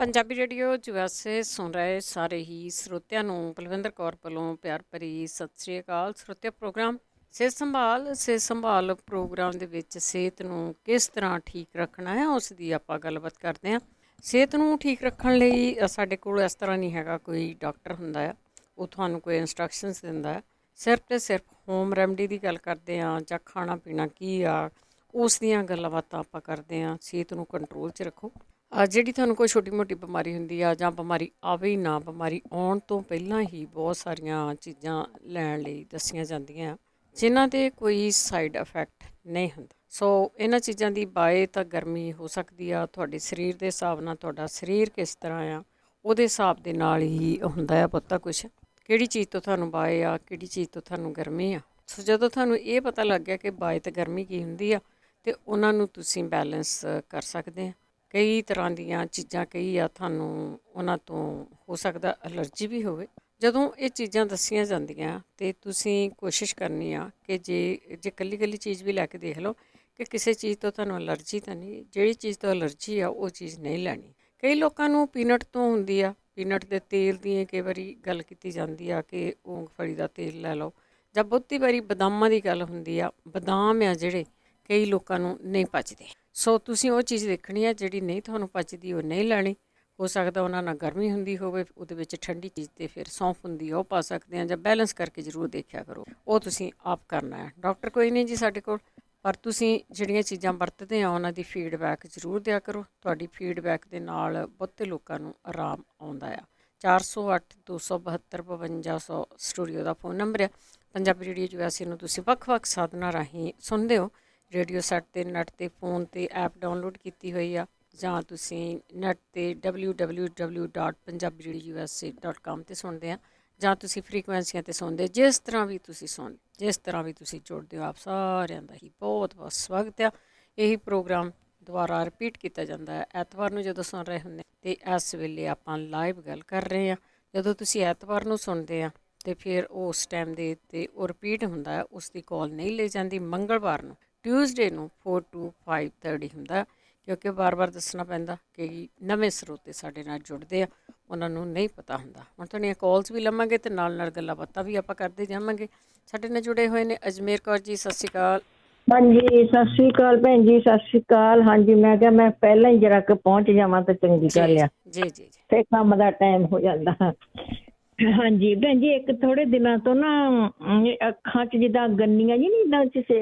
Punjabi radio USA ਸੁਣ ਰਹੇ ਸਾਰੇ ਹੀ ਸਰੋਤਿਆਂ ਨੂੰ ਬਲਵਿੰਦਰ ਕੌਰ ਵੱਲੋਂ ਪਿਆਰ ਭਰੀ ਸਤਿ ਸ੍ਰੀ ਅਕਾਲ। ਸਰੋਤਿਆ ਪ੍ਰੋਗਰਾਮ ਸਿਹਤ ਸੰਭਾਲ ਪ੍ਰੋਗਰਾਮ ਦੇ ਵਿੱਚ ਸਿਹਤ ਨੂੰ ਕਿਸ ਤਰ੍ਹਾਂ ਠੀਕ ਰੱਖਣਾ ਹੈ ਉਸ ਦੀ ਆਪਾਂ ਗੱਲਬਾਤ ਕਰਦੇ ਹਾਂ। ਸਿਹਤ ਨੂੰ ਠੀਕ ਰੱਖਣ ਲਈ ਸਾਡੇ ਕੋਲ ਇਸ ਤਰ੍ਹਾਂ ਨਹੀਂ ਹੈਗਾ ਕੋਈ ਡਾਕਟਰ ਹੁੰਦਾ ਆ, ਉਹ ਤੁਹਾਨੂੰ ਕੋਈ ਇੰਸਟਰਕਸ਼ਨਸ ਦਿੰਦਾ ਹੈ। ਸਿਰਫ ਅਤੇ ਸਿਰਫ ਹੋਮ ਰੈਮਡੀ ਦੀ ਗੱਲ ਕਰਦੇ ਹਾਂ ਜਾਂ ਖਾਣਾ ਪੀਣਾ ਕੀ ਆ ਉਸ ਦੀਆਂ ਗੱਲਾਂ ਬਾਤਾਂ ਆਪਾਂ ਕਰਦੇ ਹਾਂ। ਸਿਹਤ ਨੂੰ ਕੰਟਰੋਲ 'ਚ ਰੱਖੋ। ਜਿਹੜੀ ਤੁਹਾਨੂੰ ਕੋਈ ਛੋਟੀ ਮੋਟੀ ਬਿਮਾਰੀ ਹੁੰਦੀ ਆ ਜਾਂ ਬਿਮਾਰੀ ਆਵੇ ਹੀ ਨਾ, ਬਿਮਾਰੀ ਆਉਣ ਤੋਂ ਪਹਿਲਾਂ ਹੀ ਬਹੁਤ ਸਾਰੀਆਂ ਚੀਜ਼ਾਂ ਲੈਣ ਲਈ ਦੱਸੀਆਂ ਜਾਂਦੀਆਂ ਜਿਨ੍ਹਾਂ ਦੇ ਕੋਈ ਸਾਈਡ ਇਫੈਕਟ ਨਹੀਂ ਹੁੰਦਾ। ਸੋ ਇਹਨਾਂ ਚੀਜ਼ਾਂ ਦੀ ਬਾਏ ਤਾਂ ਗਰਮੀ ਹੋ ਸਕਦੀ ਆ, ਤੁਹਾਡੇ ਸਰੀਰ ਦੇ ਹਿਸਾਬ ਨਾਲ ਤੁਹਾਡਾ ਸਰੀਰ ਕਿਸ ਤਰ੍ਹਾਂ ਆ ਉਹਦੇ ਹਿਸਾਬ ਦੇ ਨਾਲ ਹੀ ਹੁੰਦਾ ਆ ਬਹੁਤਾ ਕੁਛ, ਕਿਹੜੀ ਚੀਜ਼ ਤੋਂ ਤੁਹਾਨੂੰ ਬਾਏ ਆ, ਕਿਹੜੀ ਚੀਜ਼ ਤੋਂ ਤੁਹਾਨੂੰ ਗਰਮੀ ਆ। ਸੋ ਜਦੋਂ ਤੁਹਾਨੂੰ ਇਹ ਪਤਾ ਲੱਗ ਗਿਆ ਕਿ ਬਾਏ ਅਤੇ ਗਰਮੀ ਕੀ ਹੁੰਦੀ ਆ ਅਤੇ ਉਹਨਾਂ ਨੂੰ ਤੁਸੀਂ ਬੈਲੈਂਸ ਕਰ ਸਕਦੇ ਆ। ਕਈ ਤਰ੍ਹਾਂ ਦੀਆਂ ਚੀਜ਼ਾਂ ਕਈ ਆ, ਤੁਹਾਨੂੰ ਉਹਨਾਂ ਤੋਂ ਹੋ ਸਕਦਾ ਐਲਰਜੀ ਵੀ ਹੋਵੇ। ਜਦੋਂ ਇਹ ਚੀਜ਼ਾਂ ਦੱਸੀਆਂ ਜਾਂਦੀਆਂ ਅਤੇ ਤੁਸੀਂ ਕੋਸ਼ਿਸ਼ ਕਰਨੀ ਆ ਕਿ ਜੇ ਇਕੱਲੀ ਚੀਜ਼ ਵੀ ਲੈ ਕੇ ਦੇਖ ਲਓ ਕਿ ਕਿਸੇ ਚੀਜ਼ ਤੋਂ ਤੁਹਾਨੂੰ ਐਲਰਜੀ ਤਾਂ ਨਹੀਂ, ਜਿਹੜੀ ਚੀਜ਼ ਤੋਂ ਐਲਰਜੀ ਆ ਉਹ ਚੀਜ਼ ਨਹੀਂ ਲੈਣੀ। ਕਈ ਲੋਕਾਂ ਨੂੰ ਪੀਨਟ ਤੋਂ ਹੁੰਦੀ ਆ, ਪੀਨਟ ਦੇ ਤੇਲ ਦੀ ਕਈ ਵਾਰੀ ਗੱਲ ਕੀਤੀ ਜਾਂਦੀ ਆ ਕਿ ਮੂੰਗਫਲੀ ਦਾ ਤੇਲ ਲੈ ਲਓ, ਜਾਂ ਬਹੁਤੀ ਵਾਰੀ ਬਦਾਮਾਂ ਦੀ ਗੱਲ ਹੁੰਦੀ ਆ। ਬਦਾਮ ਆ ਜਿਹੜੇ ਕਈ ਲੋਕਾਂ ਨੂੰ ਨਹੀਂ ਪਚਦੇ। ਸੋ ਤੁਸੀਂ ਉਹ ਚੀਜ਼ ਦੇਖਣੀ ਹੈ ਜਿਹੜੀ ਨਹੀਂ ਤੁਹਾਨੂੰ ਪਚਦੀ ਉਹ ਨਹੀਂ ਲੈਣੀ। ਹੋ ਸਕਦਾ ਉਹਨਾਂ ਨਾਲ ਗਰਮੀ ਹੁੰਦੀ ਹੋਵੇ, ਉਹਦੇ ਵਿੱਚ ਠੰਡੀ ਚੀਜ਼ ਅਤੇ ਫਿਰ ਸੌਂਫ ਹੁੰਦੀ ਆ ਉਹ ਪਾ ਸਕਦੇ ਹਾਂ, ਜਾਂ ਬੈਲੈਂਸ ਕਰਕੇ ਜ਼ਰੂਰ ਦੇਖਿਆ ਕਰੋ। ਉਹ ਤੁਸੀਂ ਆਪ ਕਰਨਾ ਹੈ, ਡਾਕਟਰ ਕੋਈ ਨਹੀਂ ਜੀ ਸਾਡੇ ਕੋਲ, ਪਰ ਤੁਸੀਂ ਜਿਹੜੀਆਂ ਚੀਜ਼ਾਂ ਵਰਤਦੇ ਆ ਉਹਨਾਂ ਦੀ ਫੀਡਬੈਕ ਜ਼ਰੂਰ ਦਿਆ ਕਰੋ। ਤੁਹਾਡੀ ਫੀਡਬੈਕ ਦੇ ਨਾਲ ਬਹੁਤੇ ਲੋਕਾਂ ਨੂੰ ਆਰਾਮ ਆਉਂਦਾ ਆ। 408-272-5200 ਸਟੂਡੀਓ ਦਾ ਫੋਨ ਨੰਬਰ ਆ। ਪੰਜਾਬੀ ਰੇਡੀਓ USA ਨੂੰ ਤੁਸੀਂ ਵੱਖ-ਵੱਖ ਸਾਧਨਾਂ ਰਾਹੀਂ ਸੁਣਦੇ ਹੋ। ਰੇਡੀਓ ਸੈੱਟ 'ਤੇ, ਨੈੱਟ 'ਤੇ, ਫੋਨ 'ਤੇ ਐਪ ਡਾਊਨਲੋਡ ਕੀਤੀ ਹੋਈ ਆ, ਜਾਂ ਤੁਸੀਂ ਨੈੱਟ 'ਤੇ www.punjabiradiousa.com 'ਤੇ ਸੁਣਦੇ ਆ, ਜਾਂ ਤੁਸੀਂ ਫਰੀਕੁਐਂਸੀਆਂ 'ਤੇ ਸੁਣਦੇ। ਜਿਸ ਤਰ੍ਹਾਂ ਵੀ ਤੁਸੀਂ ਸੁਣਦੇ, ਜਿਸ ਤਰ੍ਹਾਂ ਵੀ ਤੁਸੀਂ ਜੁੜਦੇ ਹੋ, ਆਪ ਸਾਰਿਆਂ ਦਾ ਹੀ ਬਹੁਤ ਬਹੁਤ ਸਵਾਗਤ ਆ। ਇਹੀ ਪ੍ਰੋਗਰਾਮ ਦੁਬਾਰਾ ਰਿਪੀਟ ਕੀਤਾ ਜਾਂਦਾ ਹੈ ਐਤਵਾਰ ਨੂੰ ਜਦੋਂ ਸੁਣ ਰਹੇ ਹੁੰਦੇ, ਅਤੇ ਇਸ ਵੇਲੇ ਆਪਾਂ ਲਾਈਵ ਗੱਲ ਕਰ ਰਹੇ ਹਾਂ। ਜਦੋਂ ਤੁਸੀਂ ਐਤਵਾਰ ਨੂੰ ਸੁਣਦੇ ਆ ਅਤੇ ਫਿਰ ਉਸ ਟਾਈਮ ਦੇ ਉੱਤੇ ਉਹ ਰਿਪੀਟ ਹੁੰਦਾ ਹੈ, ਉਸ ਦੀ ਕਾਲ ਨਹੀਂ ਲਈ ਜਾਂਦੀ। ਮੰਗਲਵਾਰ ਨੂੰ, ਟਿਊਜ਼ਡੇ ਨੂੰ 4 to 5:30 ਹੁੰਦਾ, ਕਿਉਂਕਿ ਵਾਰ-ਵਾਰ ਦੱਸਣਾ ਪੈਂਦਾ ਕਿ ਨਵੇਂ ਸਰੋਤੇ ਸਾਡੇ ਨਾਲ ਜੁੜਦੇ ਆ, ਉਹਨਾਂ ਨੂੰ ਨਹੀਂ ਪਤਾ ਹੁੰਦਾ। ਹੁਣ ਤੁਹਾਡੀਆਂ ਕਾਲਸ ਵੀ ਲਵਾਂਗੇ ਅਤੇ ਨਾਲ ਗੱਲਾਂ ਬਾਤਾਂ ਵੀ ਆਪਾਂ ਕਰਦੇ ਜਾਵਾਂਗੇ। ਸਾਡੇ ਨਾਲ ਜੁੜੇ ਹੋਏ ਨੇ ਅਜਮੇਰ ਕੌਰ ਜੀ, ਸਤਿ ਸ਼੍ਰੀ ਅਕਾਲ। ਹਾਂਜੀ, ਸਤਿ ਸ਼੍ਰੀ ਅਕਾਲ ਭੈਣ ਜੀ, ਸਤਿ ਸ਼੍ਰੀ ਅਕਾਲ। ਹਾਂਜੀ, ਮੈਂ ਕਿਹਾ ਮੈਂ ਪਹਿਲਾਂ ਹੀ ਜਰਾ ਕੁ ਪਹੁੰਚ ਜਾਵਾਂ ਤਾਂ ਚੰਗੀ ਗੱਲ ਆ, ਜੀ ਜੀ, ਫਿਰ ਕੰਮ ਦਾ ਟਾਈਮ ਹੋ ਜਾਂਦਾ। ਹਾਂਜੀ ਭੈਣ ਜੀ, ਇੱਕ ਥੋੜੇ ਦਿਨਾਂ ਤੋਂ ਨਾ ਅੱਖਾਂ 'ਚ ਜਿੱਦਾਂ ਗੰਨੀਆਂ ਜੀ ਨਹੀਂ, ਇੱਦਾਂ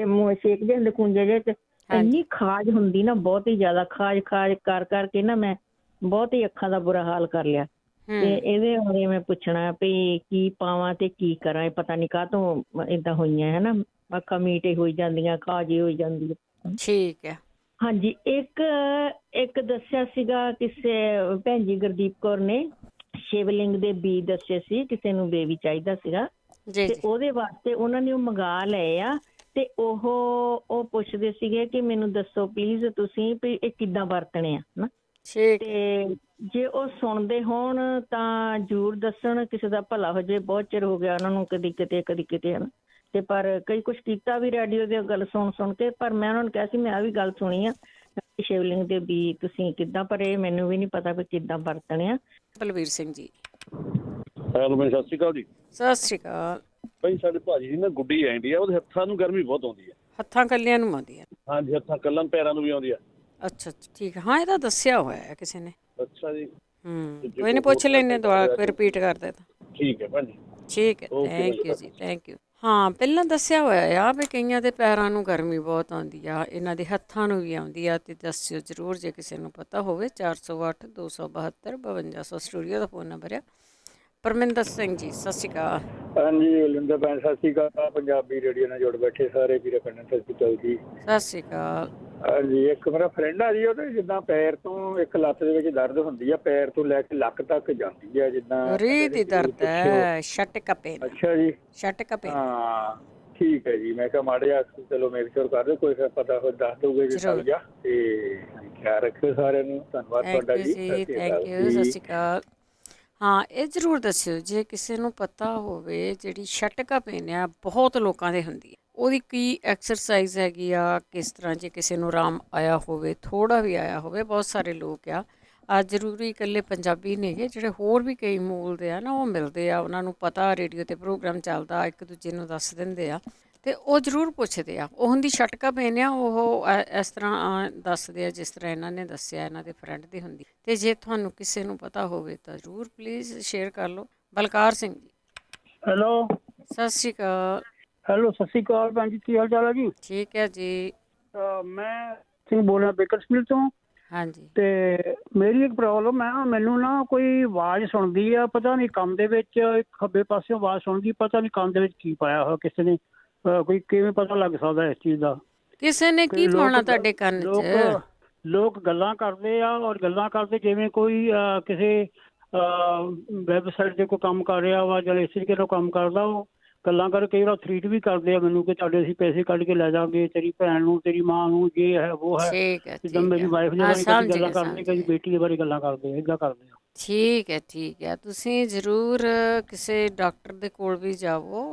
ਸੇਕਦੇ ਹੁੰਦੇ ਖੂੰਜੇ ਜਿਹੇ 'ਚ, ਇੰਨੀ ਖਾਜ ਹੁੰਦੀ ਨਾ, ਬਹੁਤ ਹੀ ਜ਼ਿਆਦਾ ਖਾਜ ਕਰ ਕਰਕੇ ਨਾ ਮੈਂ ਬਹੁਤ ਹੀ ਅੱਖਾਂ ਦਾ ਬੁਰਾ ਹਾਲ ਕਰ ਲਿਆ। ਤੇ ਇਹਦੇ ਬਾਰੇ ਮੈਂ ਪੁੱਛਣਾ ਵੀ ਕੀ ਪਾਵਾਂ ਤੇ ਕੀ ਕਰਾਂ। ਇਹ ਪਤਾ ਨਹੀਂ ਕਾਹਤੋਂ ਏਦਾਂ ਹੋਈਆਂ ਹੈ ਨਾ, ਅੱਖਾਂ ਮੀਟੇ ਹੋਈ ਜਾਂਦੀਆਂ, ਖਾਜ ਹੋਈ ਜਾਂਦੀ ਹੈ। ਠੀਕ ਹੈ। ਹਾਂਜੀ, ਇੱਕ ਦੱਸਿਆ ਸੀਗਾ ਕਿਸੇ ਭੈਣ ਜੀ ਗੁਰਦੀਪ ਕੌਰ ਨੇ, ਸ਼ਿਵਲਿੰਗ ਦੇ ਬੀਜ ਦੱਸੇ ਸੀ, ਕਿਸੇ ਨੂੰ ਬੇਬੀ ਚਾਹੀਦਾ ਸੀਗਾ ਤੇ ਉਹਦੇ ਵਾਸਤੇ ਉਹਨਾਂ ਨੇ ਉਹ ਮੰਗਾ ਲਏ ਆ। ਤੇ ਉਹ ਪੁੱਛਦੇ ਸੀਗੇ ਕਿ ਮੈਨੂੰ ਦੱਸੋ ਪਲੀਜ਼ ਤੁਸੀਂ ਵੀ ਇਹ ਕਿੱਦਾਂ ਵਰਤਣੇ ਆ ਨਾ, ਤੇ ਜੇ ਉਹ ਸੁਣਦੇ ਹੋਣ ਤਾਂ ਜ਼ਰੂਰ ਦੱਸਣ, ਕਿਸੇ ਦਾ ਭਲਾ ਹੋ ਜਾਵੇ। ਬਹੁਤ ਚਿਰ ਹੋ ਗਿਆ ਉਹਨਾਂ ਨੂੰ ਕਦੀ ਕਿਤੇ ਹਨਾ, ਤੇ ਪਰ ਕਈ ਕੁਛ ਕੀਤਾ ਵੀ ਰੇਡੀਓ ਦੀ ਗੱਲ ਸੁਣ ਕੇ, ਪਰ ਮੈਂ ਉਹਨਾਂ ਨੂੰ ਕਿਹਾ ਸੀ ਮੈਂ ਆਹ ਵੀ ਗੱਲ ਸੁਣੀ ਆ ਸ਼ਿਵਲਿੰਗ ਦੇ ਵੀ ਤੁਸੀਂ ਕਿੱਦਾਂ, ਪਰ ਇਹ ਮੈਨੂੰ ਵੀ ਨਹੀਂ ਪਤਾ ਵੀ ਕਿੱਦਾਂ ਵਰਤਣੇ ਆ। ਬਲਵੀਰ ਸਿੰਘ ਜੀ, ਹੈਲੋ ਭਾਈ, ਸਤਿ ਸ਼੍ਰੀ ਅਕਾਲ ਜੀ। ਸਤਿ ਸ਼੍ਰੀ ਅਕਾਲ ਭਾਈ, ਸਾਡੇ ਭਾਜੀ ਦੀ ਨਾ ਗੁੱਡੀ ਆਉਂਦੀ ਆ, ਉਹਦੇ ਹੱਥਾਂ ਨੂੰ ਗਰਮੀ ਬਹੁਤ ਆਉਂਦੀ ਹੈ। ਹੱਥਾਂ ਕੱਲਿਆਂ ਨੂੰ ਆਉਂਦੀ ਹੈ? ਹਾਂਜੀ, ਹੱਥਾਂ ਕੱਲਾਂ, ਪੈਰਾਂ ਨੂੰ ਵੀ ਆਉਂਦੀ ਆ। ਅੱਛਾ, ਠੀਕ ਹੈ। ਹਾਂ, ਇਹਦਾ ਦੱਸਿਆ ਹੋਇਆ ਹੈ ਕਿਸੇ ਨੇ। ਅੱਛਾ ਜੀ। ਕੋਈ ਨਹੀਂ, ਪੁੱਛ ਲੈਂਦੇ ਦੁਬਾਰਾ, ਕੋਈ ਰਿਪੀਟ ਕਰਦੇ ਤਾਂ। ਠੀਕ ਹੈ ਭਾਜੀ, ਠੀਕ ਹੈ, thank you ji, thank you. ਹਾਂ, ਪਹਿਲਾਂ ਦੱਸਿਆ ਹੋਇਆ ਆ ਵੀ ਕਈਆਂ ਦੇ ਪੈਰਾਂ ਨੂੰ ਗਰਮੀ ਬਹੁਤ ਆਉਂਦੀ ਆ, ਇਹਨਾਂ ਦੇ ਹੱਥਾਂ ਨੂੰ ਵੀ ਆਉਂਦੀ ਆ, ਅਤੇ ਦੱਸਿਓ ਜ਼ਰੂਰ ਜੇ ਕਿਸੇ ਨੂੰ ਪਤਾ ਹੋਵੇ। 408-272-5200 ਸਟੂਡੀਓ ਦਾ ਫੋਨ ਨੰਬਰ ਆ। ਪਰਮਿੰਦਰ ਸਿੰਘ ਜੀ, ਸਤਿ ਸ਼੍ਰੀ ਅਕਾਲ। ਹਾਂਜੀ, ਬਲਵਿੰਦਰ ਭੈਣ ਸਤਿ ਸ਼੍ਰੀ ਅਕਾਲ। ਪੰਜਾਬੀ ਰੇਡੀਓ ਨਾਲ ਜੁੜ ਬੈਠੇ ਸਾਰੇ ਵੀਰਾਂ ਭੈਣਾਂ, ਸਤਿ ਸ਼੍ਰੀ ਅਕਾਲ ਜੀ। ਸਤਿ ਸ਼੍ਰੀ ਅਕਾਲ। ਹਾਂਜੀ, ਇੱਕ ਮੇਰਾ ਫਰੈਂਡ ਆ ਜੀ, ਉਹਦੇ ਜਿੱਦਾਂ ਪੈਰ ਤੋਂ ਇੱਕ ਲੱਤ ਦੇ ਵਿੱਚ ਦਰਦ ਹੁੰਦੀ ਆ, ਪੈਰ ਤੋਂ ਲੈ ਕੇ ਲੱਕ ਤੱਕ ਜਾਂਦੀ ਆ, ਜਿੱਦਾਂ ਰੀੜ ਦੀ ਦਰਦ ਹੈ, ਸ਼ਟਕ ਪੇਨ। ਅੱਛਾ ਜੀ, ਸ਼ਟਕ ਪੇਨ। ਹਾਂ ਠੀਕ ਹੈ ਜੀ। ਮੈਂ ਕਿਹਾ ਮਾੜੇ ਜਿਹਾ ਚਲੋ ਮੇਕ ਸ਼ੋਰ ਕਰ ਦਿਓ, ਕੋਈ ਪਤਾ ਹੋ ਦੱਸ ਦਊਗੇ ਜੀ ਸਭ ਜਾ, ਤੇ ਖਿਆਲ ਰੱਖਿਓ ਸਾਰਿਆਂ ਨੂੰ। ਧੰਨਵਾਦ ਤੁਹਾਡਾ ਜੀ, ਥੈਂਕ ਯੂ, ਸਤਿ ਸ਼੍ਰੀ ਅਕਾਲ। ਹਾਂ, ਇਹ ਜ਼ਰੂਰ ਦੱਸਿਓ ਜੇ ਕਿਸੇ ਨੂੰ ਪਤਾ ਹੋਵੇ ਜਿਹੜੀ ਸ਼ਟਕਾ ਪੇਨ ਆ, ਬਹੁਤ ਲੋਕਾਂ ਦੇ ਹੁੰਦੀ ਹੈ, ਉਹਦੀ ਕੀ ਐਕਸਰਸਾਈਜ਼ ਹੈਗੀ ਆ, ਕਿਸ ਤਰ੍ਹਾਂ ਜੇ ਕਿਸੇ ਨੂੰ ਆਰਾਮ ਆਇਆ ਹੋਵੇ, ਥੋੜ੍ਹਾ ਵੀ ਆਇਆ ਹੋਵੇ, ਬਹੁਤ ਸਾਰੇ ਲੋਕ ਆ ਜ਼ਰੂਰੀ ਇਕੱਲੇ ਪੰਜਾਬੀ ਨੇਗੇ, ਜਿਹੜੇ ਹੋਰ ਵੀ ਕਈ ਮੂਲ ਦੇ ਆ ਨਾ, ਉਹ ਮਿਲਦੇ ਆ, ਉਹਨਾਂ ਨੂੰ ਪਤਾ ਰੇਡੀਓ 'ਤੇ ਪ੍ਰੋਗਰਾਮ ਚੱਲਦਾ, ਇੱਕ ਦੂਜੇ ਨੂੰ ਦੱਸ ਦਿੰਦੇ ਆ ਅਤੇ ਉਹ ਜ਼ਰੂਰ ਪੁੱਛਦੇ ਆ। ਉਹ ਹੁੰਦੀ ਛਟਕਾ ਪੈਨੇ ਆ, ਉਹ ਇਸ ਤਰ੍ਹਾਂ ਦੱਸਦੇ ਆ ਜਿਸ ਤਰ੍ਹਾਂ ਇਹਨਾਂ ਨੇ ਦੱਸਿਆ, ਇਹਨਾਂ ਦੇ ਫਰੈਂਡ ਦੀ ਹੁੰਦੀ। ਅਤੇ ਜੇ ਤੁਹਾਨੂੰ ਕਿਸੇ ਨੂੰ ਪਤਾ ਹੋਵੇ ਤਾਂ ਜ਼ਰੂਰ ਪਲੀਜ਼ ਸ਼ੇਅਰ ਕਰ ਲਓ। ਬਲਕਾਰ ਸਿੰਘ ਜੀ, ਹੈਲੋ। ਸਤਿ ਸ਼੍ਰੀ ਅਕਾਲ। ਹੈਲੋ, ਸਤਿ ਸ਼੍ਰੀ ਅਕਾਲ ਭੈਣ ਜੀ, ਕੀ ਹਾਲ ਚਾਲ ਹੈ ਜੀ? ਠੀਕ ਹੈ ਜੀ। ਮੈਂ ਸਿੰਘ ਬੋਲ ਰਿਹਾ ਬੇਕਰਸਫੀਲਡ ਤੋਂ। ਹਾਂਜੀ। ਤੇ ਮੇਰੀ ਇੱਕ ਪ੍ਰੋਬਲਮ ਹੈ, ਮੈਨੂੰ ਨਾ ਕੋਈ ਆਵਾਜ਼ ਸੁਣਦੀ ਆ, ਪਤਾ ਨਹੀਂ ਕੰਨ ਦੇ ਵਿੱਚ, ਇੱਕ ਖੱਬੇ ਪਾਸਿਓਂ ਆਵਾਜ਼ ਸੁਣਦੀ, ਪਤਾ ਨਹੀਂ ਕੰਨ ਦੇ ਵਿੱਚ ਕੀ ਪਾਇਆ ਹੋਇਆ ਕਿਸੇ ਨੇ। ਕੋਈ ਕਿਵੇਂ ਪਤਾ ਲੱਗ ਸਕਦਾ ਇਸ ਚੀਜ਼ ਦਾ? ਕਿਸੇ ਨੇ ਕੀ ਪਾਉਣਾ ਤੁਹਾਡੇ ਕੰਨ 'ਚ? ਲੋਕ ਗੱਲਾਂ ਕਰਦੇ ਆ, ਔਰ ਗੱਲਾਂ ਕਰਦੇ ਜਿਵੇਂ ਕੋਈ ਕਿਸੇ ਵੈਬਸਾਈਟ 'ਤੇ ਕੋਈ ਕੰਮ ਕਰ ਰਿਹਾ ਵਾ ਜਾਂ ਇਸ ਤਰੀਕੇ ਨਾਲ ਕੰਮ ਕਰਦਾ, ਉਹ ਗੱਲਾਂ ਕਰਕੇ ਕਈ ਵਾਰ ਥ੍ਰੀਟ ਵੀ ਕਰਦੇ ਆ ਮੈਨੂੰ ਕਿ ਤੁਹਾਡੇ ਅਸੀਂ ਪੈਸੇ ਕੱਢ ਕੇ ਲੈ ਜਾਵਾਂਗੇ, ਤੇਰੀ ਭੈਣ ਨੂੰ, ਤੇਰੀ ਮਾਂ ਨੂੰ, ਇਹ ਹੈ ਉਹ ਹੈ। ਜਿੱਦਾਂ ਮੇਰੀ ਵਾਈਫ ਦੇ ਬਾਰੇ ਕਦੀ ਗੱਲਾਂ ਕਰਦੇ, ਕਦੀ ਬੇਟੀ ਦੇ ਬਾਰੇ ਗੱਲਾਂ ਕਰਦੇ, ਇੱਦਾਂ ਕਰਦੇ ਆ। ਠੀਕ ਹੈ, ਠੀਕ ਹੈ। ਤੁਸੀਂ ਜ਼ਰੂਰ ਕਿਸੇ ਡਾਕਟਰ ਦੇ ਕੋਲ ਵੀ ਜਾਵੋ।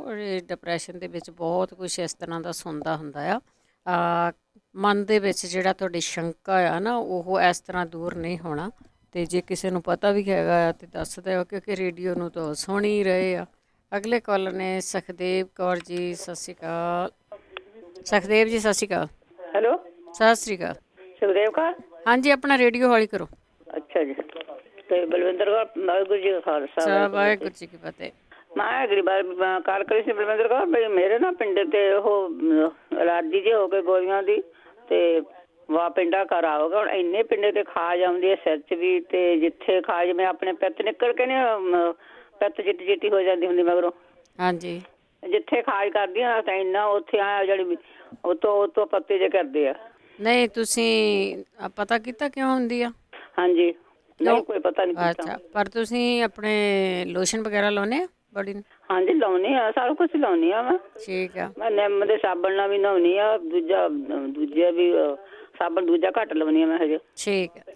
ਡਿਪਰੈਸ਼ਨ ਦੇ ਵਿੱਚ ਬਹੁਤ ਕੁਛ ਇਸ ਤਰ੍ਹਾਂ ਦਾ ਸੁਣਦਾ ਹੁੰਦਾ ਆ। ਮਨ ਦੇ ਵਿੱਚ ਜਿਹੜਾ ਤੁਹਾਡੀ ਸ਼ੰਕਾ ਆ ਨਾ, ਉਹ ਇਸ ਤਰ੍ਹਾਂ ਦੂਰ ਨਹੀਂ ਹੋਣਾ। ਅਤੇ ਜੇ ਕਿਸੇ ਨੂੰ ਪਤਾ ਵੀ ਹੈਗਾ ਆ ਤਾਂ ਦੱਸ ਦਿਓ, ਕਿਉਂਕਿ ਰੇਡੀਓ ਨੂੰ ਤਾਂ ਸੁਣ ਹੀ ਰਹੇ ਆ। ਅਗਲੇ ਕਾਲਰ ਨੇ ਸੁਖਦੇਵ ਕੌਰ ਜੀ, ਸਤਿ ਸ਼੍ਰੀ ਅਕਾਲ। ਸੁਖਦੇਵ ਜੀ, ਸਤਿ ਸ਼੍ਰੀ ਅਕਾਲ। ਹੈਲੋ, ਸਤਿ ਸ਼੍ਰੀ ਅਕਾਲ। ਸੁਖਦੇਵ ਕੌਰ। ਹਾਂਜੀ, ਆਪਣਾ ਰੇਡੀਓ ਹੌਲੀ ਕਰੋ। ਅੱਛਾ ਜੀ। ਤੇ ਬਲਵਿੰਦਰ ਕੌਰ, ਵਾਹਿਗੁਰੂ ਜੀ ਕਾ ਖਾਲਸਾ, ਵਾਹਿਗੁਰੂ ਜੀ ਕੀ ਫਤਿਹ। ਮੈਂ ਅਗਲੀ ਵਾਰ ਕਾਲ ਕਰੀ ਸੀ ਬਲਵਿੰਦਰ ਕੌਰ, ਵੀ ਮੇਰੇ ਨਾ ਪਿੰਡ ਤੇ ਉਹ ਅਲਾਰਜੀ ਜੇ ਹੋ ਗਏ ਗੋਲੀਆਂ ਦੀ, ਤੇ ਵਾ ਪਿੰਡਾ ਘਰ ਆਓਗਾ। ਹੁਣ ਇੰਨੇ ਪਿੰਡੇ ਤੇ ਖਾਜ ਆਉਂਦੀ ਹੈ ਸਿਰ 'ਚ ਵੀ, ਤੇ ਜਿੱਥੇ ਖਾਜ ਮੈਂ ਆਪਣੇ ਪਿੱਤ ਨਿਕਲ ਕੇ ਨੇ ਪਿੱਤ ਚਿੱਟੀ ਚਿੱਟੀ ਹੋ ਜਾਂਦੀ ਹੁੰਦੀ ਮਗਰੋਂ। ਹਾਂਜੀ। ਜਿੱਥੇ ਖਾਜ ਕਰਦੀ ਆ ਤਾਂ ਇੰਨਾ ਉੱਥੇ ਆ ਜਿਹੜੀ ਉਤੋਂ ਪੱਤੇ ਜੇ ਕਰਦੇ ਆ। ਨਹੀਂ, ਤੁਸੀਂ ਪਤਾ ਕੀਤਾ ਕਿਉਂ ਹੁੰਦੀ ਆ? ਹਾਂਜੀ, ਨਹੀਂ ਕੋਈ ਪਤਾ ਨਹੀਂ। ਅੱਛਾ, ਪਰ ਤੁਸੀਂ ਆਪਣੇ ਲੋਸ਼ਨ ਵਗੈਰਾ ਲਾਉਂਦੇ ਆ ਬੋਡੀ ਨੂੰ? ਹਾਂਜੀ, ਲਾਉਣੀ ਆ, ਸਾਰਾ ਕੁਛ ਲਾਉਣੀ ਆ ਮੈਂ। ਠੀਕ ਆ। ਮੈਂ ਨਿੰਮ ਦੇ ਸਾਬਣ ਨਾਲ ਵੀ ਨਹਾਉਣੀ ਆ, ਦੂਜਾ ਵੀ ਸਾਬਣ ਦੂਜਾ ਘੱਟ ਲਾਉਣੀ ਆ ਮੈਂ ਹਜੇ। ਠੀਕ ਆ,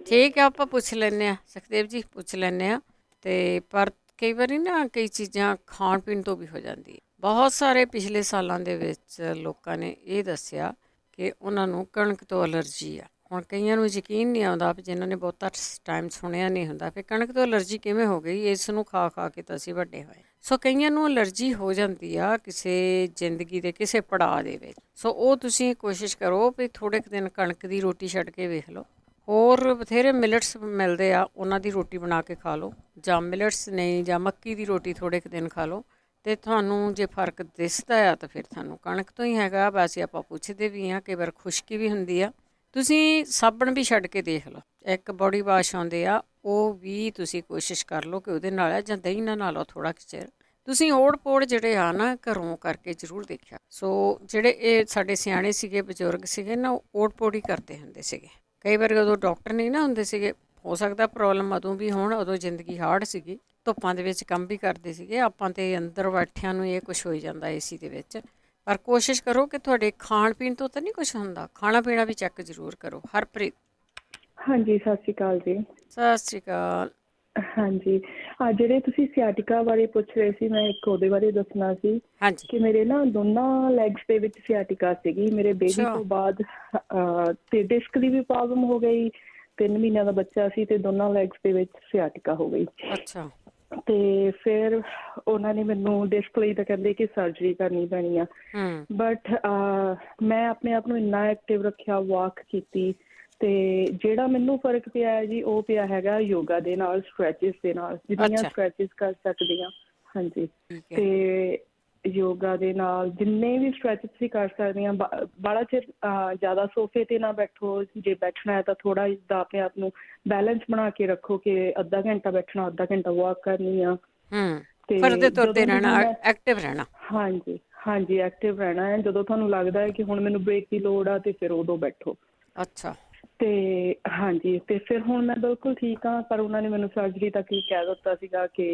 ਠੀਕ ਆ, ਆਪਾਂ ਪੁੱਛ ਲੈਂਦੇ ਹਾਂ ਸੁਖਦੇਵ ਜੀ, ਪੁੱਛ ਲੈਂਦੇ ਹਾਂ। ਅਤੇ ਪਰ ਕਈ ਵਾਰੀ ਨਾ ਕਈ ਚੀਜ਼ਾਂ ਖਾਣ ਪੀਣ ਤੋਂ ਵੀ ਹੋ ਜਾਂਦੀ। ਬਹੁਤ ਸਾਰੇ ਪਿਛਲੇ ਸਾਲਾਂ ਦੇ ਵਿੱਚ ਲੋਕਾਂ ਨੇ ਇਹ ਦੱਸਿਆ ਕਿ ਉਹਨਾਂ ਨੂੰ ਕਣਕ ਤੋਂ ਐਲਰਜੀ ਆ। ਹੁਣ ਕਈਆਂ ਨੂੰ ਯਕੀਨ ਨਹੀਂ ਆਉਂਦਾ, ਵੀ ਜਿਨ੍ਹਾਂ ਨੇ ਬਹੁਤਾ ਟਾਈਮ ਸੁਣਿਆ ਨਹੀਂ ਹੁੰਦਾ ਵੀ ਕਣਕ ਤੋਂ ਐਲਰਜੀ ਕਿਵੇਂ ਹੋ ਗਈ, ਇਸ ਨੂੰ ਖਾ ਖਾ ਕੇ ਤਾਂ ਅਸੀਂ ਵੱਡੇ ਹੋਏ। ਸੋ ਕਈਆਂ ਨੂੰ ਐਲਰਜੀ ਹੋ ਜਾਂਦੀ ਆ ਕਿਸੇ ਜ਼ਿੰਦਗੀ ਦੇ ਕਿਸੇ ਪੜਾਅ ਦੇ ਵਿੱਚ। ਸੋ ਉਹ ਤੁਸੀਂ ਕੋਸ਼ਿਸ਼ ਕਰੋ ਵੀ ਥੋੜ੍ਹੇ ਕੁ ਦਿਨ ਕਣਕ ਦੀ ਰੋਟੀ ਛੱਡ ਕੇ ਵੇਖ ਲਓ। ਹੋਰ ਬਥੇਰੇ ਮਿਲਟਸ ਮਿਲਦੇ ਆ, ਉਹਨਾਂ ਦੀ ਰੋਟੀ ਬਣਾ ਕੇ ਖਾ ਲਓ, ਜਾਂ ਮਿਲਟਸ ਨਹੀਂ ਜਾਂ ਮੱਕੀ ਦੀ ਰੋਟੀ ਥੋੜ੍ਹੇ ਕੁ ਦਿਨ ਖਾ ਲਓ, ਅਤੇ ਤੁਹਾਨੂੰ ਜੇ ਫਰਕ ਦਿਸਦਾ ਆ ਤਾਂ ਫਿਰ ਤੁਹਾਨੂੰ ਕਣਕ ਤੋਂ ਹੀ ਹੈਗਾ। ਵੈਸੇ ਆਪਾਂ ਪੁੱਛਦੇ ਵੀ ਹਾਂ, ਕਈ ਵਾਰ ਖੁਸ਼ਕੀ ਵੀ ਹੁੰਦੀ ਆ। ਤੁਸੀਂ ਸਾਬਣ ਵੀ ਛੱਡ ਕੇ ਦੇਖ ਲਓ, ਇੱਕ ਬੋਡੀ ਵਾਸ਼ ਆਉਂਦੇ ਆ, ਉਹ ਵੀ ਤੁਸੀਂ ਕੋਸ਼ਿਸ਼ ਕਰ ਲਓ ਕਿ ਉਹਦੇ ਨਾਲ ਜਾਂ ਦਹੀਂ ਨਾਲ ਨਹਾ ਲਓ ਥੋੜ੍ਹਾ ਕੁ ਚਿਰ। ਤੁਸੀਂ ਓੜ ਪੋੜ ਜਿਹੜੇ ਆ ਨਾ ਘਰੋਂ ਕਰਕੇ ਜ਼ਰੂਰ ਦੇਖਿਆ। ਸੋ ਜਿਹੜੇ ਇਹ ਸਾਡੇ ਸਿਆਣੇ ਸੀਗੇ, ਬਜ਼ੁਰਗ ਸੀਗੇ ਨਾ, ਉਹ ਓੜ ਪੋੜ ਹੀ ਕਰਦੇ ਹੁੰਦੇ ਸੀਗੇ। ਕਈ ਵਾਰੀ ਉਦੋਂ ਡਾਕਟਰ ਨਹੀਂ ਨਾ ਹੁੰਦੇ ਸੀਗੇ, ਹੋ ਸਕਦਾ ਪ੍ਰੋਬਲਮ ਉਦੋਂ ਵੀ ਹੋਣ, ਉਦੋਂ ਜ਼ਿੰਦਗੀ ਹਾਰਡ ਸੀਗੀ, ਧੁੱਪਾਂ ਦੇ ਵਿੱਚ ਕੰਮ ਵੀ ਕਰਦੇ ਸੀਗੇ। ਆਪਾਂ ਤੇ ਅੰਦਰ ਬੈਠਿਆਂ ਨੂੰ ਇਹ ਕੁਛ ਹੋਈ ਜਾਂਦਾ ਏਸੀ ਦੇ ਵਿੱਚ। ਪਰ ਕੋਸ਼ਿਸ਼ ਕਰੋ ਕਿ ਤੁਹਾਡੇ ਖਾਣ ਪੀਣ ਤੋਂ ਤਾਂ ਨਹੀਂ ਕੁਛ ਹੁੰਦਾ, ਖਾਣਾ ਪੀਣਾ ਵੀ ਚੈੱਕ ਜ਼ਰੂਰ ਕਰੋ। ਹਰਪ੍ਰੀਤ। ਹਾਂਜੀ, ਸਤਿ ਸ਼੍ਰੀ ਅਕਾਲ ਜੀ। ਸਤਿ ਸ਼੍ਰੀ ਅਕਾਲ। ਹਾਂਜੀ, ਜਿਹੜੇ ਤੁਸੀਂ ਸਿਆਟਿਕਾ ਬਾਰੇ ਪੁੱਛ ਰਹੇ ਸੀ, ਮੈਂ ਇੱਕ ਉਹਦੇ ਬਾਰੇ ਦੱਸਣਾ ਸੀ। ਹਾਂਜੀ। ਕਿ ਮੇਰੇ ਨਾ ਦੋਨਾਂ ਲੈਗਸ ਦੇ ਵਿੱਚ ਸਿਆਟਿਕਾ ਸੀਗੀ ਮੇਰੇ ਬੇਬੀ ਤੋਂ ਬਾਅਦ, ਤੇ ਡਿਸਕ ਦੀ ਵੀ ਪ੍ਰੋਬਲਮ ਹੋ ਗਈ। 3 ਮਹੀਨਿਆਂ ਦਾ ਬੱਚਾ ਸੀ ਤੇ ਦੋਨਾਂ ਲੈਗਸ ਦੇ ਵਿੱਚ ਸਿਆਟਿਕਾ ਹੋ ਗਈ। ਅੱਛਾ। ਤੇ ਫਿਰ ਉਹਨਾਂ ਨੇ ਮੈਨੂੰ ਡਿਸਕ ਲਈ ਤਾਂ ਕਹਿੰਦੇ ਕਿ ਸਰਜਰੀ ਕਰਨੀ ਪੈਣੀ ਆ। ਬਟ ਮੈਂ ਆਪਣੇ ਆਪ ਨੂੰ ਇੰਨਾ ਐਕਟਿਵ ਰੱਖਿਆ, ਵਾਕ ਕੀਤੀ, ਤੇ ਜਿਹੜਾ ਮੈਨੂੰ ਫਰਕ ਪਿਆ ਹੈ ਜੀ, ਉਹ ਪਿਆ ਹੈਗਾ ਯੋਗਾ ਦੇ ਨਾਲ, ਸਟਰੈਚਿਸ ਦੇ ਨਾਲ, ਜਿੰਨੀਆਂ ਸਟਰੈਚਿਸ ਕਰ ਸਕਦੀ ਹਾਂ। ਹਾਂਜੀ, ਤੇ ਯੋਗਾ ਦੇ ਨਾਲ ਜਿੰਨੇ ਵੀ ਸਟਰੈਚਿਸ ਵੀ ਕਰ ਸਕਦੀ ਹਾਂ। ਬਾਹਲਾ ਚਿਰ ਜ਼ਿਆਦਾ ਸੋਫੇ 'ਤੇ ਨਾ ਬੈਠੋ, ਜੇ ਬੈਠਣਾ ਹੈ ਤਾਂ ਥੋੜ੍ਹਾ ਜਿਹਾ ਆਪਣੇ ਆਪ ਨੂੰ ਬੈਲੈਂਸ ਬਣਾ ਕੇ ਰੱਖੋ ਕਿ ਅੱਧਾ ਘੰਟਾ ਬੈਠਣਾ, ਅੱਧਾ ਘੰਟਾ ਵਾਕ ਕਰਨੀ ਆ। ਤੇ ਐਕਟਿਵ ਰਹਿਣਾ। ਹਾਂਜੀ ਹਾਂਜੀ, ਐਕਟਿਵ ਰਹਿਣਾ ਹੈ। ਜਦੋਂ ਤੁਹਾਨੂੰ ਲੱਗਦਾ ਹੈ ਕਿ ਹੁਣ ਮੈਨੂੰ ਬ੍ਰੇਕ ਦੀ ਲੋੜ ਆ, ਤੇ ਫਿਰ ਉਦੋਂ ਬੈਠੋ। ਅੱਛਾ। ਤੇ ਹਾਂਜੀ, ਤੇ ਫਿਰ ਹੁਣ ਮੈਂ ਬਿਲਕੁਲ ਠੀਕ ਹਾਂ। ਪਰ ਉਹਨਾਂ ਨੇ ਮੈਨੂੰ ਸਰਜਰੀ ਤੱਕ ਹੀ ਕਹਿ ਦਿੱਤਾ ਸੀਗਾ ਕਿ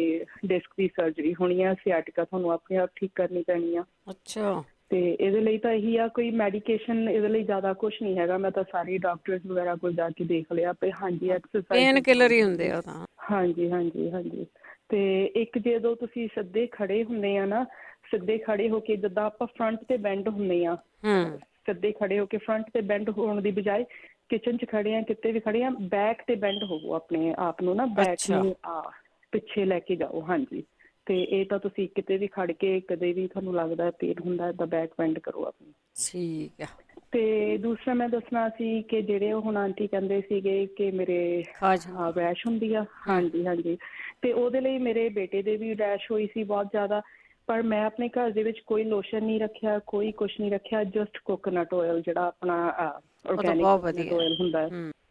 ਡਿਸਕ ਦੀ ਸਰਜਰੀ ਹੋਣੀ ਆ, ਸਿਆਟਿਕਾ ਤੁਹਾਨੂੰ ਆਪਣੇ ਆਪ ਠੀਕ ਕਰਨੀ ਪੈਣੀ ਆ। ਅੱਛਾ। ਤੇ ਇਹਦੇ ਲਈ ਤਾਂ ਇਹੀ ਆ, ਕੋਈ ਮੈਡੀਕੇਸ਼ਨ ਇਹਦੇ ਲਈ ਜ਼ਿਆਦਾ ਕੁਛ ਨਹੀਂ ਹੈਗਾ। ਮੈਂ ਤਾਂ ਸਾਰੇ ਡਾਕਟਰਸ ਵਗੈਰਾ ਕੋਲ ਜਾ ਕੇ ਦੇਖ ਲਿਆ ਪਏ। ਹਾਂਜੀ, ਐਕਸਰਸਾਈਜ਼, ਪੇਨ ਕਿਲਰ ਹੀ ਹੁੰਦੇ ਆ ਤਾਂ। ਹਾਂਜੀ ਹਾਂਜੀ ਹਾਂਜੀ। ਤੇ ਇੱਕ ਜਦੋਂ ਤੁਸੀਂ ਸਿੱਧੇ ਖੜੇ ਹੁੰਦੇ ਆ ਨਾ, ਸਿੱਧੇ ਖੜੇ ਹੋ ਕੇ ਜਿੱਦਾਂ ਆਪਾਂ ਫਰੰਟ ਤੇ ਬੈਂਡ ਹੁੰਦੇ ਆ, ਸਿੱਧੇ ਖੜੇ ਹੋ ਕੇ ਫਰੰਟ ਤੇ ਬੈਂਡ ਹੋਣ ਦੀ ਬਜਾਏ ਕਿਚਨ 'ਚ ਖੜੇ ਆ, ਕਿਤੇ ਵੀ ਖੜੇ ਆ, ਬੈਕ ਤੇ ਬੈਂਡ ਹੋਵੋ, ਆਪਣੇ ਆਪ ਨੂੰ ਨਾ ਬੈਕ ਨੂੰ ਪਿੱਛੇ ਲੈ ਕੇ ਜਾਓ। ਹਾਂਜੀ, ਤੇ ਇਹ ਤਾਂ ਤੁਸੀਂ ਕਿਤੇ ਵੀ ਖੜ ਕੇ ਕਦੇ ਵੀ ਤੁਹਾਨੂੰ ਲੱਗਦਾ ਪੇਨ ਹੁੰਦਾ ਤਾਂ ਬੈਕ ਬੈਂਡ ਕਰੋ ਆਪਣੀ। ਠੀਕ ਆ। ਤੇ ਦੂਸਰਾ ਮੈਂ ਦੱਸਣਾ ਸੀ ਕਿ ਜਿਹੜੇ ਉਹ ਹੁਣ ਆਂਟੀ ਕਹਿੰਦੇ ਸੀਗੇ ਕਿ ਮੇਰੇ ਰੈਸ਼ ਹੁੰਦੀ ਆ। ਹਾਂਜੀ ਹਾਂਜੀ, ਤੇ ਉਹਦੇ ਲਈ ਮੇਰੇ ਬੇਟੇ ਦੇ ਵੀ ਰੈਸ਼ ਹੋਈ ਸੀ ਬਹੁਤ ਜ਼ਿਆਦਾ, ਪਰ ਮੈਂ ਆਪਣੇ ਘਰ ਦੇ ਵਿੱਚ ਕੋਈ ਲੋਸ਼ਨ ਨਹੀਂ ਰੱਖਿਆ, ਕੋਈ ਕੁਛ ਨਹੀਂ ਰੱਖਿਆ, ਜਸਟ ਕੋਕੋਨਟ ਆਇਲ ਜਿਹੜਾ ਆਪਣਾ ਆਰਗੈਨਿਕ ਕੋਕੋਨਟ ਆਇਲ ਹੁੰਦਾ।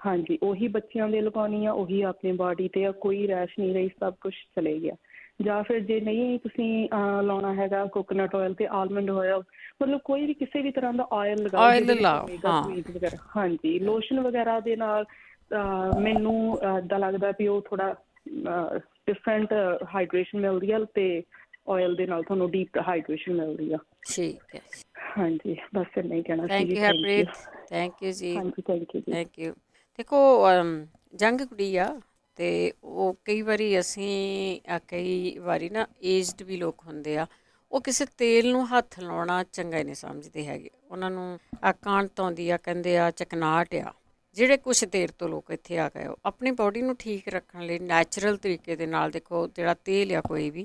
ਹਾਂਜੀ, ਉਹੀ ਬੱਚਿਆਂ ਦੇ ਲਗਾਉਣੀ ਆ, ਉਹੀ ਆਪਣੀ ਬਾਡੀ ਤੇ ਆ, ਕੋਈ ਰੈਸ਼ ਨਹੀਂ ਰਹੀ, ਸਭ ਕੁਛ ਚਲੇ ਗਿਆ। ਜਾਂ ਫਿਰ ਜੇ ਨਹੀਂ ਤੁਸੀਂ ਲਾਉਣਾ ਹੈਗਾ ਕੋਕੋਨਟ ਆਇਲ ਤੇ ਆਲਮੰਡ ਆਇਲ, ਮਤਲਬ ਕੋਈ ਵੀ ਕਿਸੇ ਵੀ ਤਰ੍ਹਾਂ ਦਾ ਆਇਲ ਲਗਾਓ ਵਗੈਰਾ। ਹਾਂਜੀ, ਲੋਸ਼ਨ ਵਗੈਰਾ ਦੇ ਨਾਲ ਮੈਨੂੰ ਇੱਦਾਂ ਲੱਗਦਾ ਵੀ ਉਹ ਥੋੜਾ ਡਿਫਰੈਂਟ ਹਾਈਡਰੇਸ਼ਨ ਮਿਲਦੀ ਆ ਤੇ ਆਇਲ ਦੇ ਨਾਲ ਤੁਹਾਨੂੰ ਡੀਪ ਹਾਈਡਰੇਸ਼ਨ ਮਿਲਦੀ ਆ। ਠੀਕ ਹੈ। ਹਾਂਜੀ, ਬਸ ਇੰਨਾ ਹੀ ਕਹਿਣਾ ਸੀ। Thank you Harpreet, thank you ji. ਹਾਂਜੀ, thank you ji. Thank you. ਦੇਖੋ ਜੰਗ ਕੁੜੀ ਆ, ਅਤੇ ਉਹ ਕਈ ਵਾਰੀ ਅਸੀਂ ਕਈ ਵਾਰੀ ਨਾ ਏਜਡ ਵੀ ਲੋਕ ਹੁੰਦੇ ਆ, ਉਹ ਕਿਸੇ ਤੇਲ ਨੂੰ ਹੱਥ ਲਾਉਣਾ ਚੰਗਾ ਹੀ ਨਹੀਂ ਸਮਝਦੇ ਹੈਗੇ। ਉਹਨਾਂ ਨੂੰ ਕਾਂਟ ਆਉਂਦੀ ਆ, ਕਹਿੰਦੇ ਆ ਚਕਨਾਹਟ ਆ। ਜਿਹੜੇ ਕੁਛ ਦੇਰ ਤੋਂ ਲੋਕ ਇੱਥੇ ਆ ਗਏ, ਆਪਣੀ ਬਾਡੀ ਨੂੰ ਠੀਕ ਰੱਖਣ ਲਈ ਨੈਚੁਰਲ ਤਰੀਕੇ ਦੇ ਨਾਲ, ਦੇਖੋ ਜਿਹੜਾ ਤੇਲ ਆ ਕੋਈ ਵੀ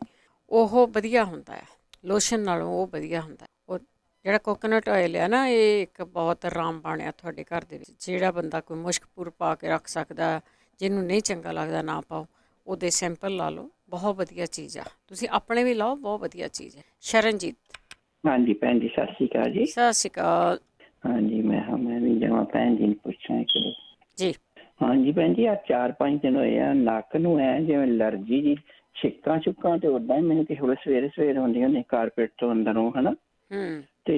ਉਹ ਵਧੀਆ ਹੁੰਦਾ ਆ, ਲੋਸ਼ਨ ਨਾਲੋਂ ਉਹ ਵਧੀਆ ਹੁੰਦਾ। ਉਹ ਜਿਹੜਾ ਕੋਕੋਨਟ ਆਇਲ ਆ ਨਾ, ਇਹ ਇੱਕ ਬਹੁਤ ਰਾਮਬਾਣ ਆ ਤੁਹਾਡੇ ਘਰ ਦੇ ਵਿੱਚ। ਜਿਹੜਾ ਬੰਦਾ ਕੋਈ ਮੁਸ਼ਕਪੁਰ ਪਾ ਕੇ ਰੱਖ ਸਕਦਾ, ਜਿਹਨੂੰ ਨਹੀਂ ਚੰਗਾ ਲੱਗਦਾ ਨਾ ਪਾਓ, ਉਹਦੇ ਸੈਂਪਲ ਲਾ ਲਓ, ਬਹੁਤ ਵਧੀਆ ਚੀਜ਼ ਆ। ਤੁਸੀਂ ਆਪਣੇ ਵੀ ਲਾਓ, ਬਹੁਤ ਵਧੀਆ ਚੀਜ਼ ਹੈ। ਸ਼ਰਨਜੀਤ। ਹਾਂਜੀ ਭੈਣ ਜੀ, ਸਤਿ ਸ਼੍ਰੀ ਅਕਾਲ ਜੀ। ਸਤਿ ਸ਼੍ਰੀ ਅਕਾਲ। ਹਾਂਜੀ, ਮੈਂ ਵੀ ਜਾਵਾਂ ਭੈਣ ਜੀ ਨੂੰ ਪੁੱਛਾਂ ਜੀ। ਹਾਂਜੀ ਭੈਣ ਜੀ, ਆ 4-5 ਦਿਨ ਹੋਏ ਆ, ਨੱਕ ਨੂੰ ਐ ਜਿਵੇਂ ਐਲਰਜੀ ਜੀ, ਛਿੱਕਾਂ ਛੁੱਕਾਂ ਤੇ ਉਦਾਂ ਹੀ ਮੈਨੂੰ ਕਿ ਹੁਣ ਸਵੇਰੇ ਹੁੰਦੀਆਂ ਨੇ ਕਾਰਪੇਟ ਤੋਂ ਅੰਦਰੋਂ, ਹਨਾ। ਤੇ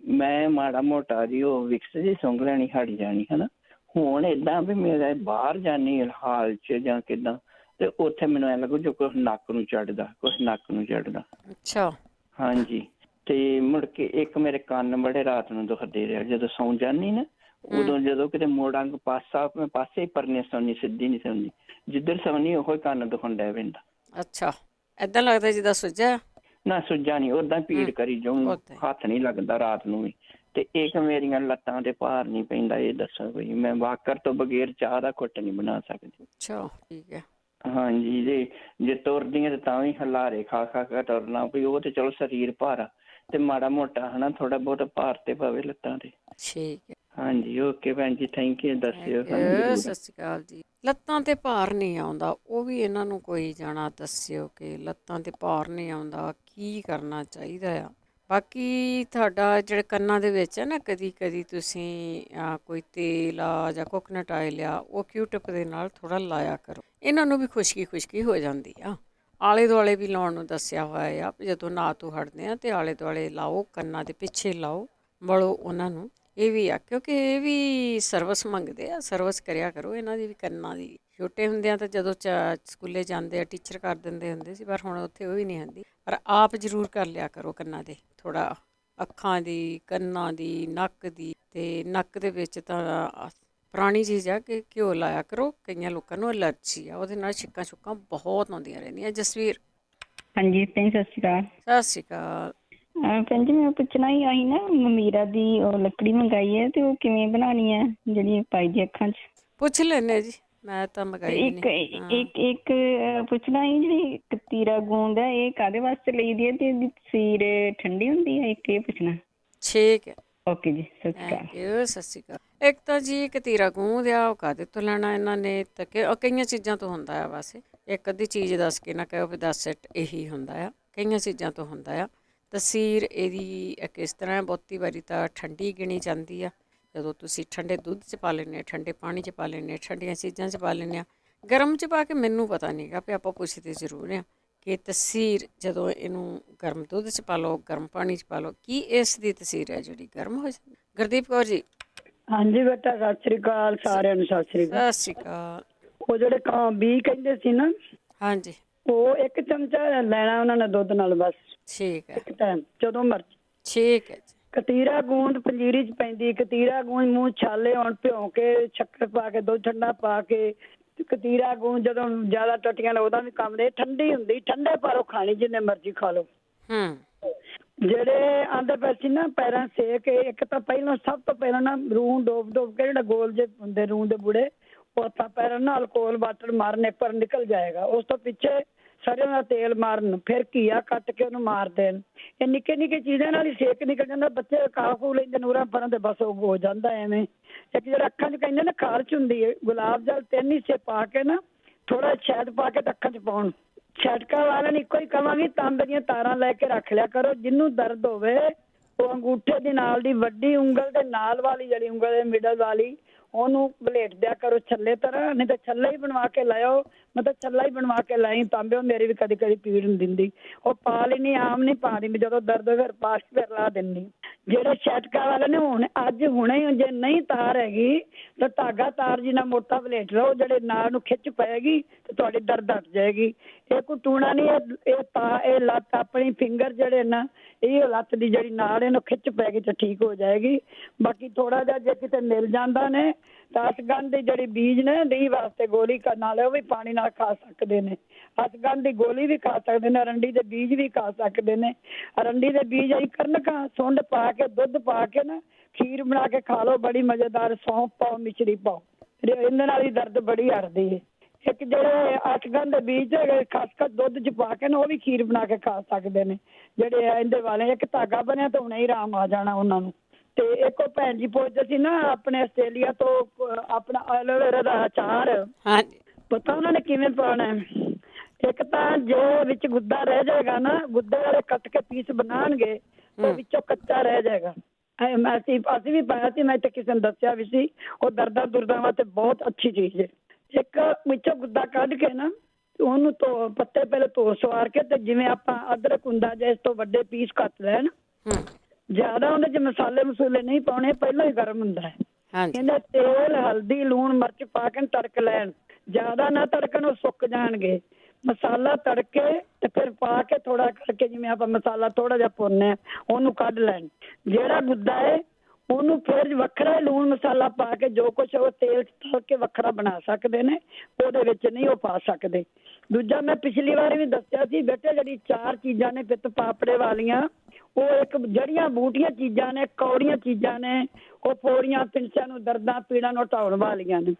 ਮੈਂ ਮਾੜਾ ਮੋਟਾ ਜੀ ਉਹ ਵਿਕਸ ਜੀ ਸੁੰਘ ਲੈਣੀ, ਹਟ ਜਾਣੀ, ਹਨਾ। ਹੁਣ ਏਦਾਂ ਵੀ ਮੇਰਾ ਬਾਹਰ ਜਾਨੀ ਹਾਲ ਚ ਜਾਂ ਕਿੱਦਾਂ, ਤੇ ਉੱਥੇ ਮੈਨੂੰ ਐ ਲੱਗੂ ਜੋ ਕੁਛ ਨੱਕ ਨੂੰ ਚੜਦਾ, ਕੁਛ ਨੱਕ ਨੂੰ ਚੜਦਾ। ਅੱਛਾ। ਹਾਂਜੀ, ਤੇ ਮੁੜ ਕੇ ਇੱਕ ਮੇਰੇ ਕੰਨ ਬੜੇ ਰਾਤ ਨੂੰ ਦੁਖਦੇ ਰਿਹਾ, ਜਦੋਂ ਸੌਂ ਜਾਂਦੀ ਨਾ, ਉਦੋਂ ਜਦੋਂ ਕਿਤੇ ਮੋੜਾਂ ਪਾਸੇ ਹੀ ਪਰਨੇ ਸੌਂਦੀ, ਸਿੱਧੀ ਨਹੀਂ ਸੌਂਦੀ, ਜਿੱਧਰ ਸੌਂਦੀ ਉਹੋ ਕੰਨ ਦੁਖਣ ਡੈ ਪੈਂਦਾ। ਅੱਛਾ, ਏਦਾਂ ਲੱਗਦਾ ਜਿੱਦਾਂ ਸੁੱਜਾ ਨਾ? ਸੁੱਜਾ ਨਹੀਂ, ਓਦਾਂ ਭੀੜ ਕਰੀ ਜਾਊਂ, ਹੱਥ ਨਹੀਂ ਲੱਗਦਾ ਰਾਤ ਨੂੰ ਵੀ। ਤੇ ਇੱਕ ਮੇਰੀਆਂ ਲੱਤਾਂ ਤੇ ਭਾਰ ਨਹੀਂ ਪੈਂਦਾ। ਇਹ ਦੱਸੋ ਬਈ, ਮੈਂ ਵਾਕਰ ਤੋਂ ਬਗੈਰ ਚਾਹ ਦਾ ਘੁੱਟ ਨਹੀਂ ਬਣਾ ਸਕਦੀ। ਅੱਛਾ, ਠੀਕ ਹੈ। ਹਾਂਜੀ, ਜੇ ਤੁਰਦੀਆਂ ਤੇ ਤਾਂ ਵੀ ਹਲਾਰੇ ਖਾ ਕੇ ਤੁਰਨਾ, ਵੀ ਉਹ ਤੇ ਚਲੋ ਸਰੀਰ ਭਾਰਾ, ਤੇ ਮਾੜਾ ਮੋਟਾ ਹਨਾ ਥੋੜਾ ਬਹੁਤ ਭਾਰ ਤੇ ਪਵੇ ਲੱਤਾਂ ਤੇ। ਠੀਕ ਹੈ। ਹਾਂਜੀ, ਓਕੇ ਭੈਣ ਜੀ, ਥੈਂਕ ਯੂ, ਦੱਸਿਓ। ਸਤਿ ਸ਼੍ਰੀ ਅਕਾਲ ਜੀ। ਲੱਤਾਂ ਤੇ ਭਾਰ ਨਹੀਂ ਆਉਂਦਾ, ਉਹ ਵੀ ਇਹਨਾਂ ਨੂੰ ਕੋਈ ਜਾਣਾ ਦੱਸਿਓ ਕਿ ਲੱਤਾਂ ਤੇ ਭਾਰ ਨਹੀਂ ਆਉਂਦਾ, ਕੀ ਕਰਨਾ ਚਾਹੀਦਾ ਆ। ਬਾਕੀ ਤੁਹਾਡਾ ਜਿਹੜੇ ਕੰਨਾਂ ਦੇ ਵਿੱਚ ਹੈ ਨਾ, ਕਦੀ ਕਦੀ ਤੁਸੀਂ ਕੋਈ ਤੇਲ ਆ ਜਾਂ ਕੋਕੋਨਟ ਆਇਲ ਆ, ਉਹ ਕਿਊਟਿਪ ਦੇ ਨਾਲ ਥੋੜ੍ਹਾ ਲਾਇਆ ਕਰੋ। ਇਹਨਾਂ ਨੂੰ ਵੀ ਖੁਸ਼ਕੀ ਹੋ ਜਾਂਦੀ ਆ। ਆਲੇ ਦੁਆਲੇ ਵੀ ਲਾਉਣ ਨੂੰ ਦੱਸਿਆ ਹੋਇਆ ਆ, ਜਦੋਂ ਨਹਾ ਧੋ ਹਟਦੇ ਆ ਅਤੇ ਆਲੇ ਦੁਆਲੇ ਲਾਓ, ਕੰਨਾਂ ਦੇ ਪਿੱਛੇ ਲਾਓ, ਮਲੋ ਉਹਨਾਂ ਨੂੰ। ਇਹ ਵੀ ਆ, ਕਿਉਂਕਿ ਇਹ ਵੀ ਸਰਵਿਸ ਮੰਗਦੇ ਆ, ਸਰਵਿਸ ਕਰਿਆ ਕਰੋ ਇਹਨਾਂ ਦੀ ਵੀ, ਕੰਨਾਂ ਦੀ। ਛੋਟੇ ਹੁੰਦਿਆਂ ਤਾਂ ਜਦੋਂ ਸਕੂਲੇ ਜਾਂਦੇ ਆ ਟੀਚਰ ਕਰ ਦਿੰਦੇ ਹੁੰਦੇ ਸੀ, ਪਰ ਹੁਣ ਉੱਥੇ ਉਹ ਵੀ ਨਹੀਂ ਹੁੰਦੀ। ਪਰ ਆਪ ਜ਼ਰੂਰ ਕਰ ਲਿਆ ਕਰੋ ਕੰਨਾਂ ਦੇ, ਥੋੜ੍ਹਾ ਅੱਖਾਂ ਦੀ, ਕੰਨਾਂ ਦੀ, ਨੱਕ ਦੀ। ਅਤੇ ਨੱਕ ਦੇ ਵਿੱਚ ਤਾਂ ਪੁਰਾਣੀ ਚੀਜ਼ ਆ ਕਿ ਘਿਓ ਲਾਇਆ ਕਰੋ, ਕਈਆਂ ਲੋਕਾਂ ਨੂੰ ਐਲਰਜੀ ਆ, ਉਹਦੇ ਨਾਲ ਛਿੱਕਾਂ ਛੁੱਕਾਂ ਬਹੁਤ ਆਉਂਦੀਆਂ ਰਹਿੰਦੀਆਂ। ਜਸਵੀਰ। ਹਾਂਜੀ ਭੈਣ, ਸਤਿ ਸ਼੍ਰੀ ਅਕਾਲ। ਸਤਿ ਸ਼੍ਰੀ ਅਕਾਲ। ਭੈਣ ਜੀ, ਮੈਂ ਪੁੱਛਣਾ ਹੀ ਆਹੀ ਨਾ, ਮਮੀਰਾ ਦੀ ਉਹ ਲੱਕੜੀ ਮੰਗਾਈ ਹੈ, ਤੇ ਉਹ ਕਿਵੇਂ ਬਣਾਉਣੀ ਹੈ ਜਿਹੜੀ ਪਾਈ ਦੀ ਅੱਖਾਂ 'ਚ? ਪੁੱਛ ਲੈਂਦੇ ਜੀ, ਮੈਂ ਤਾਂ ਮੰਗਾਈ ਇੱਕ ਪੁੱਛਣਾ ਸੀ, ਜਿਹੜੀ ਕਤੀਰਾ ਗੂੰਦ ਹੈ, ਇਹ ਕਾਹਦੇ ਵਾਸਤੇ ਲਈ ਦੀ ਹੈ, ਤੇ ਇਹਦੀ ਤਸੀਰ ਠੰਡੀ ਹੁੰਦੀ ਹੈ? ਇੱਕ ਇਹ ਪੁੱਛਣਾ। ਠੀਕ ਹੈ, ਓਕੇ ਜੀ, ਸਤਿ ਸ਼੍ਰੀ ਅਕਾਲ। ਸਤਿ ਸ਼੍ਰੀ ਅਕਾਲ। ਇੱਕ ਤਾਂ ਜੀ ਕਤੀਰਾ ਗੂੰਦ ਆ, ਉਹ ਕਾਹਦੇ ਤੋਂ ਲੈਣਾ ਇਹਨਾਂ ਨੇ, ਤਾਂ ਕਈਆਂ ਚੀਜ਼ਾਂ ਤੋਂ ਹੁੰਦਾ ਆ। ਵੈਸੇ ਇੱਕ ਅੱਧੀ ਚੀਜ਼ ਦੱਸ ਕੇ ਨਾ ਕਹੋ ਵੀ 10 ਸੈੱਟ ਇਹੀ ਹੁੰਦਾ ਆ, ਕਈਆਂ ਚੀਜ਼ਾਂ ਤੋਂ ਹੁੰਦਾ ਆ। ਤਸੀਰ ਇਹਦੀ ਕਿਸ ਤਰ੍ਹਾਂ, ਬਹੁਤੀ ਵਾਰੀ ਤਾਂ ਠੰਡੀ ਗਿਣੀ ਜਾਂਦੀ ਆ। ਜਦੋਂ ਤੁਸੀਂ ਠੰਡੇ ਦੁੱਧ 'ਚ ਪਾ ਲੈਂਦੇ, ਠੰਡੇ ਪਾਣੀ 'ਚ ਪਾ ਲੈਂਦੇ, ਠੰਡੀਆਂ ਚੀਜ਼ਾਂ 'ਚ ਪਾ ਲੈਂਦੇ ਆ, ਗਰਮ 'ਚ ਪਾ ਕੇ ਮੈਨੂੰ ਪਤਾ ਨਹੀਂ ਗਾ, ਵੀ ਆਪਾਂ ਪੁੱਛਦੇ ਜ਼ਰੂਰ ਹਾਂ ਕਿ ਤਸੀਰ ਜਦੋਂ ਇਹਨੂੰ ਗਰਮ ਦੁੱਧ 'ਚ ਪਾ ਲਓ, ਗਰਮ ਪਾਣੀ 'ਚ ਪਾ ਲਓ, ਕੀ ਇਸ ਦੀ ਤਸੀਰ ਹੈ ਜਿਹੜੀ ਗਰਮ ਹੋ ਜਾਂਦੀ? ਗੁਰਦੀਪ ਕੌਰ ਜੀ। ਹਾਂਜੀ ਬੇਟਾ, ਸਤਿ ਸ੍ਰੀ ਅਕਾਲ ਸਾਰਿਆਂ ਨੂੰ। ਸਤਿ ਸ੍ਰੀ ਅਕਾਲ। ਸਤਿ ਸ਼੍ਰੀ ਅਕਾਲ। ਉਹ ਜਿਹੜੇ ਬੀ ਕਹਿੰਦੇ ਸੀ ਨਾ, ਹਾਂਜੀ, ਉਹ 1 ਚਮਚਾ ਲੈਣਾ ਉਹਨਾਂ ਨੇ ਦੁੱਧ ਨਾਲ, ਬਸ। ਠੀਕ ਹੈ। ਇੱਕ ਟਾਈਮ ਜਦੋਂ ਮਰਜ਼ੀ। ਠੀਕ ਹੈ ਜੀ। ਕਤੀਰਾ ਗੂੰਦ ਪੰਜੀਰੀ 'ਚ ਪੈਂਦੀ, ਕਤੀਰਾ ਗੂੰਦ ਮੂੰਹ ਛਾਲੇ ਹੁਣ ਭਿਉਂ ਕੇ, ਸ਼ੱਕਰ ਪਾ ਕੇ, ਦੁੱਧ ਠੰਡਾ ਪਾ ਕੇ, ਕਤੀਰਾ ਗੂੰਦ ਜਦੋਂ ਜ਼ਿਆਦਾ ਟੱਟੀਆਂ ਉਹਦਾ ਵੀ ਕੰਮ ਦੇ। ਠੰਡੀ ਹੁੰਦੀ, ਠੰਡੇ ਪਾਰੋਂ ਖਾਣੀ, ਜਿੰਨੇ ਮਰਜ਼ੀ ਖਾ ਲਓ। ਜਿਹੜੇ ਆਂਦੇ ਪਏ ਸੀ ਨਾ ਪੈਰਾਂ ਸੇਕ, ਇੱਕ ਤਾਂ ਪਹਿਲਾਂ ਸਭ ਤੋਂ ਪਹਿਲਾਂ ਨਾ ਰੂੰ ਡੋਬ ਕੇ ਜਿਹੜਾ ਗੋਲ ਜੇ ਹੁੰਦੇ ਰੂੰ ਦੇ ਬੁੜੇ, ਉਹ ਤਾਂ ਪੈਰਾਂ ਨਾਲ ਅਲਕੋਹਲ ਵਾਟਰ ਮਾਰਨ ਇੱਕ ਵਾਰ ਨਿਕਲ ਜਾਏਗਾ। ਉਸ ਤੋਂ ਪਿੱਛੇ ਸਰੋਂ ਦਾ ਤੇਲ ਮਾਰਨ, ਫਿਰ ਘੀਆ ਕੱਟ ਕੇ ਉਹਨੂੰ ਮਾਰ ਦੇਣ। ਇਹ ਨਿੱਕੇ ਨਿੱਕੇ ਚੀਜ਼ਾਂ ਨਾਲ ਹੀ ਸੇਕ ਨਿਕਲ ਜਾਂਦਾ। ਬੱਚੇ ਖਾ ਖੂ ਲੈਂਦੇ ਨੂਰਾਂ ਪਰਾਂ ਤੇ ਬਸ ਉਹ ਹੋ ਜਾਂਦਾ ਐਵੇਂ। ਇੱਕ ਜਿਹੜਾ ਅੱਖਾਂ 'ਚ ਕਹਿੰਦੇ ਨਾ ਖਾਰਚ ਹੁੰਦੀ ਹੈ, ਗੁਲਾਬ ਜਲ 3 ਹਿੱਸੇ ਪਾ ਕੇ ਨਾ ਥੋੜਾ ਸ਼ਹਿਦ ਪਾ ਕੇ ਅੱਖਾਂ 'ਚ ਪਾਉਣ। ਛਟਕਾ ਵਾਲਿਆਂ ਨੂੰ ਇੱਕੋ ਹੀ ਕਹਾਂਗੀ, ਤਾਂਬੇ ਦੀਆਂ ਤਾਰਾਂ ਲੈ ਕੇ ਰੱਖ ਲਿਆ ਕਰੋ। ਜਿਹਨੂੰ ਦਰਦ ਹੋਵੇ ਉਹ ਅੰਗੂਠੇ ਦੇ ਨਾਲ ਦੀ ਵੱਡੀ ਉਂਗਲ ਦੇ ਨਾਲ ਵਾਲੀ ਜਿਹੜੀ ਉਂਗਲ ਹੈ ਮਿਡਲ ਵਾਲੀ, ਉਹਨੂੰ ਬਲੇਟ ਦਿਆ ਕਰੋ ਛੱਲੇ ਤਰ੍ਹਾਂ। ਨਹੀਂ ਤਾਂ ਛੱਲਾ ਹੀ ਬਣਵਾ ਕੇ ਲਾਇਓ, ਮਤਲਬ ਛੱਲਾ ਹੀ ਬਣਵਾ ਕੇ ਲਾਈ ਤਾਂਬੇ। ਉਹ ਮੇਰੀ ਵੀ ਕਦੀ ਕਦੀ ਪੀੜ ਨਹੀਂ ਦਿੰਦੀ। ਉਹ ਪਾ ਲੈਣੀ, ਆਮ ਨਹੀਂ ਪਾ ਦਿੰਦੀ। ਜਦੋਂ ਦਰਦ ਫਿਰ ਪਾ ਕੇ ਫਿਰ ਲਾ ਦਿੰਦੀ। ਜਿਹੜੇ ਛਟਕਾ ਵਾਲੇ ਨੇ ਹੁਣ ਅੱਜ ਹੁਣੇ ਜੇ ਨਹੀਂ ਤਾਰ ਹੈਗੀ ਤਾਂ ਧਾਗਾ ਤਾਰ ਜਿੰਨਾ ਮੋਟਾ ਬਲੇਟ ਲਓ, ਜਿਹੜੇ ਨਾਲ ਨੂੰ ਖਿੱਚ ਪਏਗੀ ਤੇ ਤੁਹਾਡੀ ਦਰਦ ਹਟ ਜਾਏਗੀ। ਇਹ ਕੋਈ ਟੂਣਾ ਨਹੀਂ, ਇਹ ਲੱਤ ਆਪਣੀ ਫਿੰਗਰ ਜਿਹੜੇ ਨਾ, ਇਹ ਲੱਤ ਦੀ ਜਿਹੜੀ ਨਾੜ ਇਹਨੂੰ ਖਿੱਚ ਪੈ ਗਈ ਤਾਂ ਠੀਕ ਹੋ ਜਾਏਗੀ। ਬਾਕੀ ਥੋੜਾ ਜਿਹਾ ਜੇ ਕਿਤੇ ਮਿਲ ਜਾਂਦਾ ਨੇ ਤਾਂ ਅਸਗੰਧ ਦੀ ਜਿਹੜੀ ਬੀਜ ਨੇ ਲੀਹ ਵਾਸਤੇ ਗੋਲੀ ਨਾਲ ਉਹ ਵੀ ਪਾਣੀ ਨਾਲ ਖਾ ਸਕਦੇ ਨੇ। ਅਸਗੰਧ ਦੀ ਗੋਲੀ ਵੀ ਖਾ ਸਕਦੇ ਨੇ, ਅਰੰਡੀ ਦੇ ਬੀਜ ਵੀ ਖਾ ਸਕਦੇ ਨੇ। ਅਰੰਡੀ ਦੇ ਬੀਜ ਅਸੀਂ ਕਣਕਾਂ ਸੁੰਡ ਪਾ ਕੇ ਦੁੱਧ ਪਾ ਕੇ ਨਾ ਖੀਰ ਬਣਾ ਕੇ ਖਾ ਲਓ, ਬੜੀ ਮਜ਼ੇਦਾਰ। ਸੌਂਫ ਪਾਓ, ਮਿਸ਼ਰੀ ਪਾਓ, ਇਹਦੇ ਨਾਲ ਹੀ ਦਰਦ ਬੜੀ ਹਟਦੀ ਹੈ। ਇੱਕ ਜਿਹੜੇ ਅਸਗੰਧ ਦੇ ਬੀਜ ਖਸਖਸ ਦੁੱਧ 'ਚ ਪਾ ਕੇ ਨਾ ਉਹ ਵੀ ਖੀਰ ਬਣਾ ਕੇ ਖਾ ਸਕਦੇ ਨੇ ਜਿਹੜੇ ਇਹਦੇ ਵਾਲੇ। ਇੱਕ ਧਾਗਾ ਬਣਿਆ ਤਾਂ ਹੁਣੇ ਹੀ ਆਰਾਮ ਆ ਜਾਣਾ ਉਹਨਾਂ ਨੂੰ। ਤੇ ਇੱਕ ਉਹ ਭੈਣ ਜੀ ਪੁੱਛਦੇ ਸੀ ਨਾ ਆਪਣੇ ਆਸਟ੍ਰੇਲੀਆ ਤੋਂ ਆਪਣਾ ਐਲੋਵੇਰਾ ਦਾ ਅਚਾਰ, ਪਤਾ ਉਹਨਾਂ ਨੇ ਕਿਵੇਂ ਪਾਉਣਾ? ਇੱਕ ਤਾਂ ਜੋ ਵਿੱਚ ਗੁੱਦਾ ਰਹਿ ਜਾਏਗਾ ਨਾ, ਗੁੱਦੇ ਵਾਲੇ ਕੱਟ ਕੇ ਪੀਸ ਬਣਾਉਣਗੇ, ਉਹ ਵਿੱਚੋਂ ਕੱਚਾ ਰਹਿ ਜਾਏਗਾ। ਅਸੀਂ ਵੀ ਪਾਇਆ ਸੀ, ਮੈਂ ਇੱਥੇ ਕਿਸੇ ਨੂੰ ਦੱਸਿਆ ਵੀ ਸੀ। ਉਹ ਦਰਦਾਂ ਦੁਰਦਾਂ ਵਾਸਤੇ ਬਹੁਤ ਅੱਛੀ ਚੀਜ਼ ਹੈ। ਇੱਕ ਵਿੱਚੋਂ ਗੁੱਦਾ ਕੱਢ ਕੇ ਨਾ ਉਹਨੂੰ ਪੱਤੇ ਪਹਿਲੇ ਧੋ ਸਵਾਰ ਕੇ, ਤੇ ਜਿਵੇਂ ਆਪਾਂ ਅਦਰਕ ਹੁੰਦਾ ਜੇ ਇਸ ਤੋਂ ਵੱਡੇ ਪੀਸ ਕੱਟ ਲੈਣ। ਜ਼ਿਆਦਾ ਉਹਦੇ 'ਚ ਮਸਾਲੇ ਮਸੂਲੇ ਨਹੀਂ ਪਾਉਣੇ, ਪਹਿਲਾਂ ਹੀ ਗਰਮ ਹੁੰਦਾ ਹੈ। ਕਹਿੰਦੇ ਤੇਲ, ਹਲਦੀ, ਲੂਣ, ਮਿਰਚ ਪਾ ਕੇ ਤੜਕ ਲੈਣ। ਜ਼ਿਆਦਾ ਨਾ ਤੜਕਣ, ਉਹ ਸੁੱਕ ਜਾਣਗੇ। ਮਸਾਲਾ ਤੜਕੇ ਤੇ ਫਿਰ ਪਾ ਕੇ ਥੋੜਾ ਕਰਕੇ, ਜਿਵੇਂ ਆਪਾਂ ਮਸਾਲਾ ਥੋੜਾ ਜਿਹਾ ਭੁੰਨਿਆ ਉਹਨੂੰ ਕੱਢ ਲੈਣ। ਜਿਹੜਾ ਗੁੱਦਾ ਹੈ ਉਹਨੂੰ ਫਿਰ ਵੱਖਰਾ ਲੂਣ ਮਸਾਲਾ ਪਾ ਕੇ ਜੋ ਕੁਛ ਉਹ ਤੇਲ 'ਚ ਤਲ ਕੇ ਵੱਖਰਾ ਬਣਾ ਸਕਦੇ ਨੇ, ਉਹਦੇ ਵਿੱਚ ਨਹੀਂ ਉਹ ਪਾ ਸਕਦੇ। ਦੂਜਾ ਮੈਂ ਪਿਛਲੀ ਵਾਰ ਵੀ ਦੱਸਿਆ ਸੀ ਬੇਟੇ, ਜਿਹੜੀ 4 ਚੀਜ਼ਾਂ ਨੇ ਪਿੱਤ ਪਾਪੜੇ ਵਾਲੀਆਂ, ਉਹ ਇੱਕ ਜੜੀਆਂ ਬੂਟੀਆਂ ਚੀਜ਼ਾਂ ਨੇ, ਕੌੜੀਆਂ ਚੀਜ਼ਾਂ ਨੇ। ਉਹ ਫੋੜੀਆਂ ਪਿੰਸਾਂ ਨੂੰ, ਦਰਦਾਂ ਪੀੜਾਂ ਨੂੰ ਹਟਾਉਣ ਵਾਲੀਆਂ ਨੇ।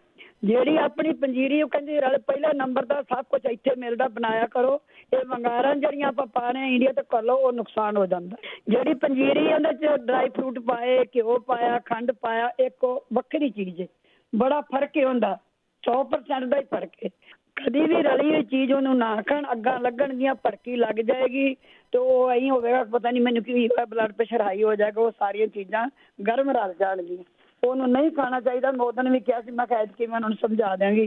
ਜਿਹੜੀ ਆਪਣੀ ਪੰਜੀਰੀ, ਉਹ ਕਹਿੰਦੀ ਪਹਿਲਾ ਨੰਬਰ ਦਾ ਸਭ ਕੁਝ ਇੱਥੇ ਮਿਲਦਾ, ਬਣਾਇਆ ਕਰੋ। ਇਹ ਵੰਗਾਰਾਂ ਜਿਹੜੀਆਂ ਆਪਾਂ ਪਾ ਰਹੇ ਇੰਡੀਆ ਤੋਂ ਕਰ ਲਓ, ਉਹ ਨੁਕਸਾਨ ਹੋ ਜਾਂਦਾ। ਜਿਹੜੀ ਪੰਜੀਰੀ ਉਹਦੇ 'ਚ ਡਰਾਈ ਫਰੂਟ ਪਾਏ, ਘਿਓ ਪਾਇਆ, ਖੰਡ ਪਾਇਆ, ਇੱਕ ਉਹ ਵੱਖਰੀ ਚੀਜ਼ ਹੈ। ਬੜਾ ਫਰਕ ਹੈ ਹੁੰਦਾ, 100% ਦਾ ਹੀ ਫਰਕ ਹੈ। ਕਦੀ ਵੀ ਰਲੀ ਹੋਈ ਚੀਜ਼ ਉਹਨੂੰ ਨਾ ਖਾਣ, ਅੱਗਾਂ ਲੱਗਣਗੀਆਂ, ਭੜਕੀ ਲੱਗ ਜਾਏਗੀ ਤੇ ਉਹ ਐਂ ਹੋਵੇਗਾ ਪਤਾ ਨਹੀਂ ਮੈਨੂੰ ਕੀ ਹੋਇਆ, ਬਲੱਡ ਪ੍ਰੈਸ਼ਰ ਹਾਈ ਹੋ ਜਾਏਗਾ। ਉਹ ਸਾਰੀਆਂ ਚੀਜ਼ਾਂ ਗਰਮ ਰਲ ਜਾਣਗੀਆਂ, ਉਹਨੂੰ ਨਹੀਂ ਖਾਣਾ ਚਾਹੀਦਾ। ਮੈਂ ਉਦੋਂ ਵੀ ਕਿਹਾ ਸੀ, ਮੈਂ ਕਿਹਾ ਐਤਕੀ ਮੈਂ ਉਹਨਾਂ ਨੂੰ ਸਮਝਾ ਦਿਆਂਗੀ।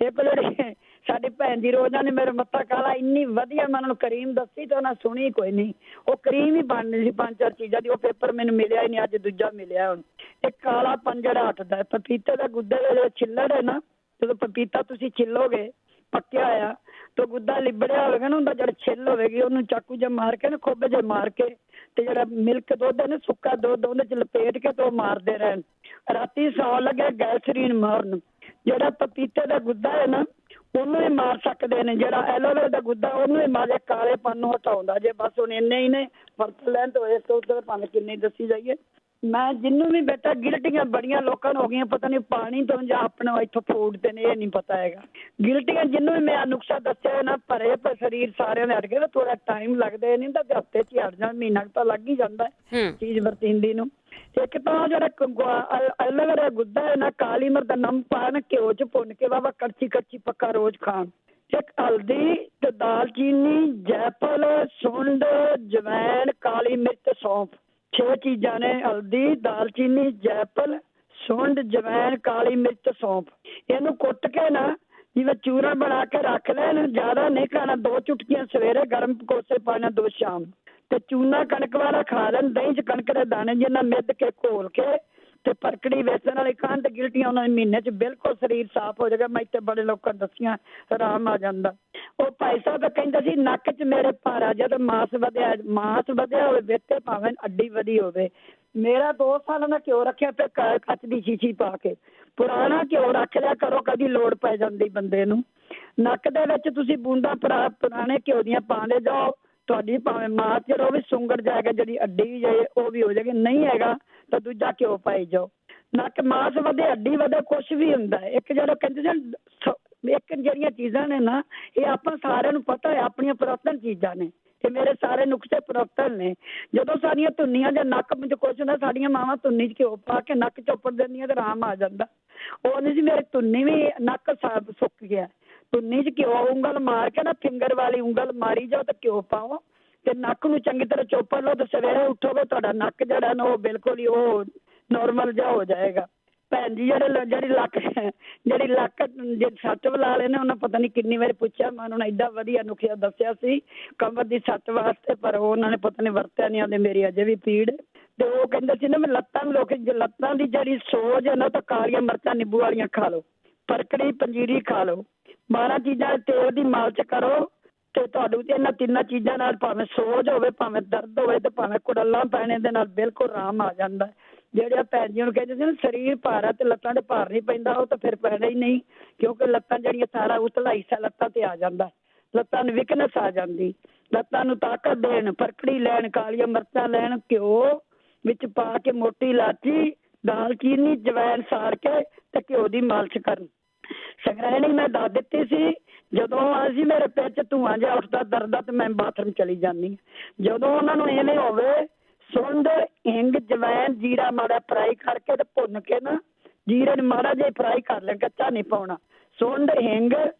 ਇੱਕ ਜਿਹੜੀ ਸਾਡੀ ਭੈਣ ਜੀ ਰੋਜ਼ਾਂ ਨੇ ਮੇਰੇ ਮੱਥਾ ਕਾਲਾ, ਇੰਨੀ ਵਧੀਆ ਮੈਂ ਉਹਨਾਂ ਨੂੰ ਕਰੀਮ ਦੱਸੀ ਤੇ ਉਹਨਾਂ ਸੁਣੀ ਕੋਈ ਨਹੀਂ। ਉਹ ਕਰੀਮ ਹੀ ਬਣਨੀ ਸੀ 5-4 ਚੀਜ਼ਾਂ ਦੀ। ਉਹ ਪੇਪਰ ਮੈਨੂੰ ਮਿਲਿਆ ਹੀ ਨਹੀਂ, ਅੱਜ ਦੂਜਾ ਮਿਲਿਆ ਹੁਣ। ਇੱਕ ਕਾਲਾ ਪੰਜੜਾ ਹਟਦਾ। ਪਪੀਤੇ ਦਾ ਗੁੱਦੇ ਦੇ ਜਿਹੜੇ ਛਿੱਲੜ ਹੈ ਨਾ, ਜਦੋਂ ਪਪੀਤਾ ਤੁਸੀਂ ਛਿੱਲੋਗੇ ਪੱਕਿਆ ਹੋਇਆ ਤੇ ਗੁੱਦਾ ਲਿਬੜਿਆ ਹੋਵੇਗਾ ਨਾ, ਉਹਦਾ ਜਿਹੜਾ ਛਿੱਲ ਹੋਵੇਗੀ ਉਹਨੂੰ ਚਾਕੂ ਜਿਹਾ ਮਾਰ ਕੇ ਨਾ, ਖੋਬੇ ਜਿਹੇ ਮਾਰ ਕੇ, ਤੇ ਜਿਹੜਾ ਮਿਲਕ ਦੁੱਧ ਹੈ ਨਾ, ਸੁੱਕਾ ਦੁੱਧ, ਉਹਦੇ 'ਚ ਲਪੇਟ ਕੇ ਤੇ ਉਹ ਮਾਰਦੇ ਰਹਿਣ। ਰਾਤੀ ਸੌਣ ਲੱਗਿਆ ਗੈਸਰੀਨ ਮਾਰਨ। ਜਿਹੜਾ ਪਪੀਤੇ ਦਾ ਗੁੱਦਾ ਹੈ ਨਾ, ਉਹਨੂੰ ਵੀ ਮਾਰ ਸਕਦੇ ਨੇ। ਜਿਹੜਾ ਐਲੋਵੇਰਾ ਦਾ ਗੁੱਦਾ, ਉਹਨੂੰ ਵੀ ਮਾਰੇ, ਕਾਲੇਪਨ ਨੂੰ ਹਟਾਉਂਦਾ। ਜੇ ਬਸ ਹੁਣ ਇੰਨੇ ਹੀ ਨੇ, ਵਰਤ ਲੈਣ ਤੋਂ ਇਸ ਤੋਂ ਭਾਵੇਂ ਕਿੰਨੀ ਦੱਸੀ ਜਾਈਏ। ਮੈਂ ਜਿਹਨੂੰ ਵੀ ਬੇਟਾ, ਗਿਲਟੀਆਂ ਬੜੀਆਂ ਲੋਕਾਂ ਨੂੰ ਹੋ ਗਈਆਂ, ਪਤਾ ਨਹੀਂ ਪਾਣੀ ਤੋਂ ਜਾਂ ਆਪਣਾ ਇੱਥੋਂ ਫੂਡ ਤੇ ਨੇ, ਇਹ ਨਹੀਂ ਪਤਾ ਹੈਗਾ। ਗਿਲਟੀਆਂ ਜਿਹਨੂੰ ਵੀ ਮੈਂ ਨੁਕਸਾ ਦੱਸਿਆ ਨਾ, ਭਰੇ ਪਰ ਸਰੀਰ ਸਾਰਿਆਂ ਦੇ ਹਟ ਗਏ। ਥੋੜਾ ਟਾਈਮ ਲੱਗਦਾ ਨਹੀਂ ਤਾਂ ਹਫ਼ਤੇ 'ਚ ਹੀ ਹਟ ਜਾਣ, ਮਹੀਨਾ ਤਾਂ ਲੱਗ ਹੀ ਜਾਂਦਾ ਚੀਜ਼ ਵਰਤੀਂਦੀ ਨੂੰ। ਇੱਕ ਤਾਂ ਜਿਹੜਾ ਐਲੋਵੇਰਾ ਗੁੱਦਾ ਹੈ ਨਾ, ਕਾਲੀ ਮਿਰਚ ਦਾ ਨਮਕ ਪਾ ਨਾ ਘਿਓ 'ਚ ਭੁੰਨ ਕੇ ਬਾਬਾ ਕੜਛੀ ਪੱਕਾ ਰੋਜ਼ ਖਾਣ। ਇੱਕ ਹਲਦੀ ਤੇ ਦਾਲਚੀਨੀ, ਜੈਫਲ, ਸੁੰਡ, ਜਵੈਣ, ਕਾਲੀ ਮਿਰਚ, ਸੌਂਫ, 6 ਚੀਜ਼ਾਂ ਨੇ। ਹਲਦੀ, ਦਾਲਚੀਨੀ, ਜੈਫਲ, ਸੁੰਡ, ਜਵੈਣ, ਕਾਲੀ ਮਿਰਚ, ਸੌਂਫ। ਇਹਨੂੰ ਕੁੱਟ ਕੇ ਨਾ ਜਿਵੇਂ ਚੂਰਨ ਬਣਾ ਕੇ ਰੱਖ ਲੈਣ। ਜ਼ਿਆਦਾ ਨਹੀਂ ਖਾਣਾ, 2 ਚੁਟਕੀਆਂ ਸਵੇਰੇ ਗਰਮ ਕੋਸੇ ਪਾਣਾ, 2 ਸ਼ਾਮ। ਤੇ ਚੂਨਾ ਕਣਕ ਵਾਲਾ ਖਾ ਲੈਣ, ਦਹੀਂ 'ਚ ਕਣਕ ਦੇ ਦਾਣੇ ਜਿੰਨਾ ਮਿੱਧ ਕੇ ਘੋਲ ਕੇ ਤੇ ਪਰਕੜੀ ਵੇਸਣ ਵਾਲੀ ਖਾਣ ਤੇ ਗਿਲਟੀਆਂ ਉਹਨਾਂ ਦੇ ਮਹੀਨੇ 'ਚ ਬਿਲਕੁਲ ਸਰੀਰ ਸਾਫ਼ ਹੋ ਜਾਏਗਾ। ਮੈਂ ਇੱਥੇ ਬੜੇ ਲੋਕਾਂ ਨੂੰ ਦੱਸੀਆਂ, ਆਰਾਮ ਆ ਜਾਂਦਾ। ਉਹ ਭਾਈ ਸਾਹਿਬ ਕਹਿੰਦੇ ਸੀ ਨੱਕ 'ਚ ਮੇਰੇ ਭਾਰਾ ਜਦ ਮਾਸ ਵਧਿਆ ਹੋਵੇ, ਵੇਤੇ ਭਾਵੇਂ ਅੱਡੀ ਵਧੀ ਹੋਵੇ। ਮੇਰਾ 2 ਸਾਲਾਂ ਦਾ ਘਿਓ ਰੱਖਿਆ ਤੇ ਕੱਚ ਦੀ ਸ਼ੀਸ਼ੀ ਪਾ ਕੇ, ਪੁਰਾਣਾ ਘਿਓ ਰੱਖ ਲਿਆ ਕਰੋ, ਕਦੀ ਲੋੜ ਪੈ ਜਾਂਦੀ ਬੰਦੇ ਨੂੰ। ਨੱਕ ਦੇ ਵਿੱਚ ਤੁਸੀਂ ਬੂੰਦਾਂ ਪੁਰਾਣੇ ਘਿਓ ਦੀਆਂ ਪਾਉਂਦੇ ਜਾਓ ਤੁਹਾਡੀ ਭਾਵੇਂ ਮਾਂ ਚ ਉਹ ਵੀ ਸੁੰਗੜ ਜਾਏਗਾ, ਜਿਹੜੀ ਅੱਡੀ ਵੀ ਜਾਏ ਉਹ ਵੀ ਹੋ ਜਾਏਗੀ, ਨਹੀਂ ਹੈਗਾ ਤਾਂ ਦੂਜਾ ਘਿਓ ਪਾਈ ਜਾਓ। ਨੱਕ ਮਾਸ ਵਧੇ ਅੱਡੀ ਵਧੇ ਕੁਛ ਵੀ ਹੁੰਦਾ ਹੈ। ਇੱਕ ਜਿਹੜਾ ਕਹਿੰਦੇ ਨੇ ਇੱਕ ਜਿਹੜੀਆਂ ਚੀਜ਼ਾਂ ਨੇ ਨਾ, ਇਹ ਆਪਾਂ ਸਾਰਿਆਂ ਨੂੰ ਪਤਾ ਹੈ, ਆਪਣੀਆਂ ਪੁਰਾਤਨ ਚੀਜ਼ਾਂ ਨੇ, ਤੇ ਮੇਰੇ ਸਾਰੇ ਨੁਕਸੇ ਪੁਰਾਤਨ ਨੇ। ਜਦੋਂ ਸਾਡੀਆਂ ਧੁੰਨੀਆਂ ਜਾਂ ਨੱਕ ਵਿੱਚ ਕੁਛ ਹੁੰਦਾ, ਸਾਡੀਆਂ ਮਾਵਾਂ ਧੁੰਨੀ 'ਚ ਘਿਓ ਪਾ ਕੇ ਨੱਕ ਚੋਪੜ ਦਿੰਦੀਆਂ ਤੇ ਆਰਾਮ ਆ ਜਾਂਦਾ। ਉਹ ਨਹੀਂ ਸੀ, ਮੇਰੀ ਧੁੰਨੀ ਵੀ ਨੱਕ ਸੁੱਕ ਗਿਆ। ਧੁੰਨੀ 'ਚ ਘਿਓ ਉਂਗਲ ਮਾਰ ਕੇ ਨਾ, ਫਿੰਗਰ ਵਾਲੀ ਉਂਗਲ ਮਾਰੀ ਜਾਓ ਤੇ ਘਿਓ ਪਾਓ ਤੇ ਨੱਕ ਨੂੰ ਚੰਗੀ ਤਰ੍ਹਾਂ ਚੋਪੜ ਲਓ, ਤੇ ਸਵੇਰੇ ਉੱਠੋਗੇ ਤੁਹਾਡਾ ਨੱਕ ਜਿਹੜਾ ਨਾ ਉਹ ਬਿਲਕੁਲ ਹੀ ਉਹ ਨੋਰਮਲ ਜਿਹਾ ਹੋ ਜਾਏਗਾ। ਭੈਣ ਜੀ ਜਿਹੜੀ ਲੱਕ ਜੇ ਸੱਟ ਲਾ ਲੈਣੇ, ਉਹਨਾਂ ਪਤਾ ਨਹੀਂ ਕਿੰਨੀ ਵਾਰੀ ਪੁੱਛਿਆ, ਮੈਂ ਉਹਨਾਂ ਨੂੰ ਐਡਾ ਵਧੀਆ ਨੁਕਸਾ ਦੱਸਿਆ ਸੀ ਕਮਰ ਦੀ ਸੱਟ ਵਾਸਤੇ, ਪਰ ਉਹਨਾਂ ਨੇ ਪਤਾ ਨਹੀਂ ਵਰਤਿਆ ਨਹੀਂ ਆਉਂਦੇ। ਮੇਰੀ ਅਜੇ ਵੀ ਪੀੜ ਤੇ ਉਹ ਕਹਿੰਦੇ ਸੀ ਨਾ, ਮੈਂ ਲੱਤਾਂ ਨੂੰ ਲੋਕ ਲੱਤਾਂ ਦੀ ਜਿਹੜੀ ਸੋਜ ਹੈ ਨਾ, ਤਾਂ ਕਾਲੀਆਂ ਮਿਰਚਾਂ ਨਿੰਬੂ ਵਾਲੀਆਂ ਖਾ ਲਓ, ਫਰਕੜੀ ਪੰਜੀਰੀ ਖਾ ਲਓ, 12 ਚੀਜ਼ਾਂ ਤੇਲ ਦੀ ਮਾਲਿਸ਼ ਕਰੋ ਤੇ ਤੁਹਾਨੂੰ ਤੇ ਇਹਨਾਂ ਤਿੰਨਾਂ ਚੀਜ਼ਾਂ ਨਾਲ ਭਾਵੇਂ ਸੋਜ ਹੋਵੇ, ਭਾਵੇਂ ਦਰਦ ਹੋਵੇ ਤੇ ਭਾਵੇਂ ਕੁੜੱਲਾਂ ਪੈਣੇ ਦੇ ਨਾਲ ਬਿਲਕੁਲ ਆਰਾਮ ਆ ਜਾਂਦਾ। ਜਿਹੜੇ ਭੈਣ ਜੀ ਨੂੰ ਕਹਿੰਦੇ ਸੀ ਨਾ ਸਰੀਰ ਭਾਰਾ ਤੇ ਲੱਤਾਂ ਤੇ ਭਾਰ ਨਹੀਂ ਪੈਂਦਾ, ਉਹ ਤਾਂ ਫਿਰ ਪੈਣਾ ਹੀ ਨਹੀਂ, ਕਿਉਂਕਿ ਲੱਤਾਂ ਜਿਹੜੀਆਂ ਸਾਰਾ ਉਤਲਾ ਹਿੱਸਾ ਲੱਤਾਂ ਤੇ ਆ ਜਾਂਦਾ, ਲੱਤਾਂ ਨੂੰ ਵੀਕਨੈਸ ਆ ਜਾਂਦੀ। ਲੱਤਾਂ ਨੂੰ ਤਾਕਤ ਦੇਣ, ਫਰਕੜੀ ਲੈਣ, ਕਾਲੀਆਂ ਮਿਰਚਾਂ ਲੈਣ, ਘਿਓ ਵਿੱਚ ਪਾ ਕੇ ਮੋਟੀ ਇਲਾਚੀ, ਦਾਲਚੀਨੀ, ਜਵੈਣ ਸਾੜ ਕੇ ਤੇ ਘਿਓ ਦੀ ਮਾਲਿਸ਼ ਕਰਨ। ਸਕਰੈਣੀ ਮੈਂ ਦੱਸ ਦਿੱਤੀ ਸੀ, ਜਦੋਂ ਅਸੀਂ ਮੇਰੇ ਪਿੱਛ ਧੂੰਆਂ ਜਿਹਾ ਉੱਠਦਾ ਦਰਦ ਤੇ ਮੈਂ ਬਾਥਰੂਮ ਚਲੀ ਜਾਂਦੀ। ਜਦੋਂ ਉਹਨਾਂ ਨੂੰ ਐਵੇਂ ਹੋਵੇ, ਸੁੰਡ, ਹਿੰਗ, ਜਵੈਣ, ਜੀਰਾ ਮਾੜਾ ਫਰਾਈ ਕਰਕੇ ਤੇ ਭੁੰਨ ਕੇ ਨਾ, ਜੀਰੇ ਨੂੰ ਮਾੜਾ ਜਿਹਾ ਫਰਾਈ ਕਰ ਲੈਣ, ਕੱਚਾ ਨਹੀਂ ਪਾਉਣਾ। ਸੁੰਡ, ਹਿੰਗ,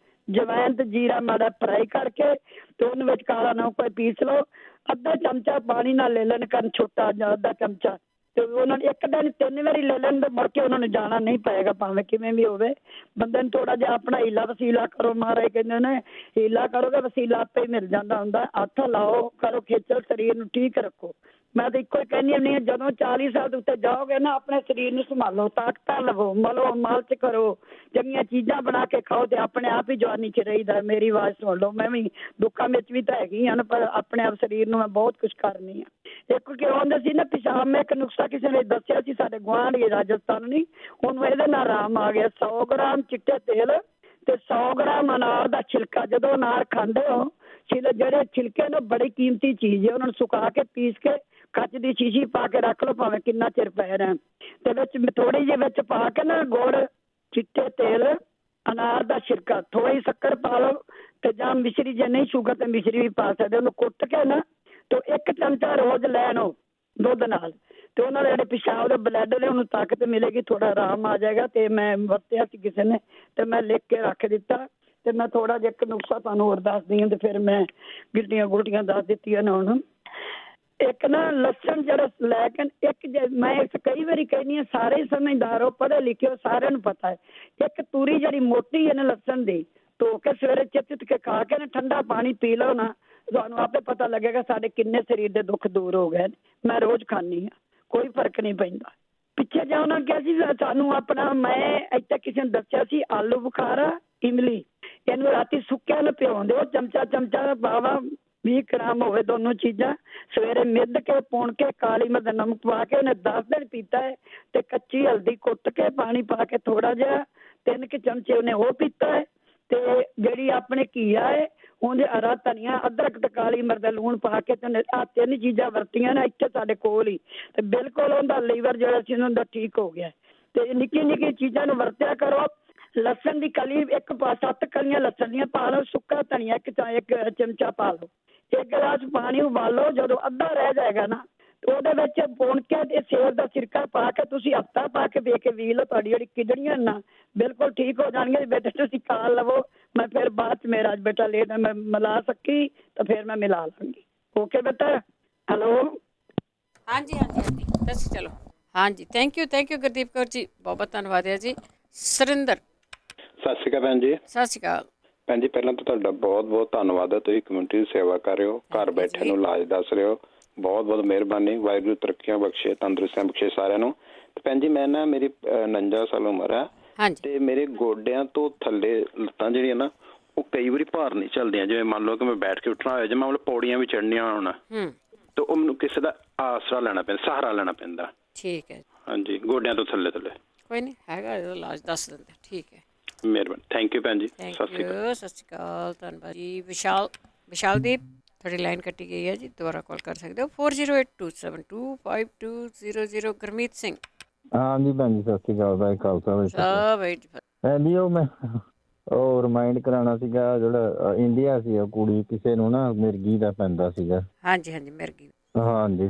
ਜਵੈਣ ਤੇ ਜੀਰਾ ਮਾੜਾ ਫਰਾਈ ਕਰਕੇ ਤੇ ਉਹਨੂੰ ਵਿੱਚ ਕਾਲਾ ਨਮਕ ਕੋਈ ਪੀਸ ਲਓ, ਅੱਧਾ ਚਮਚਾ ਪਾਣੀ ਨਾਲ ਲੈ ਲੈਣ ਕਰਨ, ਛੋਟਾ ਜਿਹਾ ਅੱਧਾ ਚਮਚਾ, ਤੇ ਉਹਨਾਂ ਨੇ ਇੱਕ ਦਿਨ 3 ਵਾਰੀ ਲੈ ਲੈਣ ਤੇ ਮੁੜ ਕੇ ਉਹਨਾਂ ਨੂੰ ਜਾਣਾ ਨਹੀਂ ਪਏਗਾ, ਭਾਵੇਂ ਕਿਵੇਂ ਵੀ ਹੋਵੇ। ਬੰਦੇ ਨੂੰ ਥੋੜਾ ਜਿਹਾ ਆਪਣਾ ਹੀਲਾ ਵਸੀਲਾ ਕਰੋ, ਮਹਾਰਾਜ ਕਹਿੰਦੇ ਨੇ ਹੀਲਾ ਕਰੋਗੇ ਵਸੀਲਾ ਆਪੇ ਹੀ ਮਿਲ ਜਾਂਦਾ ਹੁੰਦਾ। ਹੱਥ ਲਾਓ, ਕਰੋ ਖੇਚਲ, ਸਰੀਰ ਨੂੰ ਠੀਕ ਰੱਖੋ। ਮੈਂ ਤਾਂ ਇੱਕੋ ਹੀ ਕਹਿੰਦੀ ਹੁੰਦੀ ਹਾਂ, ਜਦੋਂ 40 ਸਾਲ ਦੇ ਉੱਤੇ ਜਾਓਗੇ ਨਾ, ਆਪਣੇ ਸਰੀਰ ਨੂੰ ਸੰਭਾਲੋ, ਤਾਕਤਾਂ ਲਵੋ, ਮਲੋ, ਮਾਲਿਸ਼ ਕਰੋ, ਚੰਗੀਆਂ ਚੀਜ਼ਾਂ ਬਣਾ ਕੇ ਖਾਓ ਤੇ ਆਪਣੇ ਆਪ ਹੀ ਜਵਾਨੀ 'ਚ ਰਹੀਦਾ। ਮੇਰੀ ਆਵਾਜ਼ ਸੁਣ ਲਓ, ਮੈਂ ਵੀ ਦੁੱਖਾਂ ਵਿੱਚ ਵੀ ਤਾਂ ਹੈਗੀ ਹਾਂ, ਪਰ ਆਪਣੇ ਆਪ ਸਰੀਰ ਨੂੰ ਮੈਂ ਬਹੁਤ ਕੁਛ ਕਰਨੀ ਆ। ਇੱਕ ਕਿਉਂ ਹੁੰਦਾ ਸੀ ਨਾ, ਪਿਸ਼ਾਬ ਮੈਂ ਇੱਕ ਨੁਕਸਾ ਕਿਸੇ ਨੇ ਦੱਸਿਆ ਸੀ, ਸਾਡੇ ਗੁਆਂਢ ਰਾਜਸਥਾਨ ਨਹੀਂ, ਉਹਨੂੰ ਇਹਦੇ ਨਾਲ ਆਰਾਮ ਆ ਗਿਆ। 100 ਗ੍ਰਾਮ ਚਿੱਟੇ ਤੇਲ ਤੇ 100 ਗ੍ਰਾਮ ਅਨਾਰ ਦਾ ਛਿਲਕਾ, ਜਦੋਂ ਅਨਾਰ ਖਾਂਦੇ ਹੋ, ਜਿਹੜੇ ਛਿਲਕੇ ਨੇ ਬੜੀ ਕੀਮਤੀ ਚੀਜ਼ ਹੈ, ਉਹਨਾਂ ਨੂੰ ਸੁਕਾ ਕੇ ਪੀਸ ਕੇ ਕੱਚ ਦੀ ਸ਼ੀਸ਼ੀ ਪਾ ਕੇ ਰੱਖ ਲਓ, ਭਾਵੇਂ ਕਿੰਨਾ ਚਿਰ ਪਏ ਰਹਿਣ, ਤੇ ਵਿੱਚ ਥੋੜੀ ਜਿਹੀ ਵਿੱਚ ਪਾ ਕੇ ਨਾ ਗੁੜ, ਚਿੱਟੇ ਤੇਲ, ਅਨਾਰ ਦਾ ਛਿਲਕਾ, ਥੋੜੀ ਸ਼ੱਕਰ ਪਾ ਲਓ ਤੇ ਜਾਂ ਮਿਸ਼ਰੀ, ਜੇ ਨਹੀਂ ਸ਼ੂਗਰ ਤੇ ਮਿਸ਼ਰੀ ਵੀ ਪਾ ਸਕਦੇ, ਉਹਨੂੰ ਕੁੱਟ ਕੇ ਨਾ ਤੇ 1 ਚਮਚਾ ਰੋਜ਼ ਲੈਣੋ ਦੁੱਧ ਨਾਲ, ਤੇ ਉਹਨਾਂ ਦੇ ਜਿਹੜੇ ਪਿਸ਼ਾਬ ਦੇ ਬਲੱਡ ਨੇ ਉਹਨੂੰ ਤਾਕਤ ਮਿਲੇਗੀ, ਥੋੜਾ ਆਰਾਮ ਆ ਜਾਏਗਾ। ਤੇ ਮੈਂ ਵਰਤਿਆ ਸੀ ਕਿਸੇ ਨੇ ਤੇ ਮੈਂ ਲਿਖ ਕੇ ਰੱਖ ਦਿੱਤਾ। ਤੇ ਮੈਂ ਥੋੜਾ ਜਿਹਾ ਇੱਕ ਨੁਕਸਾ ਤੁਹਾਨੂੰ ਹੋਰ ਦੱਸਦੀ ਹਾਂ, ਤੇ ਫਿਰ ਮੈਂ ਗਿੱਟੀਆਂ ਗੁੱਟੀਆਂ ਦੱਸ ਦਿੱਤੀਆਂ ਨੇ ਹੁਣ। ਇੱਕ ਨਾ ਲਸਣ ਜਿਹੜਾ ਲੈ ਕੇ, ਮੈਂ ਕਈ ਵਾਰੀ ਕਹਿੰਦੀ ਹਾਂ, ਸਾਰੇ ਸਮਝਦਾਰ ਹੋ, ਪੜ੍ਹੇ ਲਿਖੇ ਹੋ, ਸਾਰਿਆਂ ਨੂੰ ਪਤਾ ਹੈ, ਇੱਕ ਤੂਰੀ ਜਿਹੜੀ ਮੋਟੀ ਹੈ ਨਾ ਲਸਣ ਦੀ, ਧੋ ਕੇ ਸਵੇਰੇ ਚਿੱਤ ਕੇ ਖਾ ਕੇ ਨਾ ਠੰਡਾ ਪਾਣੀ ਪੀ ਲਓ ਨਾ, ਤੁਹਾਨੂੰ ਆਪੇ ਪਤਾ ਲੱਗੇਗਾ ਸਾਡੇ ਕਿੰਨੇ ਸਰੀਰ ਦੇ ਦੁੱਖ ਦੂਰ ਹੋ ਗਏ। ਮੈਂ ਰੋਜ਼ ਖਾਂਦੀ ਹਾਂ, ਕੋਈ ਫਰਕ ਨਹੀਂ ਪੈਂਦਾ। ਪਿੱਛੇ ਜਾ ਉਹਨਾਂ ਕਿਹਾ ਸੀ ਸਾਨੂੰ ਆਪਣਾ, ਮੈਂ ਇੱਥੇ ਕਿਸੇ ਨੇ ਦੱਸਿਆ ਸੀ, ਆਲੂ ਬੁਖਾਰਾ, ਇਮਲੀ, ਇਹਨੂੰ ਰਾਤੀ ਸੁੱਕਿਆ ਨੂੰ ਭਿਉਂਦੇ ਹੋ, ਚਮਚਾ ਬਾਵਾ 20 ਗ੍ਰਾਮ ਹੋਵੇ, ਦੋਨੋਂ ਚੀਜ਼ਾਂ ਸਵੇਰੇ ਮਿੱਧ ਕੇ ਪੁਣ ਕੇ ਕਾਲੀ ਮਿਰਚ ਨਮਕ ਪਾ ਕੇ ਉਹਨੇ 10 ਦਿਨ ਪੀਤਾ ਹੈ। ਤੇ ਕੱਚੀ ਹਲਦੀ ਕੁੱਟ ਕੇ ਪਾਣੀ ਪਾ ਕੇ ਥੋੜਾ ਜਿਹਾ 3 ਚਮਚੇ ਉਹਨੇ ਉਹ ਪੀਤਾ ਹੈ। ਤੇ ਜਿਹੜੀ ਆਪਣੇ ਘੀਆ ਹੈ, ਉਹਦੇ ਹਰਾ ਧਨੀਆ, ਅਦਰਕ ਤੇ ਕਾਲੀ ਮਿਰਚ ਦਾ ਲੂਣ ਪਾ ਕੇ ਤੇ ਆਹ 3 ਚੀਜ਼ਾਂ ਵਰਤੀਆਂ ਨਾ ਇੱਥੇ ਸਾਡੇ ਕੋਲ ਹੀ, ਤੇ ਬਿਲਕੁਲ ਉਹਦਾ ਲੀਵਰ ਜਿਹੜਾ ਸੀ ਉਹਦਾ ਠੀਕ ਹੋ ਗਿਆ। ਤੇ ਨਿੱਕੀ ਨਿੱਕੀ ਚੀਜ਼ਾਂ ਨੂੰ ਵਰਤਿਆ ਕਰੋ। ਲਸਣ ਦੀ ਕਲੀ 7 ਕਲੀਆਂ ਲਸਣ ਦੀਆਂ ਪਾ ਲਓ, ਸੁੱਕਾ ਧਨੀਆ 1 ਚਮਚਾ ਪਾ ਲਓ, 1 ਗਲਾਸ ਪਾਣੀ ਉਬਾਲੋ, ਜਦੋਂ ਅੱਧਾ ਰਹਿ ਜਾਏਗਾ ਨਾ ਉਹਦੇ ਵਿੱਚ ਪੁਣ ਕੇ ਤੇ ਸੇਬ ਦਾ ਸਿਰਕਾ ਪਾ ਕੇ ਤੁਸੀਂ ਹਫ਼ਤਾ ਪਾ ਕੇ ਵੇਖ ਕੇ ਵੀ ਲਓ, ਤੁਹਾਡੀ ਜਿਹੜੀ ਕਿਡਨੀਆਂ ਨਾ ਬਿਲਕੁਲ ਠੀਕ ਹੋ ਜਾਣਗੀਆਂ। ਬੇਟਾ ਤੁਸੀਂ ਖਾ ਲਵੋ, ਮੈਂ ਫਿਰ ਬਾਅਦ 'ਚ ਮੇਰਾ ਅੱਜ ਬੇਟਾ ਲੇਟ ਹੈ, ਮੈਂ ਮਿਲਾ ਸਕੀ ਤਾਂ ਫਿਰ ਮੈਂ ਮਿਲਾ ਲਾਂਗੀ। ਓਕੇ ਬੇਟਾ। ਹੈਲੋ, ਹਾਂਜੀ ਦੱਸੋ। ਚਲੋ ਹਾਂਜੀ, ਥੈਂਕ ਯੂ ਗੁਰਦੀਪ ਕੌਰ ਜੀ, ਬਹੁਤ ਬਹੁਤ ਧੰਨਵਾਦ ਹੈ ਜੀ। ਸੁਰਿੰਦਰ, ਸਤਿ ਸ਼੍ਰੀ ਅਕਾਲ ਭੈਣ ਜੀ। ਸਤਿ ਸ਼੍ਰੀ ਅਕਾਲ ਭੈਣ ਜੀ, ਪਹਿਲਾਂ ਤਾਂ ਤੁਹਾਡਾ ਬਹੁਤ ਬਹੁਤ ਧੰਨਵਾਦ ਹੈ, ਤੁਸੀਂ ਕਮਿਊਨਿਟੀ ਦੀ ਸੇਵਾ ਕਰ ਰਹੇ ਹੋ, ਘਰ ਬੈਠੇ ਨੂੰ ਇਲਾਜ ਦੱਸ ਰਹੇ ਹੋ, ਬਹੁਤ ਬਹੁਤ ਮਿਹਰਬਾਨੀ। ਵਾਹਿਗੁਰੂ ਤਰੱਕੀਆਂ ਬਖਸ਼ੇ, ਤੰਦਰੁਸਤੀਆਂ ਬਖਸ਼ੇ ਸਾਰਿਆਂ ਨੂੰ। ਤੇ ਭੈਣ ਜੀ, ਮੈਂ ਨਾ ਮੇਰੀ 49 ਸਾਲ ਉਮਰ ਹੈ ਤੇ ਮੇਰੇ ਗੋਡਿਆਂ ਤੋਂ ਥੱਲੇ ਲੱਤਾਂ ਜਿਹੜੀਆਂ ਨਾ ਉਹ ਕਈ ਵਾਰੀ ਭਾਰ ਨਹੀਂ ਚੱਲਦੀਆਂ। ਜਿਵੇਂ ਮੰਨ ਲਓ ਕਿ ਮੈਂ ਬੈਠ ਕੇ ਉੱਠਣਾ ਹੋਇਆ, ਜੇ ਮੈਂ ਪੌੜੀਆਂ ਵੀ ਚੜ੍ਹਨੀਆਂ ਹੋਣ ਤੇ ਉਹ ਮੈਨੂੰ ਕਿਸੇ ਦਾ ਆਸਰਾ ਲੈਣਾ ਪੈਂਦਾ, ਸਹਾਰਾ ਲੈਣਾ ਪੈਂਦਾ। ਠੀਕ ਹੈ। ਹਾਂਜੀ, ਗੋਡਿਆਂ ਤੋਂ ਥੱਲੇ ਕੋਈ ਨਹੀਂ ਹੈਗਾ, ਇਲਾਜ ਦੱਸ ਦਿੰਦੇ। ਠੀਕ ਹੈ, ਮਿਹਰਬਾਨੀ। ਥੈਂਕ ਯੂ ਭੈਣ ਜੀ। ਸਤਿ ਸ਼੍ਰੀ ਅਕਾਲ। ਧੰਨਵਾਦ ਜੀ। ਵਿਸ਼ਾਲਦੀਪ, ਤੁਹਾਡੀ ਲਾਈਨ ਕੱਟੀ ਗਈ ਹੈ ਜੀ, ਦੁਬਾਰਾ ਕਾਲ ਕਰ ਸਕਦੇ ਹੋ 4082725200। ਗੁਰਮੀਤ ਸਿੰਘ। ਹਾਂਜੀ ਭੈਣ ਜੀ, ਸਤਿ ਸ਼੍ਰੀ ਅਕਾਲ। ਭਾਈ ਖਾਲਸਾ ਜੀ। ਉਹ ਮੈਂ ਉਹ ਰਿਮਾਇੰਡ ਕਰਾਉਣਾ ਸੀਗਾ, ਜਿਹੜਾ ਇੰਡੀਆ ਸੀ ਉਹ ਕੁੜੀ ਕਿਸੇ ਨੂੰ ਨਾ ਮਿਰਗੀ ਦਾ ਪੈਂਦਾ ਸੀਗਾ। ਹਾਂਜੀ ਹਾਂਜੀ, ਮਿਰਗੀ। ਹਾਂਜੀ,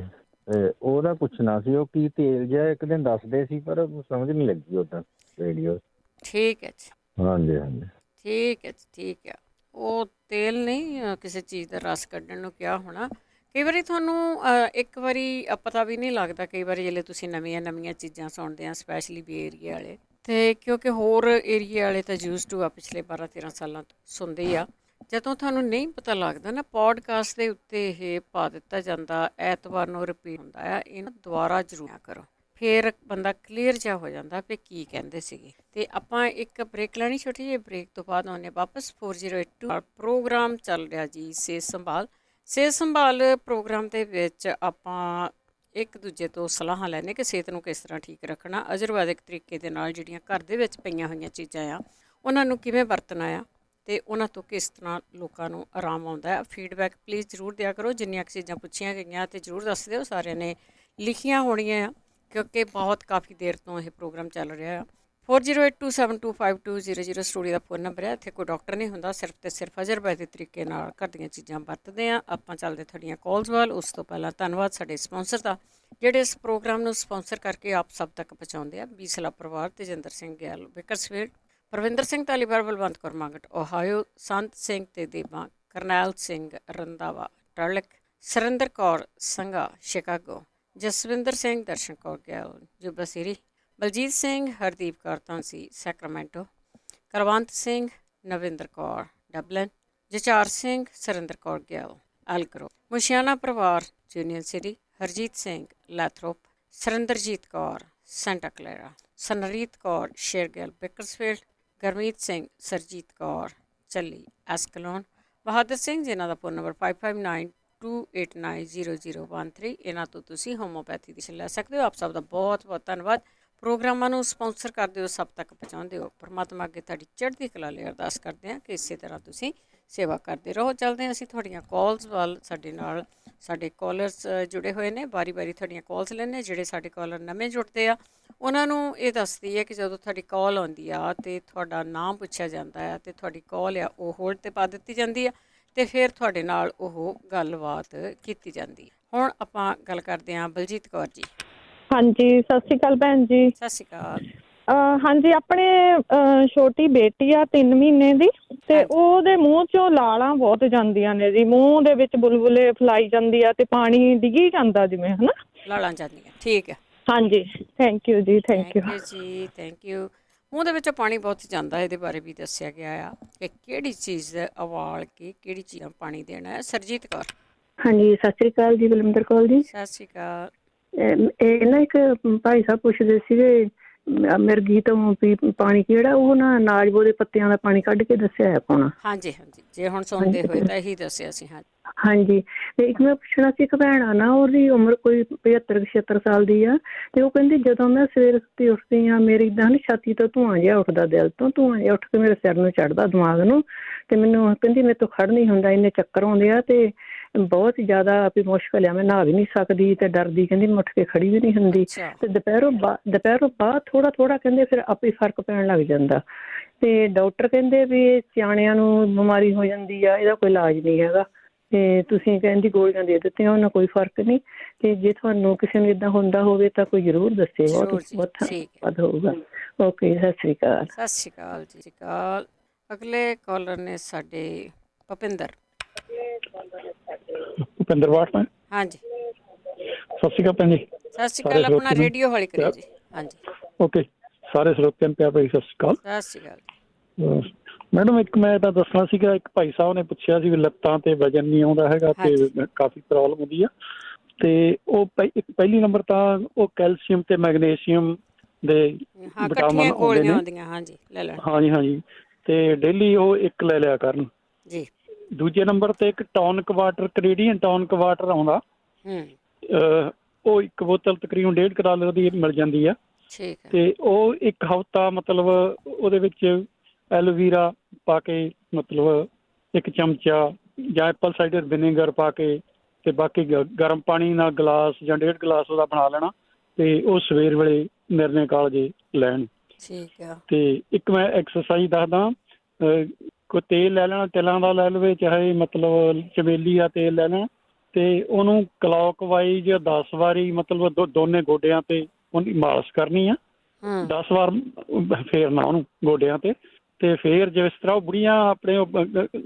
ਤੇ ਉਹਦਾ ਪੁੱਛਣਾ ਸੀ, ਉਹ ਕੀ ਤੇਲ ਜਿਹਾ ਇੱਕ ਦਿਨ ਦੱਸਦੇ ਸੀ ਪਰ ਸਮਝ ਨਹੀਂ ਲੱਗੀ ਉਦਾਂ ਰੇਡੀਓ। ਠੀਕ ਹੈ ਜੀ। ਹਾਂਜੀ ਹਾਂਜੀ, ਠੀਕ ਹੈ ਜੀ, ਠੀਕ ਹੈ। ਉਹ ਤੇਲ ਨਹੀਂ, ਕਿਸੇ ਚੀਜ਼ ਦਾ ਰਸ ਕੱਢਣ ਨੂੰ ਕਿਹਾ ਹੋਣਾ। ਕਈ ਵਾਰੀ ਤੁਹਾਨੂੰ ਇੱਕ ਵਾਰੀ ਪਤਾ ਵੀ ਨਹੀਂ ਲੱਗਦਾ, ਕਈ ਵਾਰੀ ਜਦੋਂ ਤੁਸੀਂ ਨਵੀਆਂ ਚੀਜ਼ਾਂ ਸੁਣਦੇ ਆ, ਸਪੈਸ਼ਲੀ ਵੀ ਏਰੀਏ ਵਾਲੇ, ਅਤੇ ਕਿਉਂਕਿ ਹੋਰ ਏਰੀਏ ਵਾਲੇ ਤਾਂ ਯੂਜ਼ ਟੂ ਆ, ਪਿਛਲੇ 12-13 ਸਾਲਾਂ ਤੋਂ ਸੁਣਦੇ ਹੀ ਆ। ਜਦੋਂ ਤੁਹਾਨੂੰ ਨਹੀਂ ਪਤਾ ਲੱਗਦਾ ਨਾ, ਪੋਡਕਾਸਟ ਦੇ ਉੱਤੇ ਇਹ ਪਾ ਦਿੱਤਾ ਜਾਂਦਾ, ਐਤਵਾਰ ਨੂੰ ਰਿਪੀਟ ਹੁੰਦਾ ਆ, ਇਹਨੂੰ ਦੁਬਾਰਾ ਜ਼ਰੂਰ ਕਰੋ, ਫਿਰ ਬੰਦਾ ਕਲੀਅਰ ਜਿਹਾ ਹੋ ਜਾਂਦਾ ਵੀ ਕੀ ਕਹਿੰਦੇ ਸੀਗੇ। ਅਤੇ ਆਪਾਂ ਇੱਕ ਬ੍ਰੇਕ ਲੈਣੀ, ਛੋਟੀ ਜਿਹੀ ਬ੍ਰੇਕ ਤੋਂ ਬਾਅਦ ਆਉਂਦੇ ਵਾਪਸ। 4082 ਪ੍ਰੋਗਰਾਮ ਚੱਲ ਰਿਹਾ ਜੀ, ਸਿਹਤ ਸੰਭਾਲ। ਸਿਹਤ ਸੰਭਾਲ ਪ੍ਰੋਗਰਾਮ ਦੇ ਵਿੱਚ ਆਪਾਂ ਇੱਕ ਦੂਜੇ ਤੋਂ ਸਲਾਹਾਂ ਲੈਂਦੇ ਕਿ ਸਿਹਤ ਨੂੰ ਕਿਸ ਤਰ੍ਹਾਂ ਠੀਕ ਰੱਖਣਾ, ਆਯੁਰਵੈਦਿਕ ਤਰੀਕੇ ਦੇ ਨਾਲ ਜਿਹੜੀਆਂ ਘਰ ਦੇ ਵਿੱਚ ਪਈਆਂ ਹੋਈਆਂ ਚੀਜ਼ਾਂ ਆ ਉਹਨਾਂ ਨੂੰ ਕਿਵੇਂ ਵਰਤਣਾ ਆ, ਅਤੇ ਉਹਨਾਂ ਤੋਂ ਕਿਸ ਤਰ੍ਹਾਂ ਲੋਕਾਂ ਨੂੰ ਆਰਾਮ ਆਉਂਦਾ ਹੈ। ਫੀਡਬੈਕ ਪਲੀਜ਼ ਜ਼ਰੂਰ ਦਿਆ ਕਰੋ, ਜਿੰਨੀਆਂ ਕੁ ਚੀਜ਼ਾਂ ਪੁੱਛੀਆਂ ਗਈਆਂ ਅਤੇ ਜ਼ਰੂਰ ਦੱਸ ਦਿਓ। ਸਾਰਿਆਂ ਨੇ ਲਿਖੀਆਂ ਹੋਣੀਆਂ ਆ, ਕਿਉਂਕਿ ਬਹੁਤ ਕਾਫੀ ਦੇਰ ਤੋਂ ਇਹ ਪ੍ਰੋਗਰਾਮ ਚੱਲ ਰਿਹਾ ਆ। 4082725200 ਸਟੂਡੀਓ ਦਾ ਫੋਨ ਨੰਬਰ ਹੈ। ਇੱਥੇ ਕੋਈ ਡਾਕਟਰ ਨਹੀਂ ਹੁੰਦਾ, ਸਿਰਫ ਅਤੇ ਸਿਰਫ ਆਯੁਰਵੈਦਿਕ ਤਰੀਕੇ ਨਾਲ ਘਰ ਦੀਆਂ ਚੀਜ਼ਾਂ ਵਰਤਦੇ ਹਾਂ। ਆਪਾਂ ਚੱਲਦੇ ਤੁਹਾਡੀਆਂ ਕਾਲਸ ਵੱਲ। ਉਸ ਤੋਂ ਪਹਿਲਾਂ ਧੰਨਵਾਦ ਸਾਡੇ ਸਪਾਂਸਰ ਦਾ, ਜਿਹੜੇ ਇਸ ਪ੍ਰੋਗਰਾਮ ਨੂੰ ਸਪਾਂਸਰ ਕਰਕੇ ਆਪ ਸਭ ਤੱਕ ਪਹੁੰਚਾਉਂਦੇ ਆ। ਬੀਸਲਾ ਪਰਿਵਾਰ, ਤੇਜਿੰਦਰ ਸਿੰਘ ਗਿੱਲ, ਬੇਕਰਸਫੀਲਡ, ਪਰਵਿੰਦਰ ਸਿੰਘ ਧਾਲੀਵਾਲ, ਬਲਵੰਤ ਕੌਰ ਮੰਗਟ, ਓਹਾਇਓ, ਸੰਤ ਸਿੰਘ ਤੇ ਦੇਵਾਂ, Karnail Singh Randhawa, Turlock, Surinder Kaur Sangha, Chicago, Jaswinder Singh, Darshan Kaur Gill, Yuba City, Baljit Singh, Hardeep Kaur Dhansi, Sacramento, Kulwant Singh, Navinder Kaur, Dublin, ਜਚਾਰ ਸਿੰਘ, ਸੁਰਿੰਦਰ ਕੌਰ ਗਿੱਲ, ਐਲਗਰੋ, ਮੁਸ਼ਿਆਣਾ ਪਰਿਵਾਰ, Union City, Harjit Singh, Lathrop, Surinderjit Kaur, Santa Clara, Sanreet Kaur, Shergill, Bakersfield, Gurmeet Singh, Sarjit Kaur, ਚੱਲੀ, ਐਸਕਲੋਨ, ਬਹਾਦਰ ਸਿੰਘ, ਜਿਨ੍ਹਾਂ ਦਾ ਫੋਨ ਨੰਬਰ 5592890013। ਇਹਨਾਂ ਤੋਂ ਤੁਸੀਂ ਹੋਮੋਪੈਥੀ ਦੀ ਲੈ ਸਕਦੇ ਹੋ। ਆਪ ਸਭ ਦਾ ਬਹੁਤ ਬਹੁਤ ਧੰਨਵਾਦ। ਪ੍ਰੋਗਰਾਮਾਂ ਨੂੰ ਸਪਾਂਸਰ ਕਰਦੇ ਹੋ, ਸਭ ਤੱਕ ਪਹੁੰਚਾਉਂਦੇ ਹੋ। ਪਰਮਾਤਮਾ ਅੱਗੇ ਤੁਹਾਡੀ ਚੜ੍ਹਦੀ ਕਲਾ ਲਈ ਅਰਦਾਸ ਕਰਦੇ ਹਾਂ ਕਿ ਇਸੇ ਤਰ੍ਹਾਂ ਤੁਸੀਂ ਸੇਵਾ ਕਰਦੇ ਰਹੋ। ਚੱਲਦੇ ਹਾਂ ਅਸੀਂ ਤੁਹਾਡੀਆਂ ਕਾਲਸ ਵੱਲ। ਸਾਡੇ ਨਾਲ ਸਾਡੇ ਕਾਲਰਸ ਜੁੜੇ ਹੋਏ ਨੇ, ਵਾਰੀ ਵਾਰੀ ਤੁਹਾਡੀਆਂ ਕਾਲਸ ਲੈਂਦੇ। ਜਿਹੜੇ ਸਾਡੇ ਕਾਲਰ ਨਵੇਂ ਜੁੜਦੇ ਆ, ਉਹਨਾਂ ਨੂੰ ਇਹ ਦੱਸਦੀ ਹੈ ਕਿ ਜਦੋਂ ਤੁਹਾਡੀ ਕਾਲ ਆਉਂਦੀ ਆ ਅਤੇ ਤੁਹਾਡਾ ਨਾਮ ਪੁੱਛਿਆ ਜਾਂਦਾ ਹੈ ਅਤੇ ਤੁਹਾਡੀ ਕਾਲ ਆ ਉਹ ਹੋਲਡ 'ਤੇ ਪਾ ਦਿੱਤੀ ਜਾਂਦੀ ਆ, ਅਤੇ ਫਿਰ ਤੁਹਾਡੇ ਨਾਲ ਉਹ ਗੱਲਬਾਤ ਕੀਤੀ ਜਾਂਦੀ ਹੈ। ਹੁਣ ਆਪਾਂ ਗੱਲ ਕਰਦੇ ਹਾਂ ਬਲਜੀਤ ਕੌਰ ਜੀ। ਹਾਂਜੀ, ਸਤਿ ਸ਼੍ਰੀ ਅਕਾਲ ਭੈਣ ਜੀ। ਸਤਿ ਸ਼੍ਰੀ ਅਕਾਲ। ਹਾਂਜੀ, ਆਪਣੇ ਛੋਟੀ ਬੇਟੀ ਆ 3 ਮਹੀਨੇ ਦੀ, ਤੇ ਉਹਦੇ ਮੂੰਹ ਚੋਂ ਲਾਲਾਂ ਬਹੁਤ ਜਾਂਦੀਆਂ ਨੇ ਜੀ। ਮੂੰਹ ਦੇ ਵਿੱਚ ਬੁਲਬੁਲੇ ਫਲਾਈ ਜਾਂਦੀ ਆ ਤੇ ਪਾਣੀ ਡਿੱਗੀ ਜਾਂਦਾ ਜਿਵੇਂ, ਹਨਾ, ਲਾਲਾਂ ਜਾਂਦੀਆਂ। ਠੀਕ ਹੈ। ਹਾਂਜੀ, thank you ji, thank you ji, thank you. ਮੂੰਹ ਦੇ ਵਿੱਚੋਂ ਪਾਣੀ ਬਹੁਤ ਜਾਂਦਾ, ਇਹਦੇ ਬਾਰੇ ਵੀ ਦੱਸਿਆ ਗਿਆ ਆ ਕਿ ਕਿਹੜੀ ਚੀਜ਼ ਉਬਾਲ ਕੇ ਕਿਹੜੀ ਚੀਜ਼ ਨੂੰ ਪਾਣੀ ਦੇਣਾ ਹੈ। ਸਰਜੀਤ ਕੌਰ। ਹਾਂਜੀ, ਸਤਿ ਸ਼੍ਰੀ ਅਕਾਲ ਜੀ, ਬਲਵਿੰਦਰ ਕੌਰ ਜੀ। ਸਤਿ ਸ਼੍ਰੀ ਅਕਾਲ। ਇਹ ਨਾ ਇੱਕ ਭਾਈ ਸਾਹਿਬ ਪੁੱਛਦੇ ਸੀਗੇ ਮਿਰਗੀ ਤੋਂ ਵੀ ਪਾਣੀ ਕਿਹੜਾ, ਉਹ ਨਾ ਨਾਜਬੋ ਦੇ ਪੱਤਿਆਂ ਦਾ ਪਾਣੀ ਕੱਢ ਕੇ ਦੱਸਿਆ ਹੈ ਪਾਉਣਾ। ਹਾਂਜੀ ਹਾਂਜੀ, ਜੇ ਹੁਣ ਸੁਣਦੇ ਹੋਏ ਤਾਂ ਇਹੀ ਦੱਸਿਆ ਸੀ। ਹਾਂਜੀ, ਤੇ ਇੱਕ ਮੈਂ ਪੁੱਛਣਾ ਸੀ, ਇੱਕ ਭੈਣ ਆ ਨਾ, ਉਹਦੀ ਉਮਰ ਕੋਈ 75-76 ਸਾਲ ਦੀ ਆ, ਤੇ ਉਹ ਕਹਿੰਦੀ ਜਦੋਂ ਮੈਂ ਸਵੇਰੇ ਸੁੱਤੀ ਉੱਠਦੀ ਆ, ਮੇਰੀ ਏਦਾਂ ਨੀ ਛਾਤੀ ਤੋਂ ਧੂੰਆਂ ਜਿਹਾ ਉੱਠਦਾ, ਦਿਲ ਤੋਂ ਧੂੰਆਂ ਜਿਹਾ ਉੱਠ ਕੇ ਮੇਰੇ ਸਿਰ ਨੂੰ ਚੜ੍ਹਦਾ, ਦਿਮਾਗ ਨੂੰ, ਤੇ ਮੈਨੂੰ ਕਹਿੰਦੀ ਮੇਰੇ ਤੋਂ ਖੜ ਨਹੀਂ ਹੁੰਦਾ, ਇੰਨੇ ਚੱਕਰ ਆਉਂਦੇ ਆ, ਤੇ ਬਹੁਤ ਹੀ ਜ਼ਿਆਦਾ ਵੀ ਮੁਸ਼ਕਿਲ ਆ, ਮੈਂ ਨਹਾ ਵੀ ਨਹੀਂ ਸਕਦੀ ਤੇ ਡਰਦੀ, ਕਹਿੰਦੀ ਮੈਂ ਉੱਠ ਕੇ ਖੜੀ ਵੀ ਨਹੀਂ ਹੁੰਦੀ। ਤੇ ਦੁਪਹਿਰੋਂ ਬਾਅਦ ਥੋੜਾ ਥੋੜਾ ਕਹਿੰਦੇ ਫਿਰ ਆਪੇ ਫਰਕ ਪੈਣ ਲੱਗ ਜਾਂਦਾ, ਤੇ ਡਾਕਟਰ ਕਹਿੰਦੇ ਵੀ ਇਹ ਸਿਆਣਿਆਂ ਨੂੰ ਬਿਮਾਰੀ ਹੋ ਜਾਂਦੀ ਆ, ਇਹਦਾ ਕੋਈ ਇਲਾਜ ਨਹੀਂ ਹੈਗਾ, ਤੇ ਤੁਸੀਂ ਕਹਿੰਦੀ ਗੋਲੀਆਂ ਦੇ ਦਿੱਤੀਆਂ, ਉਹਨਾਂ ਕੋਈ ਫਰਕ ਨਹੀਂ, ਤੇ ਜੇ ਤੁਹਾਨੂੰ ਕਿਸੇ ਨੂੰ ਏਦਾਂ ਹੁੰਦਾ ਹੋਵੇ ਤਾਂ ਕੋਈ ਜ਼ਰੂਰ ਦੱਸੇ, ਬਹੁਤ ਧੰਨਵਾਦ ਹੋਊਗਾ। ਓਕੇ, ਸਤਿ ਸ਼੍ਰੀ ਅਕਾਲ। ਸਤਿ ਸ਼੍ਰੀ ਅਕਾਲ ਜੀ। ਸਤਿ ਸ਼੍ਰੀ ਅਕਾਲ। ਅਗਲੇ ਕਾਲਰ ਨੇ ਸਾਡੇ ਭੁਪਿੰਦਰ। ਭੁਪਿੰਦਰ ਬਾਠ। ਹਾਂਜੀ, ਸਤਿ ਸ਼੍ਰੀ ਅਕਾਲ ਭੈਣ ਜੀ। ਸਤਿ ਸ਼੍ਰੀ ਅਕਾਲ। ਆਪਣਾ ਰੇਡੀਓ ਹੌਲੀ ਕਰਿਓ ਜੀ। ਹਾਂਜੀ, ਓਕੇ। ਸਾਰੇ ਸਰੋਤਿਆਂ ਨੂੰ ਪਿਆਰ ਭਰੀ ਸਤਿ ਸ਼੍ਰੀ ਅਕਾਲ। ਸਤਿ ਸ਼੍ਰੀ ਅਕਾਲ ਮੈਡਮ। ਇੱਕ ਮੈਂ ਤਾਂ ਦੱਸਣਾ ਸੀਗਾ, ਇੱਕ ਭਾਈ ਸਾਹਿਬ ਨੇ ਪੁੱਛਿਆ ਸੀ ਵੀ ਲੱਤਾਂ ਤੇ ਵਜਨ ਨਹੀਂ ਆਉਂਦਾ ਹੈਗਾ ਤੇ ਕਾਫੀ ਪ੍ਰੋਬਲਮ ਹੁੰਦੀ ਆ, ਤੇ ਉਹ ਪਹਿਲੀ ਨੰਬਰ ਤਾਂ ਉਹ ਕੈਲਸ਼ੀਅਮ ਤੇ ਮੈਗਨੀਸ਼ੀਅਮ ਦੇ ਵਿਟਾਮਿਨ ਆਉਂਦੇ ਨੇ। ਹਾਂਜੀ ਹਾਂਜੀ, ਤੇ ਡੇਲੀ ਉਹ ਇੱਕ ਲੈ ਲਿਆ ਕਰਨ ਜੀ। ਦੂਜੇ ਨੰਬਰ ਤੇ ਇੱਕ tonic water, Canadian tonic water ਆਉਂਦਾ, ਉਹ ਇੱਕ ਬੋਤਲ ਤਕਰੀਬਨ $1.5 ਦੀ ਮਿਲ ਜਾਂਦੀ ਆ, ਤੇ ਉਹ ਇੱਕ ਹਫ਼ਤਾ ਮਤਲਬ ਉਹਦੇ ਵਿੱਚ ਐਲੋਵੀਰਾ ਪਾ ਕੇ, ਮਤਲਬ 1 ਚਮਚਾ ਜਾਂ ਐਪਲ ਸਾਈਡਰ ਵਿਨੇਗਰ ਪਾ ਕੇ ਤੇ ਬਾਕੀ ਗਰਮ ਪਾਣੀ ਨਾਲ ਗਲਾਸ ਜਾਂ 1.5 ਗਲਾਸ ਉਹਦਾ ਬਣਾ ਲੈਣਾ ਤੇ ਉਹ ਸਵੇਰ ਵੇਲੇ ਨਿਰਣੇ ਕਾਲਜੇ ਲੈਣ। ਠੀਕ ਆ। ਤੇ ਇੱਕ ਮੈਂ ਐਕਸਰਸਾਈਜ਼ ਦੱਸਦਾ, ਕੋਈ ਤੇਲ ਲੈ ਲੈਣਾ, ਤਿਲਾਂ ਦਾ ਲੈ ਲਵੇ, ਚਾਹੇ ਮਤਲਬ ਚਮੇਲੀ ਦਾ ਤੇਲ ਲੈ ਲੈਣਾ ਤੇ ਉਹਨੂੰ ਕਲੌਕ ਵਾਈਜ਼ 10 ਵਾਰੀ ਮਤਲਬ ਦੋਨੇ ਗੋਡਿਆਂ ਤੇ ਉਹਦੀ ਮਾਲਿਸ਼ ਕਰਨੀ ਆ। 10 ਵਾਰ ਫੇਰਨਾ ਉਹਨੂੰ ਗੋਡਿਆਂ ਤੇ ਫੇਰ ਜਿਸ ਤਰ੍ਹਾਂ ਉਹ ਬੁੜੀਆਂ ਆਪਣੇ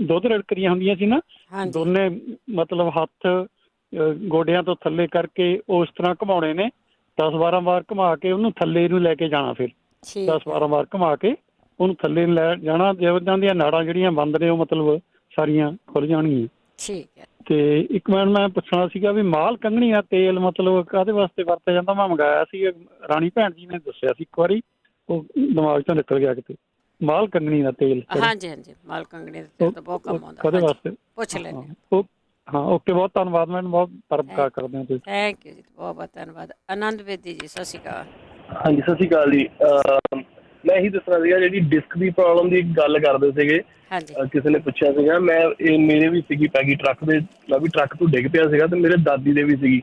ਦੁੱਧ ਰਿੜਕਦੀਆਂ ਹੁੰਦੀਆਂ ਸੀ ਨਾ, ਦੋਨੇ ਮਤਲਬ ਹੱਥ ਗੋਡਿਆਂ ਤੋਂ ਥੱਲੇ ਕਰਕੇ ਉਸ ਤਰ੍ਹਾਂ ਘੁਮਾਉਣੇ ਨੇ। 10-12 ਵਾਰ ਘੁਮਾ ਕੇ ਉਹਨੂੰ ਥੱਲੇ ਨੂੰ ਲੈ ਕੇ ਜਾਣਾ। ਫਿਰ 10-12 ਵਾਰ ਘੁਮਾ ਕੇ ਉਹਨੂੰ ਥੱਲੇ ਨੂੰ ਲੈ ਜਾਣਾ। ਉਹਨਾਂ ਦੀਆਂ ਨਾੜਾਂ ਜਿਹੜੀਆਂ ਬੰਦ ਨੇ ਉਹ ਮਤਲਬ ਸਾਰੀਆਂ ਖੁੱਲ ਜਾਣਗੀਆਂ। ਠੀਕ ਹੈ। ਤੇ ਇੱਕ ਮੈਂ ਪੁੱਛਣਾ ਸੀਗਾ ਵੀ ਮਾਲ ਕੰਘਣੀ ਦਾ ਤੇਲ ਮਤਲਬ ਕਾਹਦੇ ਵਾਸਤੇ ਵਰਤਿਆ ਜਾਂਦਾ? ਮੈਂ ਮੰਗਾਇਆ ਸੀ, ਰਾਣੀ ਭੈਣ ਜੀ ਨੇ ਦੱਸਿਆ ਸੀ ਇੱਕ ਵਾਰੀ, ਉਹ ਦਿਮਾਗ ਚੋਂ ਨਿਕਲ ਗਿਆ ਕਿਤੇ। ਮਾਲ ਕੰਘਣੀ ਦਾ ਤੇਲ। ਹਾਂਜੀ ਹਾਂਜੀ, ਮਾਲ ਕੰਘਣੀ ਦਾ ਤੇਲ ਤਾਂ ਬਹੁਤ ਕੰਮ ਆਉਂਦਾ। ਕਾਹਦੇ ਵਾਸਤੇ? ਪੁੱਛ ਲੈਣੇ। ਹਾਂ ਓਕੇ, ਬਹੁਤ ਧੰਨਵਾਦ ਮੈਡਮ, ਬਹੁਤ ਪਰਉਪਕਾਰ ਕਰਦੇ ਹੋ ਤੁਸੀਂ। ਥੈਂਕ ਯੂ ਜੀ, ਬਹੁਤ ਬਹੁਤ ਧੰਨਵਾਦ। ਆਨੰਦ ਬੇਦੀ ਜੀ, ਸਤਿ ਸ਼੍ਰੀ ਅਕਾਲ। ਹਾਂਜੀ ਸਤਿ ਸ਼੍ਰੀ ਅਕਾਲ ਜੀ। ਮੈਂ ਇਹੀ ਦੱਸਣਾ ਸੀਗਾ, ਜਿਹੜੀ ਡਿਸਕ ਦੀ ਪ੍ਰੋਬਲਮ ਦੀ ਗੱਲ ਕਰਦੇ ਸੀਗੇ, ਕਿਸੇ ਨੇ ਪੁੱਛਿਆ ਸੀਗਾ, ਮੇਰੇ ਵੀ ਸੀਗੀ ਪੈ ਗਈ ਟਰੱਕ ਦੇ, ਮੈਂ ਵੀ ਟਰੱਕ ਤੋਂ ਡਿੱਗ ਪਿਆ ਸੀਗਾ ਤੇ ਮੇਰੇ ਦਾਦੀ ਦੇ ਵੀ ਸੀਗੀ।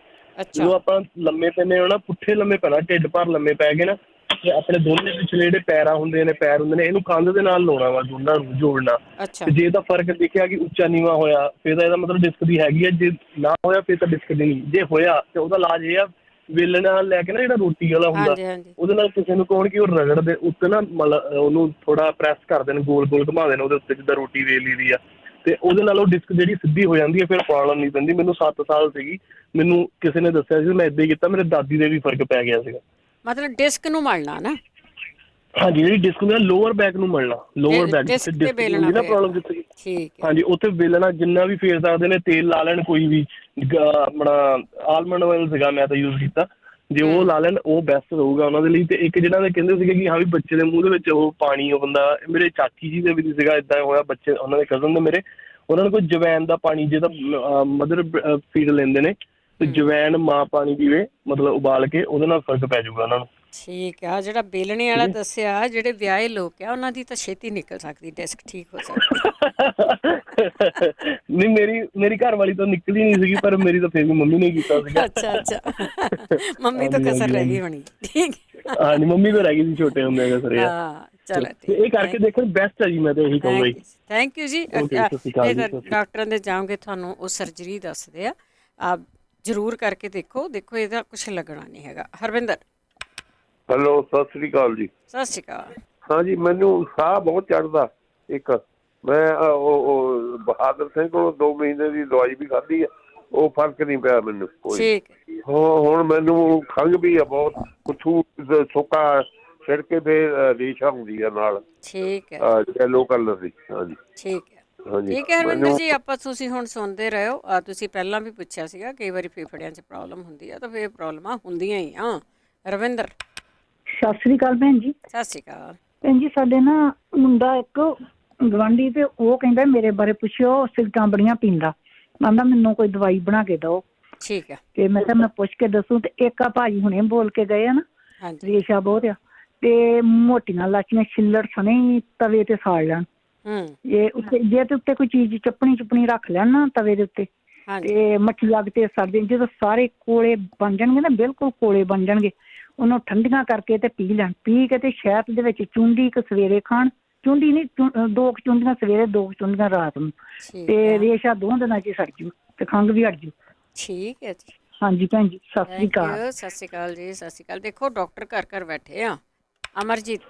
ਜਦੋਂ ਆਪਾਂ ਲੰਮੇ ਪੈਂਦੇ ਹੋ ਨਾ, ਪੁੱਠੇ ਲੰਮੇ ਪੈਣਾ, ਢਿੱਡ ਭਰ ਲੰਮੇ ਪੈ ਗਏ ਨਾ, ਤੇ ਆਪਣੇ ਦੋਨੇ ਪਿਛਲੇ ਜਿਹੜੇ ਪੈਰ ਹੁੰਦੇ ਨੇ ਇਹਨੂੰ ਕੰਧ ਦੇ ਨਾਲ ਲਾਉਣਾ ਵਾ, ਦੋਨਾਂ ਨੂੰ ਜੋੜਨਾ। ਤੇ ਜੇ ਤਾਂ ਫਰਕ ਦਿਖਿਆ ਕਿ ਉੱਚਾ ਨੀਵਾਂ ਹੋਇਆ, ਫਿਰ ਤਾਂ ਇਹਦਾ ਮਤਲਬ ਡਿਸਕ ਦੀ ਹੈਗੀ ਆ। ਜੇ ਨਾ ਹੋਇਆ ਫਿਰ ਤਾਂ ਡਿਸਕ ਦੀ ਨਹੀਂ। ਜੇ ਹੋਇਆ ਤੇ ਉਹਦਾ ਇਲਾਜ ਇਹ ਆ, ਵੇਲਣੇ ਨਾਲ ਲੈ ਕੇ ਨਾ, ਜਿਹੜਾ ਰੋਟੀ ਵਾਲਾ ਹੁੰਦਾ, ਉਹਦੇ ਨਾਲ ਕਿਸੇ ਨੂੰ ਕਹਣ ਕਿ ਉਹ ਰਗੜ ਦੇ ਉੱਤੇ ਨਾ, ਮਤਲਬ ਉਹਨੂੰ ਥੋੜਾ ਪ੍ਰੈਸ ਕਰ ਦੇਣ, ਗੋਲ ਗੋਲ ਘੁਮਾ ਦੇਣ ਉਹਦੇ ਉੱਤੇ, ਜਿੱਦਾਂ ਰੋਟੀ ਵੇਲੀ ਦੀ ਆ, ਤੇ ਉਹਦੇ ਨਾਲ ਉਹ ਡਿਸਕ ਜਿਹੜੀ ਸਿੱਧੀ ਹੋ ਜਾਂਦੀ ਹੈ, ਫਿਰ ਪ੍ਰੋਬਲਮ ਨਹੀਂ ਪੈਂਦੀ। ਮੈਨੂੰ 7 ਸਾਲ ਸੀਗੀ, ਮੈਨੂੰ ਕਿਸੇ ਨੇ ਦੱਸਿਆ ਸੀ, ਮੈਂ ਏਦਾਂ ਹੀ ਕੀਤਾ, ਮੇਰੇ ਦਾਦੀ ਦੇ ਵੀ ਫਰਕ ਪੈ ਗਿਆ ਸੀਗਾ। ਮਤਲਬ ਡਿਸਕ ਨੂੰ ਮਲਣਾ ਨਾ? ਹਾਂਜੀ, ਜਿਹੜੀ ਡਿਸਕ ਹੁੰਦਾ ਲੋਅਰ ਬੈਕ ਨੂੰ ਮਲਣਾ, ਲੋਅਰ ਬੈਕ ਜਿੱਥੇ ਡਿਸਕ ਹੁੰਦੀ ਨਾ ਪ੍ਰੋਬਲਮ ਜਿੱਥੇ, ਹਾਂਜੀ ਉੱਥੇ ਵੇਲਣਾ ਜਿੰਨਾ ਵੀ ਫੇਰ ਸਕਦੇ ਨੇ। ਤੇਲ ਲਾ ਲੈਣ ਕੋਈ ਵੀ, ਆਪਣਾ ਆਲਮੰਡ ਆਇਲ ਸੀਗਾ ਮੈਂ ਤਾਂ ਯੂਜ਼ ਕੀਤਾ, ਜੇ ਉਹ ਲਾ ਲੈਣ ਉਹ ਬੈਸਟ ਰਹੂਗਾ ਉਹਨਾਂ ਦੇ ਲਈ। ਤੇ ਇੱਕ ਜਿਹਨਾਂ ਦੇ ਕਹਿੰਦੇ ਸੀਗੇ ਕਿ ਹਾਂ ਵੀ ਬੱਚੇ ਦੇ ਮੂੰਹ ਦੇ ਵਿੱਚ ਉਹ ਪਾਣੀ ਉਹ ਹੁੰਦਾ, ਮੇਰੇ ਚਾਚੀ ਜੀ ਦੇ ਵੀ ਸੀਗਾ ਏਦਾਂ ਹੋਇਆ, ਬੱਚੇ ਉਹਨਾਂ ਦੇ ਕਜ਼ਨ ਦੇ ਮੇਰੇ, ਉਹਨਾਂ ਨੂੰ ਕੋਈ ਜਵੈਨ ਦਾ ਪਾਣੀ, ਜੇ ਤਾਂ ਮਦਰ ਫੀਡ ਲੈਂਦੇ ਨੇ ਤੇ ਜਵੈਨ ਮਾਂ ਪਾਣੀ ਪੀਵੇ, ਮਤਲਬ ਉਬਾਲ ਕੇ, ਉਹਦੇ ਨਾਲ ਫਰਕ ਪੈ ਜਾਊਗਾ ਉਹਨਾਂ ਨੂੰ। ਠੀਕ ਆ। ਜਿਹੜਾ ਬੇਲਣੇ ਵਾਲਾ ਦੱਸਿਆ, ਜਿਹੜੇ ਵਿਆਹੇ ਲੋਕ ਆ ਉਹਨਾਂ ਦੀ ਤਾਂ ਛੇਤੀ ਨਿਕਲ ਸਕਦੀ ਡਿਸਕ, ਠੀਕ ਹੋ ਸਕਦੀ। ਨਹੀਂ, ਮੇਰੀ ਘਰ ਵਾਲੀ ਤਾਂ ਨਿਕਲੀ ਨਹੀਂ ਸੀਗੀ, ਪਰ ਮੇਰੀ ਤਾਂ ਫਿਰ ਵੀ ਮੰਮੀ ਨੇ ਕੀਤਾ ਸੀਗਾ। ਅੱਛਾ ਅੱਛਾ, ਮੰਮੀ ਤਾਂ ਕਸਰ ਰਹਿ ਗਈ ਹੋਣੀ। ਠੀਕ, ਹਾਂਜੀ ਮੰਮੀ ਤੋਂ ਰਹਿ ਗਈ ਸੀ ਛੋਟੇ ਹੁੰਦੇ ਕਸਰ। ਹਾਂ ਚਲੋ, ਇਹ ਕਰਕੇ ਦੇਖੋ ਬੈਸਟ ਹੈ ਜੀ, ਮੈਂ ਤਾਂ ਇਹੀ ਕਹੂੰਗਾ ਜੀ। ਥੈਂਕ ਯੂ ਜੀ। ਡਾਕਟਰਾਂ ਦੇ ਜਾਓਗੇ ਤੁਹਾਨੂੰ ਉਹ ਸਰਜਰੀ ਦੱਸਦੇ ਆ, ਆਪ ਜ਼ਰੂਰ ਕਰਕੇ ਦੇਖੋ ਇਹਦਾ ਕੁਛ ਲੱਗਣਾ ਨਹੀਂ ਹੈਗਾ। ਹਰਵਿੰਦਰ। ਹੈਲੋ, ਸਤਿ ਸ੍ਰੀ ਅਕਾਲ ਜੀ। ਸਤਿ ਸ਼੍ਰੀ ਅਕਾਲ। ਹਾਂਜੀ, ਮੈਨੂੰ ਸਾਹ ਬਹੁਤ ਚੜ੍ਹਦਾ। ਇੱਕ ਮੈਂ ਉਹ ਬਹਾਦਰ ਸਿੰਘ ਕੋਲੋਂ 2 ਮਹੀਨੇ ਦੀ ਦਵਾਈ ਵੀ ਖਾਧੀ ਆ, ਉਹ ਫਰਕ ਨਹੀਂ ਪਿਆ ਮੈਨੂੰ ਕੋਈ। ਹੁਣ ਮੈਨੂੰ ਖੰਘ ਵੀ ਆ ਬਹੁਤ, ਕੁਛੂ ਸੁੱਕਾ ਛਿੜਕੇ ਤੇ ਰੇਸ਼ਾ ਹੁੰਦੀ ਆ ਨਾਲ। ਠੀਕ ਹੈ, ਯੈਲੋ ਕਲਰ ਦੀ। ਹਾਂਜੀ ਠੀਕ ਹੈ। ਠੀਕ ਹੈ ਹਰਵਿੰਦਰ ਜੀ, ਆਪਾਂ ਤੁਸੀਂ ਹੁਣ ਸੁਣਦੇ ਰਹੋ। ਤੁਸੀਂ ਪਹਿਲਾਂ ਵੀ ਪੁੱਛਿਆ ਸੀਗਾ, ਕਈ ਵਾਰੀ ਫੇਫੜਿਆਂ 'ਚ ਪ੍ਰੋਬਲਮ ਹੁੰਦੀ ਆ, ਤਾਂ ਫਿਰ ਪ੍ਰੋਬਲਮਾਂ ਹੁੰਦੀਆਂ ਹੀ ਆ। ਰਵਿੰਦਰ। ਸਤਿ ਸ੍ਰੀ ਅਕਾਲ ਭੈਣ ਜੀ। ਸਤਿ ਸ਼੍ਰੀ ਅਕਾਲ ਭੈਣ ਜੀ। ਸਾਡੇ ਨਾ ਮੁੰਡਾ ਇੱਕ ਗਵਾਂਢੀ, ਤੇ ਉਹ ਕਹਿੰਦਾ ਮੇਰੇ ਬਾਰੇ ਪੁੱਛਿਓ, ਸਿਗਰਟਾਂ ਬੜੀਆਂ ਪੀਂਦਾ, ਕਹਿੰਦਾ ਮੈਨੂੰ ਕੋਈ ਦਵਾਈ ਬਣਾ ਕੇ ਦਿਓ। ਠੀਕ ਹੈ। ਤੇ ਮੈਂ ਕਿਹਾ ਮੈਂ ਪੁੱਛ ਕੇ ਦੱਸੂ। ਤੇ ਇੱਕ ਆ ਭਾਜੀ ਹੁਣੇ ਬੋਲ ਕੇ ਗਏ ਆ ਨਾ, ਰੇਸ਼ਾ ਬਹੁਤ ਆ, ਤੇ ਮੋਟੀਆਂ ਲਾਚੀਆਂ ਛਿੱਲੜ ਸਣੇ ਤਵੇ ਤੇ ਸਾੜ ਲੈਣ। ਇਹ ਉੱਤੇ ਜੇ ਤੇ ਉੱਤੇ ਕੋਈ ਚੀਜ਼ ਚੁੱਪਣੀ ਰੱਖ ਲੈਣ ਨਾ ਤਵੇ ਦੇ ਉੱਤੇ, ਤੇ ਮੱਠੀ ਲੱਗ ਤੇ ਸੜ ਦੇ। ਜਦੋਂ ਸਾਰੇ ਕੋਲੇ ਬਣ ਜਾਣਗੇ ਨਾ, ਬਿਲਕੁਲ ਕੋਲੇ ਬਣ ਜਾਣਗੇ, ਉਹਨੂੰ ਠੰਡੀਆਂ ਕਰਕੇ ਤੇ ਪੀ ਲੈਣ। ਪੀ ਕੇ ਤੇ ਸ਼ਹਿਦ ਦੇ ਵਿੱਚ ਚੁੰਡੀ ਇੱਕ ਸਵੇਰੇ ਖਾਣ, ਚੁੰਡੀ ਨਹੀਂ 2 ਚੁੰਡੀਆਂ ਸਵੇਰੇ, 2 ਚੁੰਡੀਆਂ ਰਾਤ ਨੂੰ, ਤੇ ਰੇਸ਼ਾ 2 ਦਿਨਾਂ 'ਚ ਸੜ ਜੂ ਤੇ ਖੰਘ ਵੀ ਹਟ ਜੂ। ਠੀਕ ਹੈ ਜੀ। ਹਾਂਜੀ ਭੈਣ ਜੀ, ਸਤਿ ਸ਼੍ਰੀ ਅਕਾਲ। ਸਤਿ ਸ਼੍ਰੀ ਅਕਾਲ ਜੀ। ਸਤਿ ਸ਼੍ਰੀ ਅਕਾਲ। ਦੇਖੋ ਡਾਕਟਰ ਘਰ ਬੈਠੇ ਆ। ਅਮਰਜੀਤ।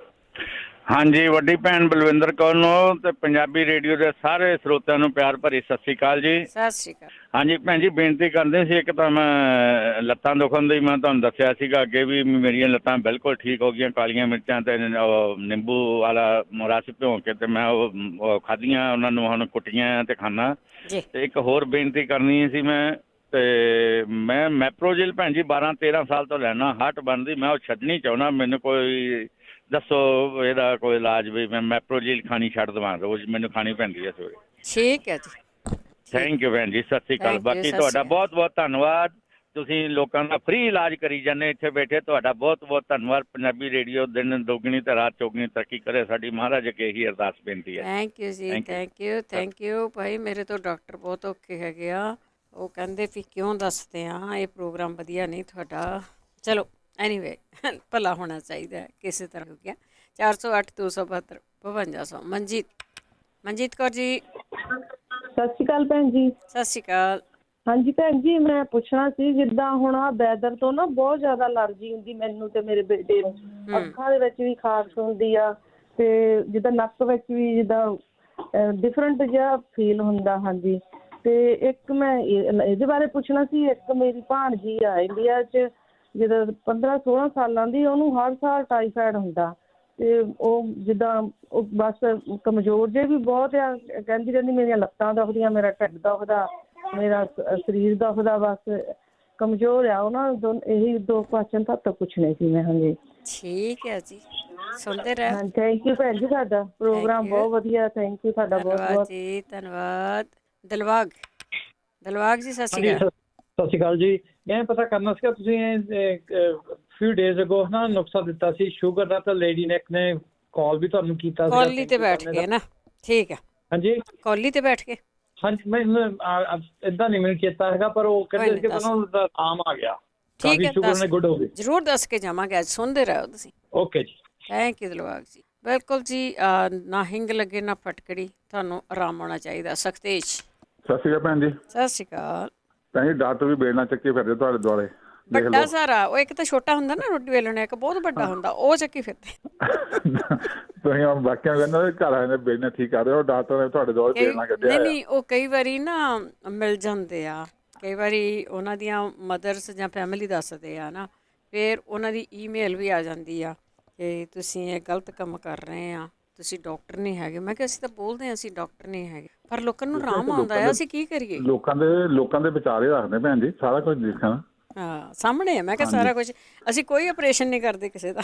ਹਾਂਜੀ, ਵੱਡੀ ਭੈਣ ਬਲਵਿੰਦਰ ਕੌਰ ਨੂੰ ਤੇ ਪੰਜਾਬੀ ਰੇਡੀਓ ਦੇ ਸਾਰੇ ਸਰੋਤਿਆਂ ਨੂੰ ਪਿਆਰ ਭਰੀ ਸਤਿ ਸ਼੍ਰੀ ਅਕਾਲ ਜੀ। ਸਤਿ ਸ਼੍ਰੀ ਅਕਾਲ। ਹਾਂਜੀ ਭੈਣ ਜੀ, ਬੇਨਤੀ ਕਰਦੇ ਸੀ, ਇੱਕ ਤਾਂ ਮੈਂ ਲੱਤਾਂ ਦੁਖਣ ਦੀ ਮੈਂ ਤੁਹਾਨੂੰ ਦੱਸਿਆ ਸੀਗਾ ਅੱਗੇ ਵੀ, ਮੇਰੀਆਂ ਲੱਤਾਂ ਬਿਲਕੁਲ ਠੀਕ ਹੋ ਗਈਆਂ। ਕਾਲੀਆਂ ਮਿਰਚਾਂ ਤੇ ਨਿੰਬੂ ਵਾਲਾ ਰਸ ਭਿਉਂ ਕੇ ਤੇ ਮੈਂ ਉਹ ਖਾਧੀਆਂ, ਉਹਨਾਂ ਨੂੰ ਹੁਣ ਕੁੱਟੀਆਂ ਤੇ ਖਾਣਾ। ਤੇ ਇੱਕ ਹੋਰ ਬੇਨਤੀ ਕਰਨੀ ਸੀ ਮੈਂ, ਤੇ ਮੈਂ ਮੈਪਰੋਜਿਲ ਭੈਣ ਜੀ 12-13 ਸਾਲ ਤੋਂ ਲੈਣਾ, ਹਾਰਟ ਬਣਦੀ, ਮੈਂ ਉਹ ਛੱਡਣੀ ਚਾਹੁੰਦਾ। ਮੈਨੂੰ ਕੋਈ ਦੱਸੋ ਇਹਦਾ ਕੋਈ ਇਲਾਜ ਵੀ, ਮੈਂ ਮੈਪਰੋਜਿਲ ਖਾਣੀ ਛੱਡ ਦੇਵਾਂ, ਰੋਜ਼ ਮੈਨੂੰ ਖਾਣੀ ਪੈਂਦੀ ਹੈ ਸਵੇਰੇ। ਠੀਕ ਹੈ ਜੀ। ਥੈਂਕ ਯੂ ਭੈਣ ਜੀ, ਸਤਿ ਸ਼੍ਰੀ ਅਕਾਲ। ਬਾਕੀ ਤੁਹਾਡਾ ਬਹੁਤ ਬਹੁਤ ਧੰਨਵਾਦ। ਤੁਸੀਂ ਲੋਕਾਂ ਦਾ ਫ੍ਰੀ ਇਲਾਜ ਕਰੀ ਜਾਂਦੇ ਇੱਥੇ ਬੈਠੇ। ਤੁਹਾਡਾ ਬਹੁਤ ਬਹੁਤ ਧੰਨਵਾਦ। ਪੰਜਾਬੀ ਰੇਡੀਓ ਦਿਨ ਦੁੱਗਣੀ ਤੇ ਰਾਤ ਚੌਗਣੀ ਤਰੱਕੀ ਕਰੇ, ਸਾਡੀ ਮਹਾਰਾਜ ਅੱਗੇ ਇਹੀ ਅਰਦਾਸ ਬੇਨਤੀ ਹੈ। Thank you ji, thank you ਭਾਈ। ਮੇਰੇ ਤੋਂ ਡਾਕਟਰ ਬਹੁਤ ਔਖੇ ਹੈਗੇ ਆ, ਉਹ ਕਹਿੰਦੇ ਵੀ ਕਿਉਂ ਦੱਸਦੇ ਆ, ਇਹ ਪ੍ਰੋਗਰਾਮ ਵਧੀਆ ਨਹੀਂ ਤੁਹਾਡਾ। ਚਲੋ ਐਨੀਵੇ ਭਲਾ ਹੋਣਾ ਚਾਹੀਦਾ ਕਿਸੇ ਤਰ੍ਹਾਂ ਹੋ ਗਿਆ। 408 272 5200। ਮਨਜੀਤ ਕੌਰ ਜੀ। ਸਤਿ ਸ਼੍ਰੀ ਅਕਾਲ ਭੈਣ ਜੀ। ਸਤਿ ਸ਼੍ਰੀ ਅਕਾਲ। ਹਾਂਜੀ ਭੈਣ ਜੀ, ਮੈਂ ਪੁੱਛਣਾ ਸੀ, ਜਿੱਦਾਂ ਹੁਣ ਆਹ ਵੈਦਰ ਤੋਂ ਨਾ ਬਹੁਤ ਜ਼ਿਆਦਾ ਅਲਰਜੀ ਹੁੰਦੀ ਮੈਨੂੰ ਤੇ ਮੇਰੇ ਬੇਟੇ ਨੂੰ। ਅੱਖਾਂ ਦੇ ਵਿੱਚ ਵੀ ਖਾਰਸ਼ ਹੁੰਦੀ ਆ ਤੇ ਜਿੱਦਾਂ ਨੱਕ ਵਿੱਚ ਵੀ ਜਿੱਦਾਂ ਡਿਫਰੈਂਟ ਜਿਹਾ ਫੀਲ ਹੁੰਦਾ। ਹਾਂਜੀ, ਤੇ ਇੱਕ ਮੈਂ ਇਹਦੇ ਬਾਰੇ ਪੁੱਛਣਾ ਸੀ। ਇੱਕ ਮੇਰੀ ਭਾਣਜੀ ਆ ਇੰਡੀਆ 'ਚ, ਜਿੱਦਾਂ 15-16 ਸਾਲਾਂ ਦੀ, ਉਹਨੂੰ ਹਰ ਸਾਲ ਟਾਈਫਾਈਡ ਹੁੰਦਾ ਤੇ ਉਹ ਜਿੱਦਾਂ ਉਹ ਬਸ ਕਮਜ਼ੋਰ ਜੇ ਵੀ ਬਹੁਤ ਆ। ਕਹਿੰਦੀ ਰਹਿੰਦੀ ਮੇਰੀਆਂ ਲੱਤਾਂ ਦੁਖਦੀਆਂ, ਮੇਰਾ ਢਿੱਡ ਦੁਖਦਾ, ਮੇਰਾ ਸਰੀਰ ਦੁਖਦਾ, ਬਸ ਕਮਜ਼ੋਰ ਆ। ਉਹਨਾਂ ਇਹੀ 2 ਕੁਐਸਚਨ ਤੁਹਾਡੇ ਤੋਂ ਪੁੱਛਣੇ ਸੀ ਮੈਂ। ਹਾਂਜੀ ਠੀਕ ਹੈ ਜੀ, ਸੁਣਦੇ ਰਹਿ। ਹਾਂ, ਥੈਂਕ ਯੂ ਭੈਣ ਜੀ, ਤੁਹਾਡਾ ਪ੍ਰੋਗਰਾਮ ਬਹੁਤ ਵਧੀਆ। ਥੈਂਕ ਯੂ ਤੁਹਾਡਾ ਬਹੁਤ ਬਹੁਤ ਜੀ, ਧੰਨਵਾਦ। ਦਿਲਬਾਗ ਜੀ, ਸਤਿ ਸ਼੍ਰੀ ਅਕਾਲ। ਸਤਿ ਸ਼੍ਰੀ ਅਕਾਲ ਜੀ। ਮੈਂ ਪਤਾ ਕਰਨਾ ਸੀਗਾ, ਤੁਸੀਂ ਫਿਊ ਡੇਜ਼ ਅਗੋ ਨਾ ਨੁਕਸਾ ਦਿੱਤਾ ਸੀ ਸ਼ੂਗਰ ਦਾ, ਤਾਂ ਲੇਡੀ ਨੇ ਇੱਕ ਨੇ ਕਾਲ ਵੀ ਤੁਹਾਨੂੰ ਕੀਤਾ ਸੀ। ਕੌਲੀ ਤੇ ਬੈਠ ਕੇ ਨਾ? ਠੀਕ ਹੈ। ਹਾਂਜੀ, ਕੌਲੀ ਤੇ ਬੈਠ ਕੇ। ਹਾਂਜੀ, ਮੈਂ ਏਦਾਂ ਨਹੀਂ ਮੈਨੂੰ ਚੇਤਾ ਹੈਗਾ, ਪਰ ਉਹ ਕਹਿੰਦੇ ਸੀ ਕਿ ਤੁਹਾਨੂੰ ਆਮ ਆ ਗਿਆ। ਠੀਕ ਹੈ, ਸ਼ੂਗਰ ਨੇ ਗੁੱਡ ਹੋ ਗਈ। ਜ਼ਰੂਰ ਦੱਸ ਕੇ ਜਾਵਾਂਗੇ, ਅੱਜ ਸੁਣਦੇ ਰਹੋ ਤੁਸੀਂ। ਓਕੇ ਜੀ, ਥੈਂਕ ਯੂ ਦਿਲਬਾਗ ਜੀ। ਬਿਲਕੁਲ ਜੀ, ਨਾ ਹਿੰਗ ਲੱਗੇ ਨਾ ਫਟਕੜੀ, ਤੁਹਾਨੂੰ ਆਰਾਮ ਆਉਣਾ ਚਾਹੀਦਾ। ਸਖਤੇਜ। ਸਤਿ ਸ਼੍ਰੀ ਅਕਾਲ ਭੈਣ ਜੀ। ਸਤਿ ਸ਼੍ਰੀ ਅਕਾਲ ਭੈਣ ਜੀ। ਡਾਕਟਰ ਵੀ ਬੇੜਨਾ ਚੱਕੀ ਫਿਰਦੇ ਤੁਹਾਡੇ ਦੁਆਲੇ। ਵੱਡਾ ਸਾਰਾ ਉਹ ਇੱਕ ਤਾਂ ਛੋਟਾ ਹੁੰਦਾ ਨਾ ਰੋਟੀ ਵੇਲਣਾ, ਇੱਕ ਬਹੁਤ ਵੱਡਾ ਹੁੰਦਾ, ਉਹ ਚੱਕੀ ਫਿਰਦੇ। ਤੁਸੀਂ ਬਾਕੀਆਂ ਕਹਿੰਦੇ ਘਰ ਆਏ ਨੇ ਬੇੜਨਾ ਠੀਕ ਕਰ ਰਹੇ ਹੋ, ਡਾਕਟਰ ਨੇ ਤੁਹਾਡੇ ਦੁਆਲੇ ਬੇੜਨਾ ਕੱਢਿਆ। ਨਹੀਂ, ਉਹ ਕਈ ਵਾਰੀ ਨਾ ਮਿਲ ਜਾਂਦੇ ਆ, ਕਈ ਵਾਰੀ ਉਹਨਾਂ ਦੀਆਂ ਮਦਰਸ ਜਾਂ ਫੈਮਿਲੀ ਦੱਸਦੇ ਆ ਨਾ, ਫਿਰ ਉਹਨਾਂ ਦੀ ਈਮੇਲ ਵੀ ਆ ਜਾਂਦੀ ਆ ਕਿ ਤੁਸੀਂ ਇਹ ਗਲਤ ਕੰਮ ਕਰ ਰਹੇ ਆ, ਤੁਸੀਂ ਡਾਕਟਰ ਨਹੀਂ ਹੈਗੇ। ਮੈਂ ਕਿਹਾ ਅਸੀਂ ਤਾਂ ਬੋਲਦੇ ਹਾਂ ਅਸੀਂ ਡਾਕਟਰ ਨਹੀਂ ਹੈਗੇ, ਪਰ ਲੋਕਾਂ ਨੂੰ ਆਰਾਮ ਆਉਂਦਾ ਆ, ਅਸੀਂ ਕੀ ਕਰੀਏ। ਲੋਕਾਂ ਦੇ ਵਿਚਾਰੇ ਰੱਖਦੇ ਭੈਣ ਜੀ, ਸਾਰਾ ਕੁਝ ਦੇਖਣਾ। ਹਾਂ, ਸਾਹਮਣੇ ਆ। ਮੈਂ ਕਿਹਾ ਸਾਰਾ ਕੁਝ, ਅਸੀਂ ਕੋਈ ਆਪਰੇਸ਼ਨ ਨਹੀਂ ਕਰਦੇ ਕਿਸੇ ਦਾ।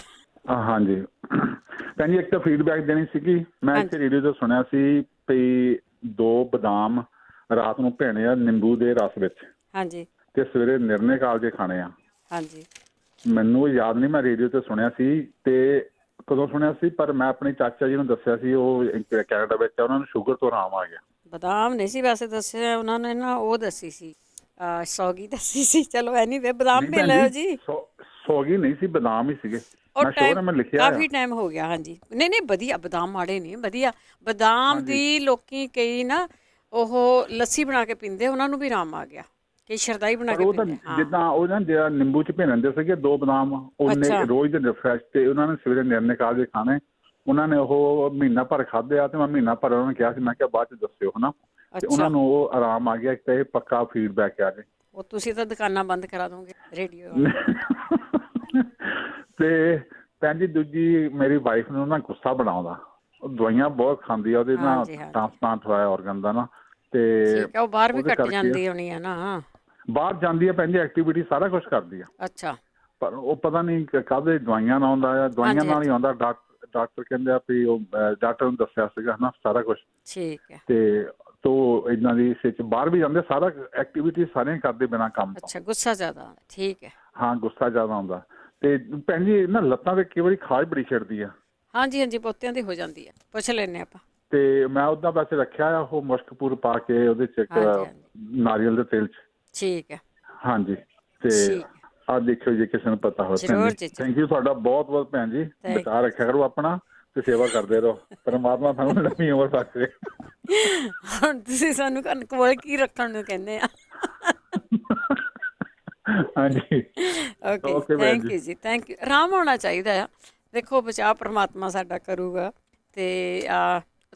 ਹਾਂਜੀ ਭੈਣ ਜੀ, ਇੱਕ ਤਾਂ ਫੀਡਬੈਕ ਦੇਣੀ ਸੀਗੀ। ਮੈਂ ਇੱਥੇ ਰੇਡੀਓ ਤੋਂ ਸੁਣਿਆ ਸੀ ਵੀ 2 ਬਦਾਮ ਰਾਤ ਨੂੰ ਭਿਉਣੇ ਆ ਨਿੰਬੂ ਦੇ ਰਸ ਵਿੱਚ। ਹਾਂਜੀ। ਤੇ ਸਵੇਰੇ ਨਿਰਣੇ ਕਾਲਜੇ ਖਾਣੇ ਆ। ਹਾਂਜੀ। ਮੈਨੂੰ ਯਾਦ ਨਹੀਂ, ਮੈਂ ਰੇਡੀਓ ਤੇ ਸੁਣਿਆ ਸੀ ਤੇ ਕਦੋਂ ਸੁਣਿਆ ਸੀ, ਪਰ ਮੈਂ ਆਪਣੇ ਚਾਚਾ ਜੀ ਨੂੰ ਦੱਸਿਆ ਸੀ, ਉਹ ਕੈਨੇਡਾ ਵਿੱਚ ਆ, ਉਹਨਾਂ ਨੂੰ ਸ਼ੂਗਰ ਤੋਂ ਆਰਾਮ ਆ ਗਿਆ। ਬਦਾਮ ਨਹੀਂ ਸੀ ਵੈਸੇ ਦੱਸਿਆ ਉਹਨਾਂ ਨੇ ਨਾ, ਉਹ ਦੱਸੀ ਸੀ ਸੌਗੀ ਦੱਸੀ ਸੀ। ਚਲੋ ਐਨੀਵੇ, ਬਦਾਮ ਮਿਲ ਲਿਓ ਜੀ। ਸੌਗੀ ਨਹੀਂ ਸੀ, ਬਦਾਮ ਹੀ ਸੀਗੇ। ਮੈਂ ਲਿਖਿਆ ਕਾਫੀ ਟਾਈਮ ਹੋ ਗਿਆ। ਹਾਂਜੀ, ਨਹੀਂ ਵਧੀਆ, ਬਦਾਮ ਮਾੜੇ ਨਹੀਂ, ਵਧੀਆ ਬਦਾਮ ਦੀ ਲੋਕੀ ਕਈ ਨਾ ਉਹ ਲੱਸੀ ਬਣਾ ਕੇ ਪੀਂਦੇ, ਉਹਨਾਂ ਨੂੰ ਵੀ ਆਰਾਮ ਆ ਗਿਆ। ਕਈ ਸ਼ਰਦਾਈ ਬਣਾ ਕੇ ਪੀਂਦੇ। ਜਿੱਦਾਂ ਉਹ ਨਾ ਜਿਹੜਾ ਨਿੰਬੂ ਚ ਭਿੰਨਦੇ ਸੀਗੇ 2 ਬਦਾਮ, ਉਹਨੇ ਰੋਜ਼ ਦੇ ਰਿਫਰੈਸ਼ ਤੇ ਉਹਨਾਂ ਨੇ ਸਵੇਰੇ ਨਿਰਣੇ ਕਾਲਜੇ ਖਾਣੇ। ਉਹਨਾਂ ਨੇ ਉਹ ਮਹੀਨਾ ਭਰ ਖਾਧੇ ਆ ਤੇ ਮੈਂ ਮਹੀਨਾ ਭਰ ਉਹਨਾਂ ਨੇ ਕਿਹਾ ਸੀ, ਮੈਂ ਕਿਹਾ ਬਾਅਦ ਚ ਦੱਸਿਓ ਹਨਾ, ਤੇ ਉਹਨਾਂ ਨੂੰ ਉਹ ਆਰਾਮ ਆ ਗਿਆ। ਇੱਕ ਤਾਂ ਇਹ ਪੱਕਾ ਫੀਡਬੈਕ ਆ ਜੀ। ਉਹ ਤੁਸੀਂ ਤਾਂ ਦੁਕਾਨਾਂ ਬੰਦ ਕਰਾ ਦੋਗੇ ਰੇਡੀਓ। ਤੇ ਭੈਣ ਜੀ, ਦੂਜੀ ਮੇਰੀ ਵਾਈਫ ਨੂੰ ਨਾ ਗੁੱਸਾ ਬਣਾਉਂਦਾ, ਉਹ ਦਵਾਈਆਂ ਬਹੁਤ ਖਾਂਦੀ ਆ, ਉਹਦੇ ਨਾਲ ਟ੍ਰਾਂਸਪਲਾਂਟ ਹੋਇਆ ਔਰਗਨ ਦਾ ਨਾ, ਤੇ ਉਹ ਬਾਹਰ ਵੀ ਘੱਟ ਜਾਂਦੀ ਹੋਣੀ ਆ ਨਾ। ਬਾਹਰ ਜਾਂਦੀ ਆ ਭੈਣ ਜੀ, ਐਕਟੀਵਿਟੀ ਸਾਰਾ ਕੁਝ ਕਰਦੀ ਆ। ਅੱਛਾ। ਪਰ ਉਹ ਪਤਾ ਨਹੀਂ ਕਾਹਦੇ ਦਵਾਈਆਂ ਨਾਲ ਆਉਂਦਾ ਆ, ਦਵਾਈਆਂ ਨਾਲ ਹੀ ਆਉਂਦਾ। ਡਾਕਟਰ ਕਹਿੰਦੇ ਆ ਵੀ ਉਹ ਡਾਕਟਰ ਨੂੰ ਦੱਸਿਆ ਸੀਗਾ ਨਾ ਸਾਰਾ ਕੁਝ। ਠੀਕ ਹੈ। ਤੇ ਤੋ ਇਹਨਾਂ ਦੀ ਸਿੱਚ ਬਾਹਰ ਵੀ ਜਾਂਦੇ, ਸਾਰਾ ਐਕਟੀਵਿਟੀ ਸਾਰੀਆਂ ਕਰਦੇ ਬਿਨਾਂ ਕੰਮ ਤੋਂ। ਅੱਛਾ, ਗੁੱਸਾ ਜ਼ਿਆਦਾ। ਠੀਕ ਹੈ। ਹਾਂ, ਗੁੱਸਾ ਜ਼ਿਆਦਾ ਆਉਂਦਾ। ਤੇ ਭੈਣ ਜੀ ਨਾ ਲੱਤਾਂ ਤੇ ਕਈ ਵਾਰੀ ਖਾਜ ਬੜੀ ਛਿੜਦੀ ਆ। ਹਾਂਜੀ, ਪੋਤਿਆਂ ਦੀ ਹੋ ਜਾਂਦੀ ਹੈ, ਪੁੱਛ ਲੈਣੇ ਆਪਾਂ। ਤੇ ਮੈਂ ਉਹਦਾ ਵੈਸੇ ਰੱਖਿਆ ਆ, ਉਹ ਮੁਸ਼ਕਪੂਰ ਪਾ ਕੇ ਉਹਦੇ ਚ ਨਾਰੀਅਲ ਦੇ ਤੇਲ ਚ। ਠੀਕ ਹੈ। ਹਾਂਜੀ, ਤੇ ਆਹ ਦੇਖਿਓ ਜੇ ਕਿਸੇ ਨੂੰ ਪਤਾ ਹੋਵੇ। ਥੈਂਕ ਯੂ ਤੁਹਾਡਾ ਬਹੁਤ ਬਹੁਤ ਭੈਣ ਜੀ। ਬਚਾ ਰੱਖਿਆ ਕਰੋ ਆਪਣਾ ਤੇ ਸੇਵਾ ਕਰਦੇ ਰਹੋ। ਪਰਮਾਤਮਾ ਤੁਹਾਨੂੰ ਲੰਮੀ ਉਮਰ ਬਖਸ਼ੇ। ਹੁਣ ਤੁਸੀਂ ਸਾਨੂੰ ਕੋਲ ਕੀ ਰੱਖਣ ਨੂੰ ਕਹਿੰਦੇ ਆ? ਹਾਂਜੀ, okay, thank you ji, thank you. ਆਰਾਮ ਹੋਣਾ ਚਾਹੀਦਾ ਆ। ਦੇਖੋ, ਬਚਾਅ ਪਰਮਾਤਮਾ ਸਾਡਾ ਕਰੂਗਾ ਤੇ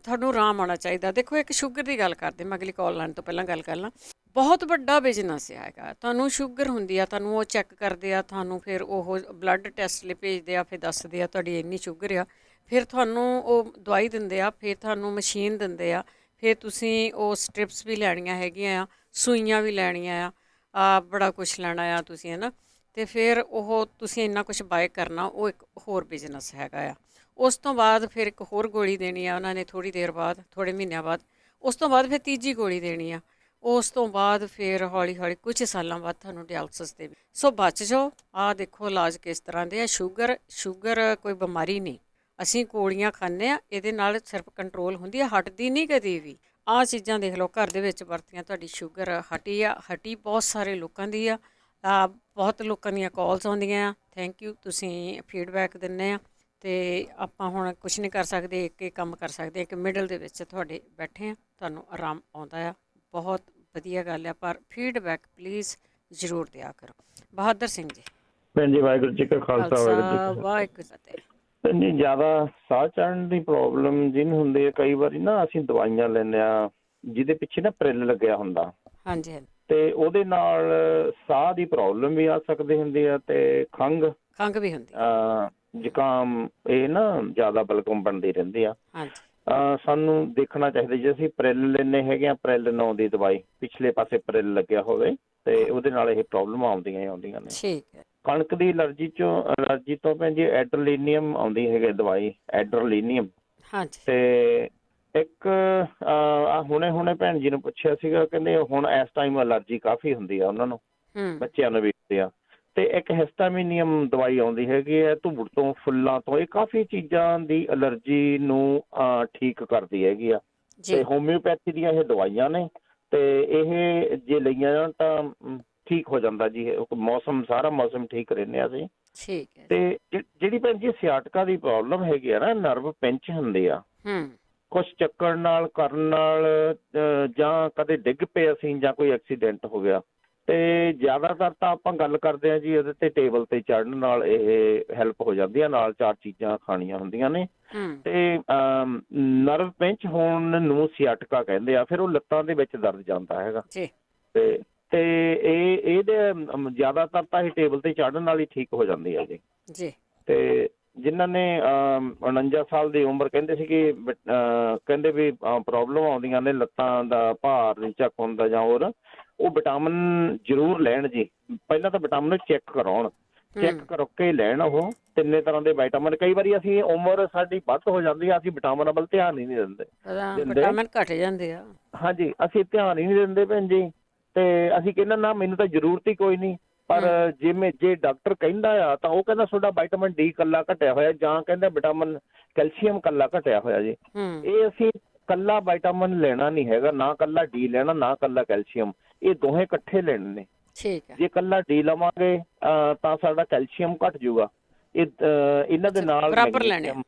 ਤੁਹਾਨੂੰ ਆਰਾਮ ਆਉਣਾ ਚਾਹੀਦਾ। ਦੇਖੋ, ਇੱਕ ਸ਼ੂਗਰ ਦੀ ਗੱਲ ਕਰਦੇ, ਮੈਂ ਅਗਲੀ ਕਾਲ ਲੈਣ ਤੋਂ ਪਹਿਲਾਂ ਗੱਲ ਕਰ ਲਾਂ। ਬਹੁਤ ਵੱਡਾ ਬਿਜ਼ਨਸ ਹੈਗਾ। ਤੁਹਾਨੂੰ ਸ਼ੂਗਰ ਹੁੰਦੀ ਆ, ਤੁਹਾਨੂੰ ਉਹ ਚੈੱਕ ਕਰਦੇ ਆ, ਤੁਹਾਨੂੰ ਫਿਰ ਉਹ ਬਲੱਡ ਟੈਸਟ ਲਈ ਭੇਜਦੇ ਆ, ਫਿਰ ਦੱਸਦੇ ਆ ਤੁਹਾਡੀ ਇੰਨੀ ਸ਼ੂਗਰ ਆ, ਫਿਰ ਤੁਹਾਨੂੰ ਉਹ ਦਵਾਈ ਦਿੰਦੇ ਆ, ਫਿਰ ਤੁਹਾਨੂੰ ਮਸ਼ੀਨ ਦਿੰਦੇ ਆ, ਫਿਰ ਤੁਸੀਂ ਉਹ ਸਟ੍ਰਿਪਸ ਵੀ ਲੈਣੀਆਂ ਹੈਗੀਆਂ ਆ, ਸੂਈਆਂ ਵੀ ਲੈਣੀਆਂ ਆ, ਬੜਾ ਕੁਛ ਲੈਣਾ ਆ ਤੁਸੀਂ, ਹੈ ਨਾ। ਅਤੇ ਫਿਰ ਉਹ ਤੁਸੀਂ ਇੰਨਾ ਕੁਛ ਬਾਏ ਕਰਨਾ, ਉਹ ਇੱਕ ਹੋਰ ਬਿਜ਼ਨਸ ਹੈਗਾ ਆ। ਉਸ ਤੋਂ ਬਾਅਦ ਫਿਰ ਇੱਕ ਹੋਰ ਗੋਲੀ ਦੇਣੀ ਆ ਉਹਨਾਂ ਨੇ ਥੋੜ੍ਹੀ ਦੇਰ ਬਾਅਦ, ਥੋੜ੍ਹੇ ਮਹੀਨਿਆਂ ਬਾਅਦ। ਉਸ ਤੋਂ ਬਾਅਦ ਫਿਰ ਤੀਜੀ ਗੋਲੀ ਦੇਣੀ ਆ। ਉਸ ਤੋਂ ਬਾਅਦ ਫਿਰ ਹੌਲੀ ਹੌਲੀ ਕੁਝ ਸਾਲਾਂ ਬਾਅਦ ਤੁਹਾਨੂੰ ਡਾਇਲਸਿਸ ਦੇ ਸੋ ਬਚ ਜਾਓ। ਆਹ ਦੇਖੋ ਇਲਾਜ ਕਿਸ ਤਰ੍ਹਾਂ ਦੇ ਆ। ਸ਼ੂਗਰ ਕੋਈ ਬਿਮਾਰੀ ਨਹੀਂ, ਅਸੀਂ ਗੋਲੀਆਂ ਖਾਂਦੇ ਹਾਂ, ਇਹਦੇ ਨਾਲ ਸਿਰਫ ਕੰਟਰੋਲ ਹੁੰਦੀ ਆ, ਹਟਦੀ ਨਹੀਂ ਕਦੇ ਵੀ। ਆਹ ਚੀਜ਼ਾਂ ਦੇਖ ਲਓ ਘਰ ਦੇ ਵਿੱਚ ਵਰਤੀਆਂ, ਤੁਹਾਡੀ ਸ਼ੂਗਰ ਹਟੀ ਬਹੁਤ ਸਾਰੇ ਲੋਕਾਂ ਦੀ ਆ। ਬਹੁਤ ਲੋਕਾਂ ਦੀਆਂ ਕਾਲਸ ਆਉਂਦੀਆਂ ਆ। ਥੈਂਕ ਯੂ, ਤੁਸੀਂ ਫੀਡਬੈਕ ਦਿੰਦੇ ਆ। ਅਤੇ ਆਪਾਂ ਹੁਣ ਕੁਛ ਨਹੀਂ ਕਰ ਸਕਦੇ, ਇੱਕ ਕੰਮ ਕਰ ਸਕਦੇ, ਇੱਕ ਮਿਡਲ ਦੇ ਵਿੱਚ ਤੁਹਾਡੇ ਬੈਠੇ ਆ, ਤੁਹਾਨੂੰ ਆਰਾਮ ਆਉਂਦਾ ਆ, ਬਹੁਤ ਵਧੀਆ ਗੱਲ ਆ। ਪਰ ਫੀਡਬੈਕ ਪਲੀਜ਼ ਜ਼ਰੂਰ ਦਿਆ ਕਰੋ। ਬਹਾਦਰ ਸਿੰਘ ਜੀ। ਭੈਣ ਜੀ ਵਾਹਿਗੁਰੂ ਜੀ ਕਾ ਖਾਲਸਾ ਵਾਹਿਗੁਰੂ ਜੀ ਫਤਿਹ। ਭੈਣ ਜੀ ਜ਼ਿਆਦਾ ਸਾਹ ਚੜ੍ਹਨ ਦੀ ਪ੍ਰੋਬਲਮ ਜਿਹਨੂੰ ਹੁੰਦੀ ਹੈ, ਕਈ ਵਾਰੀ ਨਾ ਅਸੀਂ ਦਵਾਈਆਂ ਲੈਂਦੇ ਹਾਂ ਜਿਹਦੇ ਪਿੱਛੇ ਨਾ ਪ੍ਰਿਲ ਲੱਗਿਆ ਹੁੰਦਾ। ਹਾਂਜੀ ਹਾਂਜੀ। ਤੇ ਉਹਦੇ ਨਾਲ ਸਾਹ ਦੀ ਪ੍ਰੋਬਲਮ ਵੀ ਆ ਸਕਦੀ ਹੁੰਦੀ ਆ ਤੇ ਖੰਘ ਵੀ ਹੁੰਦੀ, ਜ਼ੁਕਾਮ, ਇਹ ਨਾ ਜ਼ਿਆਦਾ ਬਲਗਮ ਬਣਦੀ ਰਹਿੰਦੀ ਆ। ਸਾਨੂੰ ਦੇਖਣਾ ਚਾਹੀਦਾ ਜੇ ਅਸੀਂ ਪ੍ਰਿਲ ਲੈਂਦੇ ਹੈਗੇ ਆ, ਪ੍ਰਿਲ ਨਾਂ ਦੀ ਦਵਾਈ, ਪਿਛਲੇ ਪਾਸੇ ਪ੍ਰਿਲ ਲੱਗਿਆ ਹੋਵੇ ਤੇ ਉਹਦੇ ਨਾਲ ਇਹ ਪ੍ਰੋਬਲਮ ਆਉਂਦੀਆਂ ਨੇ। ਠੀਕ ਹੈ। ਕਣਕ ਦੀ ਐਲਰਜੀ ਤੋਂ ਭੈਣ ਜੀ ਐਡਰਲੀਨੀਅਮ ਆਉਂਦੀ ਹੈਗੀ ਦਵਾਈ, ਐਡਰਲੀਨੀਅਮ। ਤੇ ਇੱਕ ਹੁਣੇ ਭੈਣ ਜੀ ਨੂੰ ਪੁੱਛਿਆ ਸੀਗਾ, ਕਹਿੰਦੇ ਹੁਣ ਇਸ ਟਾਈਮ ਐਲਰਜੀ ਕਾਫੀ ਹੁੰਦੀ ਆ ਉਹਨਾਂ ਨੂੰ, ਬੱਚਿਆਂ ਨੂੰ ਵੀ ਹੁੰਦੀ ਆ। ਤੇ ਇੱਕ ਹਿਸਟਾਮੀਨੀਅਮ ਦਵਾਈ ਆਉਂਦੀ ਹੈਗੀ ਹੈ ਧੂੜ ਤੋਂ, ਫੁੱਲਾਂ ਤੋਂ, ਇਹ ਕਾਫੀ ਚੀਜ਼ਾਂ ਦੀ ਐਲਰਜੀ ਨੂੰ ਠੀਕ ਕਰਦੀ ਹੈਗੀ ਆ। ਤੇ ਹੋਮਿਓਪੈਥੀ ਦੀਆਂ ਇਹ ਦਵਾਈਆਂ ਨੇ ਤੇ ਇਹ ਜੇ ਲਈਆਂ ਜਾਣ ਤਾਂ ਠੀਕ ਹੋ ਜਾਂਦਾ ਜੀ। ਸਾਰਾ ਮੌਸਮ ਠੀਕ ਰਹਿੰਦੇ ਅਸੀਂ। ਠੀਕ ਹੈ। ਤੇ ਜਿਹੜੀ ਭੈਣ ਜੀ ਸਿਆਟਕਾ ਦੀ ਪ੍ਰੋਬਲਮ ਹੈਗੀ ਆ ਨਾ, ਨਰਵ ਪਿੰਚ ਹੁੰਦੇ ਆ, ਕੁਛ ਚੱਕਣ ਨਾਲ, ਕਰਨ ਨਾਲ, ਜਾਂ ਕਦੇ ਡਿੱਗ ਪਏ ਅਸੀਂ ਜਾਂ ਕੋਈ ਐਕਸੀਡੈਂਟ ਹੋ ਗਿਆ। ਤੇ ਜ਼ਿਆਦਾਤਰ ਤਾਂ ਆਪਾਂ ਗੱਲ ਕਰਦੇ ਹਾਂ ਜੀ ਇਹਦੇ ਤੇ ਟੇਬਲ ਤੇ ਚੜ੍ਹਨ ਨਾਲ ਇਹ ਹੈਲਪ ਹੋ ਜਾਂਦੀ ਆ। ਨਾਲ 4 ਚੀਜ਼ਾਂ ਖਾਣੀਆਂ ਹੁੰਦੀਆਂ ਨੇ। ਤੇ ਨਰਵ ਪਿੰਚ ਹੋਣ ਨੂੰ ਸਿਆਟਕਾ ਕਹਿੰਦੇ ਆ। ਫਿਰ ਉਹ ਲੱਤਾਂ ਦੇ ਵਿੱਚ ਦਰਦ ਜਾਂਦਾ ਹੈਗਾ। ਤੇ ਇਹਦੇ ਜ਼ਿਆਦਾਤਰ ਤਾਂ ਇਹ ਟੇਬਲ ਤੇ ਚੜ੍ਹਨ ਨਾਲ ਹੀ ਠੀਕ ਹੋ ਜਾਂਦੀ ਹੈ ਜੀ। ਤੇ ਜਿਨ੍ਹਾਂ ਨੇ 49 ਸਾਲ ਦੀ ਉਮਰ ਕਹਿੰਦੇ ਸੀ ਕਿ ਕਹਿੰਦੇ ਵੀ ਪ੍ਰੋਬਲਮ ਆਉਂਦੀਆਂ ਨੇ, ਲੱਤਾਂ ਦਾ ਭਾਰ ਨਹੀਂ ਚੱਕ ਹੁੰਦਾ ਜਾਂ ਹੋਰ, ਉਹ ਵਿਟਾਮਿਨ ਜ਼ਰੂਰ ਲੈਣ ਜੀ। ਪਹਿਲਾਂ ਤਾਂ ਵਿਟਾਮਿਨ ਚੈੱਕ ਕਰਾਉਣ, ਚੈੱਕ ਕਰਕੇ ਲੈਣ ਉਹ 3 ਤਰ੍ਹਾਂ ਦੇ ਵਿਟਾਮਿਨ। ਕਈ ਵਾਰੀ ਅਸੀਂ ਉਮਰ ਸਾਡੀ ਵੱਧ ਹੋ ਜਾਂਦੀ ਆ, ਅਸੀਂ ਵਿਟਾਮਿਨ ਵੱਲ ਧਿਆਨ ਹੀ ਨਹੀਂ ਦਿੰਦੇ, ਵਿਟਾਮਿਨ ਘਟ ਜਾਂਦੇ ਆ। ਹਾਂਜੀ, ਅਸੀਂ ਧਿਆਨ ਹੀ ਨਹੀਂ ਦਿੰਦੇ ਭੈਣ ਜੀ। ਤੇ ਅਸੀਂ ਕਹਿੰਦੇ ਨਾ ਮੈਨੂੰ ਤਾਂ ਜ਼ਰੂਰਤ ਹੀ ਕੋਈ ਨਹੀਂ, ਪਰ ਜੇ ਡਾਕਟਰ ਕਹਿੰਦਾ ਆ ਤਾਂ ਉਹ ਕਹਿੰਦਾ ਤੁਹਾਡਾ ਵਿਟਾਮਿਨ ਡੀ ਕੱਲਾ ਘਟਿਆ ਹੋਇਆ, ਜਾਂ ਕਹਿੰਦਾ ਵਿਟਾਮਿਨ ਕੈਲਸ਼ੀਅਮ ਕੱਲਾ ਘਟਿਆ ਹੋਇਆ ਜੀ। ਇਹ ਅਸੀਂ ਕੱਲਾ ਵਿਟਾਮਿਨ ਲੈਣਾ ਨਹੀਂ ਹੈਗਾ, ਨਾ ਕੱਲਾ ਡੀ ਲੈਣਾ, ਨਾ ਕੱਲਾ ਕੈਲਸ਼ੀਅਮ, ਇਹ ਦੋਹੇ ਇਕੱਠੇ ਲੈਣੇ ਨੇ। ਜੇ ਕੱਲਾ ਡੀ ਲਵਾਂਗੇ ਤਾਂ ਸਾਡਾ ਕੈਲਸ਼ੀਅਮ ਘਟ ਜਾਊਗਾ। ਇਹਨਾਂ ਦੇ ਨਾਲ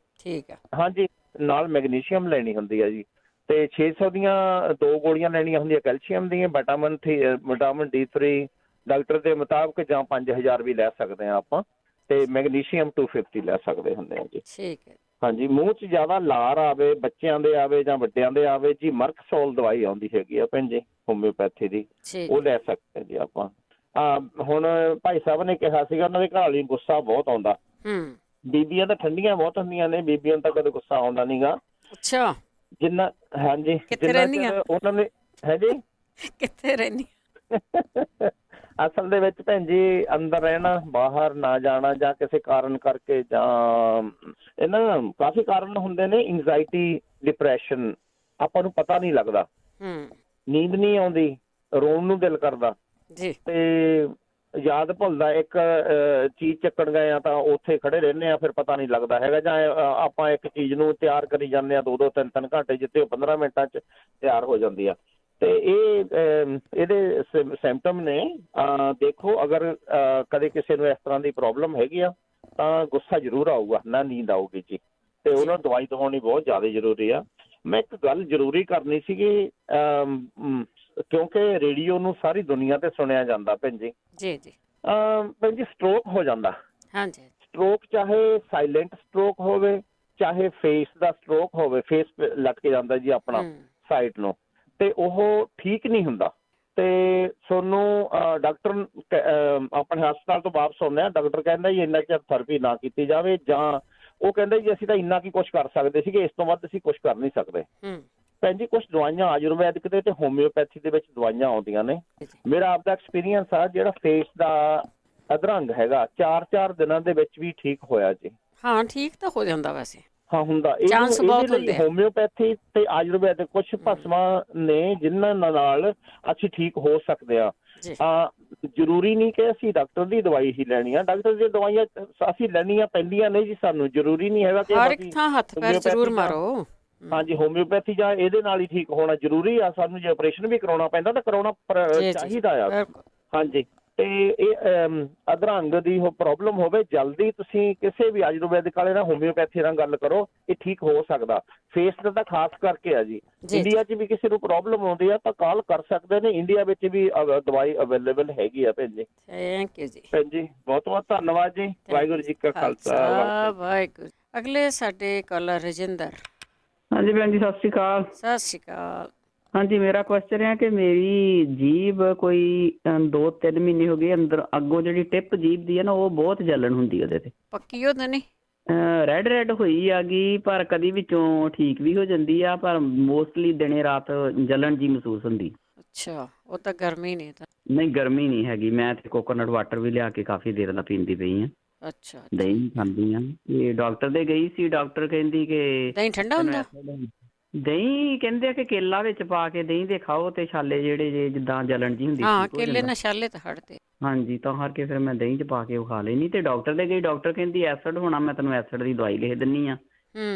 ਹਾਂਜੀ, ਨਾਲ ਮੈਗਨੀਸ਼ੀਅਮ ਲੈਣੀ ਹੁੰਦੀ ਆ ਜੀ। ਤੇ 600 ਦੀਆਂ 2 ਗੋਲੀਆਂ ਲੈਣੀਆਂ ਹੁੰਦੀਆਂ ਕੈਲਸ਼ੀਅਮ ਦੀਆਂ, ਵਿਟਾਮਿਨ D3 ਡਾਕਟਰ ਦੇ ਮੁਤਾਬਕ, ਜਾਂ 5000 ਵੀ ਲੈ ਸਕਦੇ ਹਾਂ ਆਪਾਂ। ਤੇ ਮੈਗਨੀਸ਼ੀਅਮ 250 ਲੈ ਸਕਦੇ ਹੁੰਦੇ ਆ ਜੀ। ਠੀਕ ਹੈ। ਹਾਂਜੀ, ਮੂੰਹ 'ਚ ਜ਼ਿਆਦਾ ਲਾਰ ਆਵੇ, ਬੱਚਿਆਂ ਦੇ ਆਵੇ ਜਾਂ ਵੱਡਿਆਂ ਦੇ ਆਵੇ ਜੀ, ਮਰਕਸੋਲ ਦਵਾਈ ਆਉਂਦੀ ਹੈਗੀ ਆ ਭੈਣ ਜੀ ਹੋਮਿਓਪੈਥੀ ਦੀ, ਉਹ ਲੈ ਸਕਦੇ ਜੀ ਆਪਾਂ। ਹੁਣ ਭਾਈ ਸਾਹਿਬ ਨੇ ਕਿਹਾ ਸੀਗਾ ਉਹਨਾਂ ਦੇ ਘਰ ਵਾਲੀ ਗੁੱਸਾ ਬਹੁਤ ਆਉਂਦਾ। ਬੀਬੀਆਂ ਤਾਂ ਠੰਡੀਆਂ ਬਹੁਤ ਹੁੰਦੀਆਂ ਨੇ, ਬੀਬੀਆਂ ਨੂੰ ਤਾਂ ਕਦੇ ਗੁੱਸਾ ਆਉਂਦਾ ਨੀਗਾ। ਅੱਛਾ। ਜਿੰਨਾ ਹਾਂਜੀ, ਉਹਨਾਂ ਨੇ ਹੈ ਜੀ ਕਿੱਥੇ ਰਹਿੰਦੀ ਅਸਲ ਦੇ ਵਿੱਚ ਭੈਣ ਜੀ ਅੰਦਰ ਰਹਿਣਾ, ਬਾਹਰ ਨਾ ਜਾਣਾ, ਜਾਂ ਕਿਸੇ ਕਾਰਨ ਕਰਕੇ, ਜਾਂ ਇਹਨਾਂ ਕਾਫੀ ਕਾਰਨ ਹੁੰਦੇ ਨੇ। ਇੰਗਜ਼ਾਇਟੀ, ਡਿਪਰੈਸ਼ਨ, ਆਪਾਂ ਨੂੰ ਪਤਾ ਨਹੀਂ ਲੱਗਦਾ, ਨੀਂਦ ਨਹੀਂ ਆਉਂਦੀ, ਰੋਣ ਨੂੰ ਦਿਲ ਕਰਦਾ, ਤੇ ਯਾਦ ਭੁੱਲਦਾ। ਇੱਕ ਚੀਜ਼ ਚੱਕਣ ਗਏ ਆ ਤਾਂ ਉੱਥੇ ਖੜੇ ਰਹਿੰਦੇ ਆ, ਫਿਰ ਪਤਾ ਨਹੀਂ ਲੱਗਦਾ ਹੈਗਾ। ਜਾਂ ਆਪਾਂ ਇੱਕ ਚੀਜ਼ ਨੂੰ ਤਿਆਰ ਕਰੀ ਜਾਂਦੇ ਆ 2-2, 3-3 ਘੰਟੇ, ਜਿੱਥੇ ਉਹ 15 ਮਿੰਟਾਂ 'ਚ ਤਿਆਰ ਹੋ ਜਾਂਦੀ ਆ। ਤੇ ਇਹਦੇ ਸਿੰਪਟਮ ਨੇ। ਦੇਖੋ, ਅਗਰ ਕਦੇ ਕਿਸੇ ਨੂੰ ਇਸ ਤਰ੍ਹਾਂ ਦੀ ਪ੍ਰੋਬਲਮ ਹੈਗੀ ਆ ਤਾਂ ਗੁੱਸਾ ਜ਼ਰੂਰ ਆਊਗਾ, ਨਾ ਨੀਂਦ ਆਊਗੀ ਜੀ। ਤੇ ਉਹਨਾਂ ਨੂੰ ਦਵਾਈ ਦਵਾਉਣੀ ਬਹੁਤ ਜ਼ਿਆਦਾ ਜ਼ਰੂਰੀ ਆ। ਮੈਂ ਇੱਕ ਗੱਲ ਜ਼ਰੂਰੀ ਕਰਨੀ ਸੀਗੀ, ਕਿਉਂਕਿ ਰੇਡੀਓ ਨੂੰ ਸਾਰੀ ਦੁਨੀਆ ਤੇ ਸੁਣਿਆ ਜਾਂਦਾ ਭੈਣ ਜੀ। ਭੈਣ ਜੀ, ਸਟ੍ਰੋਕ ਹੋ ਜਾਂਦਾ। ਸਟ੍ਰੋਕ ਚਾਹੇ ਸਾਇਲੈਂਟ ਸਟ੍ਰੋਕ ਹੋਵੇ, ਚਾਹੇ ਫੇਸ ਦਾ ਸਟ੍ਰੋਕ ਹੋਵੇ, ਫੇਸ ਲਟਕ ਜਾਂਦਾ ਜੀ ਆਪਣਾ ਸਾਈਡ ਨੂੰ, ਤੇ ਉਹ ਠੀਕ ਨਹੀਂ ਹੁੰਦਾ। ਤੇ ਤੁਹਾਨੂੰ ਡਾਕਟਰ ਆਪਣੇ ਹਸਪਤਾਲ ਤੋਂ ਵਾਪਸ ਆਉਂਦੇ ਆ, ਡਾਕਟਰ ਕਹਿੰਦਾ ਜੀ ਇੰਨਾ ਚਿਰ ਥੈਰੇਪੀ ਨਾ ਕੀਤੀ ਜਾਵੇ, ਜਾਂ ਉਹ ਕਹਿੰਦਾ ਜੀ ਅਸੀਂ ਤਾਂ ਇੰਨਾ ਕੀ ਕੁਛ ਕਰ ਸਕਦੇ ਸੀਗੇ, ਇਸ ਤੋਂ ਵੱਧ ਅਸੀਂ ਕੁਛ ਕਰ ਨਹੀਂ ਸਕਦੇ। ਭੈਣ ਜੀ, ਕੁਛ ਦਵਾਈਆਂ ਆਯੁਰਵੈਦਿਕ ਦੇ ਤੇ ਹੋਮਿਓਪੈਥੀ ਦੇ ਵਿੱਚ ਦਵਾਈਆਂ ਆਉਂਦੀਆਂ ਨੇ। ਮੇਰਾ ਆਪਦਾ ਐਕਸਪੀਰੀਅੰਸ ਆ, ਜਿਹੜਾ ਫੇਸ ਦਾ ਅਧਰੰਗ ਹੈਗਾ 4-4 ਦਿਨਾਂ ਦੇ ਵਿੱਚ ਵੀ ਠੀਕ ਹੋਇਆ ਜੀ। ਹਾਂ, ਠੀਕ ਤਾਂ ਹੋ ਜਾਂਦਾ ਵੈਸੇ। ਹਾਂ ਹੁੰਦਾ। ਇਹਦੇ ਲਈ ਹੋਮਿਓਪੈਥੀ ਤੇ ਆਯੁਰਵੈਦਿਕ ਕੁਝ ਭਸਮਾਂ ਨੇ ਜਿਨ੍ਹਾਂ ਨਾਲ ਅਸੀਂ ਠੀਕ ਹੋ ਸਕਦੇ ਹਾਂ। ਜ਼ਰੂਰੀ ਨਹੀਂ ਕਿ ਅਸੀਂ ਡਾਕਟਰ ਦੀ ਦਵਾਈ ਹੀ ਲੈਣੀ ਆ। ਡਾਕਟਰ ਦੀਆਂ ਦਵਾਈਆਂ ਅਸੀਂ ਲੈਣੀਆਂ ਪੈਂਦੀਆਂ ਨੇ ਜੀ, ਸਾਨੂੰ ਜ਼ਰੂਰੀ ਨਹੀਂ ਹੈਗਾ ਕਿ ਹਾਂਜੀ ਹੋਮਿਓਪੈਥੀ ਜਾਂ ਇਹਦੇ ਨਾਲ ਹੀ ਠੀਕ ਹੋਣਾ ਜ਼ਰੂਰੀ ਆ। ਸਾਨੂੰ ਜੇ ਆਪਰੇਸ਼ਨ ਵੀ ਕਰਾਉਣਾ ਪੈਂਦਾ ਤਾਂ ਕਰਾਉਣਾ ਚਾਹੀਦਾ ਆ। ਹਾਂਜੀ, ਤੇ ਇਹ ਅਧਰੰਗ ਦੀ ਪ੍ਰੋਬਲਮ ਹੋਵੇ ਜਲਦੀ ਤੁਸੀਂ ਕਿਸੇ ਵੀ ਆਯੁਰਵੈਦਿਕ ਵਾਲੇ ਨਾਲ ਹੋਮਿਓਪੈਥੀ ਨਾਲ ਗੱਲ ਕਰੋ, ਇਹ ਠੀਕ ਹੋ ਸਕਦਾ। ਫੇਸ ਦਾ ਤਾਂ ਖਾਸ ਕਰਕੇ ਆ ਜੀ। ਇੰਡੀਆ 'ਚ ਵੀ ਕਿਸੇ ਨੂੰ ਪ੍ਰੋਬਲਮ ਆਉਂਦੀ ਆ ਤਾਂ ਕਾਲ ਕਰ ਸਕਦੇ ਨੇ। ਇੰਡੀਆ ਵਿੱਚ ਵੀ ਦਵਾਈ ਅਵੇਲੇਬਲ ਹੈਗੀ ਆ ਭੈਣ ਜੀ। ਥੈਂਕ ਯੂ ਜੀ। ਭੈਣ ਜੀ ਬਹੁਤ ਬਹੁਤ ਧੰਨਵਾਦ ਜੀ। ਵਾਹਿਗੁਰੂ ਜੀ ਕਾ ਖਾਲਸਾ ਵਾਹਿਗੁਰੂ। ਅਗਲੇ ਸਾਡੇ ਕਾਲਰ ਰਜਿੰਦਰ। ਹਾਂਜੀ ਭੈਣ ਜੀ ਸਤਿ ਸ਼੍ਰੀ ਅਕਾਲ। ਸਤਿ ਸ਼੍ਰੀ ਅਕਾਲ। ਹਾਂਜੀ, ਮੇਰਾ ਕੁਐਸਚਨ ਹੈ ਕਿ ਮੇਰੀ ਜੀਭ ਕੋਈ 2-3 ਮਹੀਨੇ ਹੋ ਗਏ ਅੰਦਰ ਅੱਗੋਂ ਜਿਹੜੀ ਟਿਪ ਜੀਭ ਦੀ ਹੈ ਨਾ ਉਹ ਬਹੁਤ ਜਲਨ ਹੁੰਦੀ ਉਹਦੇ ਤੇ। ਪੱਕੀ ਉਹਦਾ ਨਹੀਂ ਰੈਡ ਹੋਈ ਆ ਗਈ, ਪਰ ਕਦੀ ਵਿੱਚੋਂ ਠੀਕ ਵੀ ਹੋ ਜਾਂਦੀ ਆ, ਪਰ ਮੋਸਟਲੀ ਦਿਨੇ ਰਾਤ ਜਲਨ ਜੀ ਮਹਿਸੂਸ ਹੁੰਦੀ। ਅੱਛਾ, ਉਹ ਤਾਂ ਗਰਮੀ ਨਹੀਂ ਤਾਂ ਨਹੀਂ ਗਰਮੀ ਨਹੀਂ ਹੈਗੀ। ਮੈਂ ਤੇ ਕੋਕੋਨਟ ਵਾਟਰ ਵੀ ਲਿਆ ਕੇ ਕਾਫੀ ਦੇਰ ਦਾ ਪੀਂਦੀ ਪਈ ਆ। ਅੱਛਾ, ਦਹੀਂ ਖਾਂਦੀ ਆ। ਇਹ ਡਾਕਟਰ ਦੇ ਗਈ ਸੀ, ਡਾਕਟਰ ਕਹਿੰਦੀ ਕਿ ਦਹੀਂ ਠੰਡਾ ਹੁੰਦਾ। ਦਹੀਂ ਕਹਿੰਦੇ ਆ ਕਿ ਕੇਲਾ ਵਿੱਚ ਪਾ ਕੇ ਦਹੀਂ ਦੇ ਖਾਓ ਤੇ ਛਾਲੇ ਜਿਹੜੇ ਜੇ ਜਿੱਦਾਂ ਜਲਣ ਜੀ ਹੁੰਦੀ ਕੇਲੇ ਨਾਲ ਛਾਲੇ ਤਾਂ ਹਟਦੇ। ਹਾਂਜੀ, ਤਾਂ ਕਰਕੇ ਫਿਰ ਮੈਂ ਦਹੀਂ 'ਚ ਪਾ ਕੇ ਉਹ ਖਾ ਲੈਣੀ। ਤੇ ਡਾਕਟਰ ਦੇ ਗਈ, ਡਾਕਟਰ ਕਹਿੰਦੀ ਐਸਿਡ ਹੋਣਾ, ਮੈਂ ਤੈਨੂੰ ਐਸਿਡ ਦੀ ਦਵਾਈ ਲਿਖ ਦਿੰਨੀ ਆ।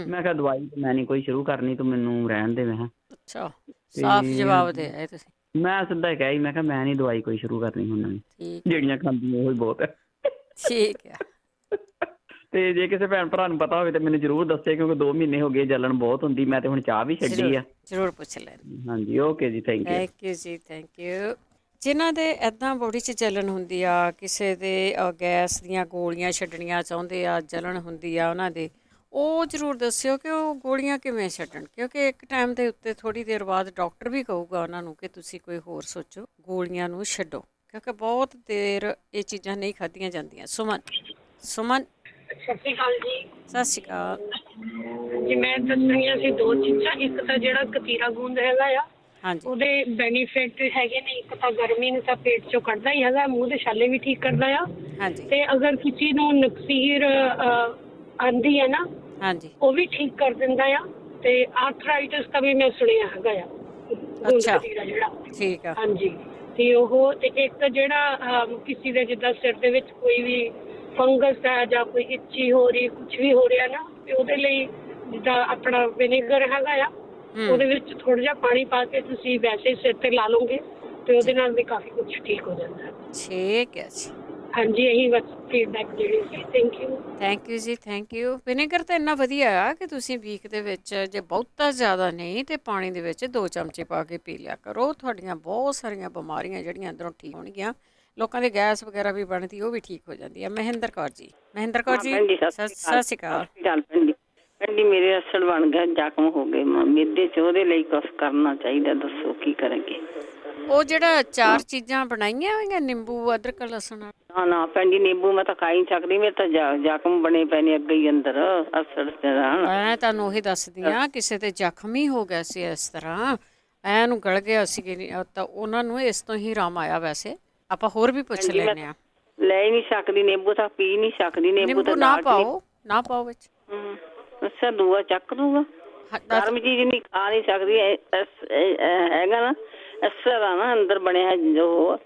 ਮੈਂ ਕਿਹਾ ਦਵਾਈ ਮੈਂ ਨਹੀਂ ਕੋਈ ਸ਼ੁਰੂ ਕਰਨੀ, ਤੂੰ ਮੈਨੂੰ ਰਹਿਣ ਦੇ। ਮੈਂ ਅੱਛਾ, ਸਾਫ਼ ਜਵਾਬ ਦੇ ਆਏ ਤੁਸੀਂ। ਮੈਂ ਸਿੱਧਾ ਕਿਹਾ ਸੀ, ਮੈਂ ਕਿਹਾ ਮੈਂ ਨਹੀਂ ਦਵਾਈ ਕੋਈ ਸ਼ੁਰੂ ਕਰਨੀ ਹੁਣ, ਜਿਹੜੀਆਂ ਖਾਂਦੀਆਂ ਉਹ ਹੀ ਬਹੁਤ ਹੈ। ਠੀਕ ਹੈ। ਤੇ ਜੇ ਕਿਸੇ ਭੈਣ ਭਰਾ ਨੂੰ ਪਤਾ ਹੋਵੇ ਤੇ ਮੈਨੂੰ ਜ਼ਰੂਰ ਦੱਸੇ, ਕਿਉਂਕਿ 2 ਮਹੀਨੇ ਹੋ ਗਏ ਜਲਨ ਬਹੁਤ ਹੁੰਦੀ। ਮੈਂ ਤੇ ਹੁਣ ਚਾਹ ਵੀ ਛੱਡੀ ਆ। ਜ਼ਰੂਰ ਪੁੱਛ ਲੈ। ਹਾਂਜੀ, ਓਕੇ ਜੀ, thank you ji, thank you. ਜਿਨ੍ਹਾਂ ਦੇ ਇੱਦਾਂ ਬੋਡੀ 'ਚ ਜਲਨ ਹੁੰਦੀ ਆ, ਕਿਸੇ ਦੇ ਗੈਸ ਦੀਆਂ ਗੋਲੀਆਂ ਛੱਡਣੀਆਂ ਚਾਹੁੰਦੇ ਆ, ਜਲਨ ਹੁੰਦੀ ਆ ਉਹਨਾਂ ਦੇ, ਉਹ ਜ਼ਰੂਰ ਦੱਸਿਓ ਕਿ ਉਹ ਗੋਲੀਆਂ ਕਿਵੇਂ ਛੱਡਣ। ਕਿਉਂਕਿ ਇੱਕ ਟਾਈਮ ਦੇ ਉੱਤੇ ਥੋੜ੍ਹੀ ਦੇਰ ਬਾਅਦ ਡਾਕਟਰ ਵੀ ਕਹੂਗਾ ਉਹਨਾਂ ਨੂੰ ਕਿ ਤੁਸੀਂ ਕੋਈ ਹੋਰ ਸੋਚੋ, ਗੋਲੀਆਂ ਨੂੰ ਛੱਡੋ, ਕਿਉਂਕਿ ਬਹੁਤ ਦੇਰ ਇਹ ਚੀਜ਼ਾਂ ਨਹੀਂ ਖਾਧੀਆਂ ਜਾਂਦੀਆਂ। ਸੁਮਨ ਸਤਿ ਸ਼੍ਰੀ ਅਕਾਲ ਜੀ। ਸਤਿ ਸ਼੍ਰੀ ਅਕਾਲ ਜੀ। ਮੈਂ ਦੱਸਣੀਆਂ ਸੀ 2 ਚੀਜ਼ਾਂ। ਇੱਕ ਤਾਂ ਜਿਹੜਾ ਕਤੀਰਾ ਗੂੰਦ ਹੈਗਾ ਆ, ਉਹਦੇ ਬੈਨੀਫਿਟ ਹੈਗੇ ਨੇ। ਇੱਕ ਤਾਂ ਗਰਮੀ ਨੂੰ ਤਾਂ ਪੇਟ ਚੋਂ ਕੱਢਦਾ ਹੀ ਹੈਗਾ, ਮੂੰਹ ਦੇ ਛਾਲੇ ਵੀ ਠੀਕ ਕਰਦਾ ਆ। ਤੇ ਅਗਰ ਕਿਸੇ ਨੂੰ ਨਕਸੀਰ ਆਂਦੀ ਹੈ ਨਾ, ਉਹ ਵੀ ਠੀਕ ਕਰ ਦਿੰਦਾ ਆ। ਤੇ ਆਰਥਰਾਈਟਿਸ ਦਾ ਵੀ ਮੈਂ ਸੁਣਿਆ ਹੈਗਾ ਆ ਕਤੀਰਾ ਜਿਹੜਾ। ਠੀਕ ਆ। ਹਾਂਜੀ, ਤੇ ਉਹ ਤੇ ਇੱਕ ਜਿਹੜਾ ਕਿਸੇ ਦੇ ਜਿੱਦਾਂ ਸਿਰ ਦੇ ਵਿੱਚ ਕੋਈ ਵੀ ਫੰਗਸ ਹੈ ਜਾਂ ਕੋਈ ਇੱਚੀ ਹੋ ਰਹੀ, ਕੁਝ ਵੀ ਹੋ ਰਿਹਾ ਨਾ, ਤੇ ਉਹਦੇ ਲਈ ਜਿੱਦਾਂ ਆਪਣਾ ਵਿਨੇਗਰ ਹੈਗਾ ਆ, ਉਹਦੇ ਵਿੱਚ ਥੋੜਾ ਜਿਹਾ ਪਾਣੀ ਪਾ ਕੇ ਤੁਸੀਂ ਵੈਸੇ ਸਿਰ ਤੇ ਲਾ ਲਓਗੇ ਤੇ ਉਹਦੇ ਨਾਲ ਵੀ ਕਾਫੀ ਕੁਝ ਠੀਕ ਹੋ ਜਾਂਦਾ। ਠੀਕ ਹੈ ਜੀ। ਹਾਂਜੀ, ਇਹੀ ਬਸ ਫੀਡਬੈਕ ਜਿਹੜੀ ਸੀ। Thank you ji, thank you. Vinegar ਤਾਂ ਇੰਨਾ ਵਧੀਆ ਆ ਕਿ ਤੁਸੀਂ ਵੀਕ ਦੇ ਵਿੱਚ ਜੇ ਬਹੁਤਾ ਜ਼ਿਆਦਾ ਨਹੀਂ ਤੇ ਪਾਣੀ ਦੇ ਵਿੱਚ 2 ਚਮਚੇ ਪਾ ਕੇ ਪੀ ਲਿਆ ਕਰੋ। ਤੁਹਾਡੀਆਂ ਬਹੁਤ ਸਾਰੀਆਂ ਬਿਮਾਰੀਆਂ ਜਿਹੜੀਆਂ ਅੰਦਰੋਂ ਠੀਕ ਹੋਣਗੀਆਂ। ਲੋਕਾਂ ਦੇ ਗੈਸ ਵਗੈਰਾ ਵੀ ਬਣਦੀ, ਉਹ ਵੀ ਠੀਕ ਹੋ ਜਾਂਦੀ ਹੈ। ਮਹਿੰਦਰ ਕੌਰ ਜੀ। ਸਤਿ ਸ਼੍ਰੀ ਅਕਾਲ। ਭੈਣ ਜੀ, ਮੇਰੇ ਅਸਲ ਬਣ ਗਿਆ, ਜ਼ਖਮ ਹੋ ਗਏ ਮਿਹਦੇ 'ਚ, ਉਹਦੇ ਲਈ ਕੁਛ ਕਰਨਾ ਚਾਹੀਦਾ, ਦੱਸੋ ਕੀ ਕਰਾਂਗੇ? ਉਹ ਜਿਹੜਾ 4 ਚੀਜ਼ਾਂ ਬਣਾਈਆਂ ਹੋਈਆਂ, ਨਿੰਬੂ, ਅਦਰਕ, ਲਸਣ। ਨਾ ਭੈਣ ਜੀ, ਨਿੰਬੂ ਮੈਂ ਤਾਂ ਖਾ ਹੀ ਨਹੀਂ ਸਕਦੀ। ਮੇਰੇ ਤਾਂ ਜ਼ਖਮ ਬਣੇ ਪਏ ਨੇ ਅੱਗੇ ਹੀ ਅੰਦਰ ਅਸਲ। ਮੈਂ ਤੁਹਾਨੂੰ ਉਹੀ ਦੱਸਦੀ ਹਾਂ, ਕਿਸੇ ਤੇ ਜ਼ਖਮ ਹੀ ਹੋ ਗਿਆ ਸੀ ਇਸ ਤਰ੍ਹਾਂ, ਐਨੂੰ ਗਲ ਗਿਆ ਸੀ ਤਾਂ ਉਹਨਾਂ ਨੂੰ ਇਸ ਤੋਂ ਹੀ ਆਰਾਮ ਆਇਆ। ਵੈਸੇ ਆਪਾਂ ਹੋਰ ਵੀ ਪੁੱਛ ਲੈਂਦੇ ਹਾਂ। ਲੈ ਹੀ ਨਹੀਂ ਸਕਦੀ ਨਿੰਬੂ, ਤਾਂ ਪੀ ਨਹੀਂ ਸਕਦੀ ਨਿੰਬੂ ਤਾਂ। ਨਾ ਪਾਓ ਵਿੱਚ। ਅੱਛਾ, ਦੂਆ ਚੱਕ ਦੂਗਾ। ਗਰਮ ਚੀਜ਼ ਨਹੀਂ ਖਾ ਨਹੀਂ ਸਕਦੀ, ਹੈਗਾ ਨਾ ਅਸਰ ਆ ਨਾ ਅੰਦਰ ਬਣਿਆ ਜੋ।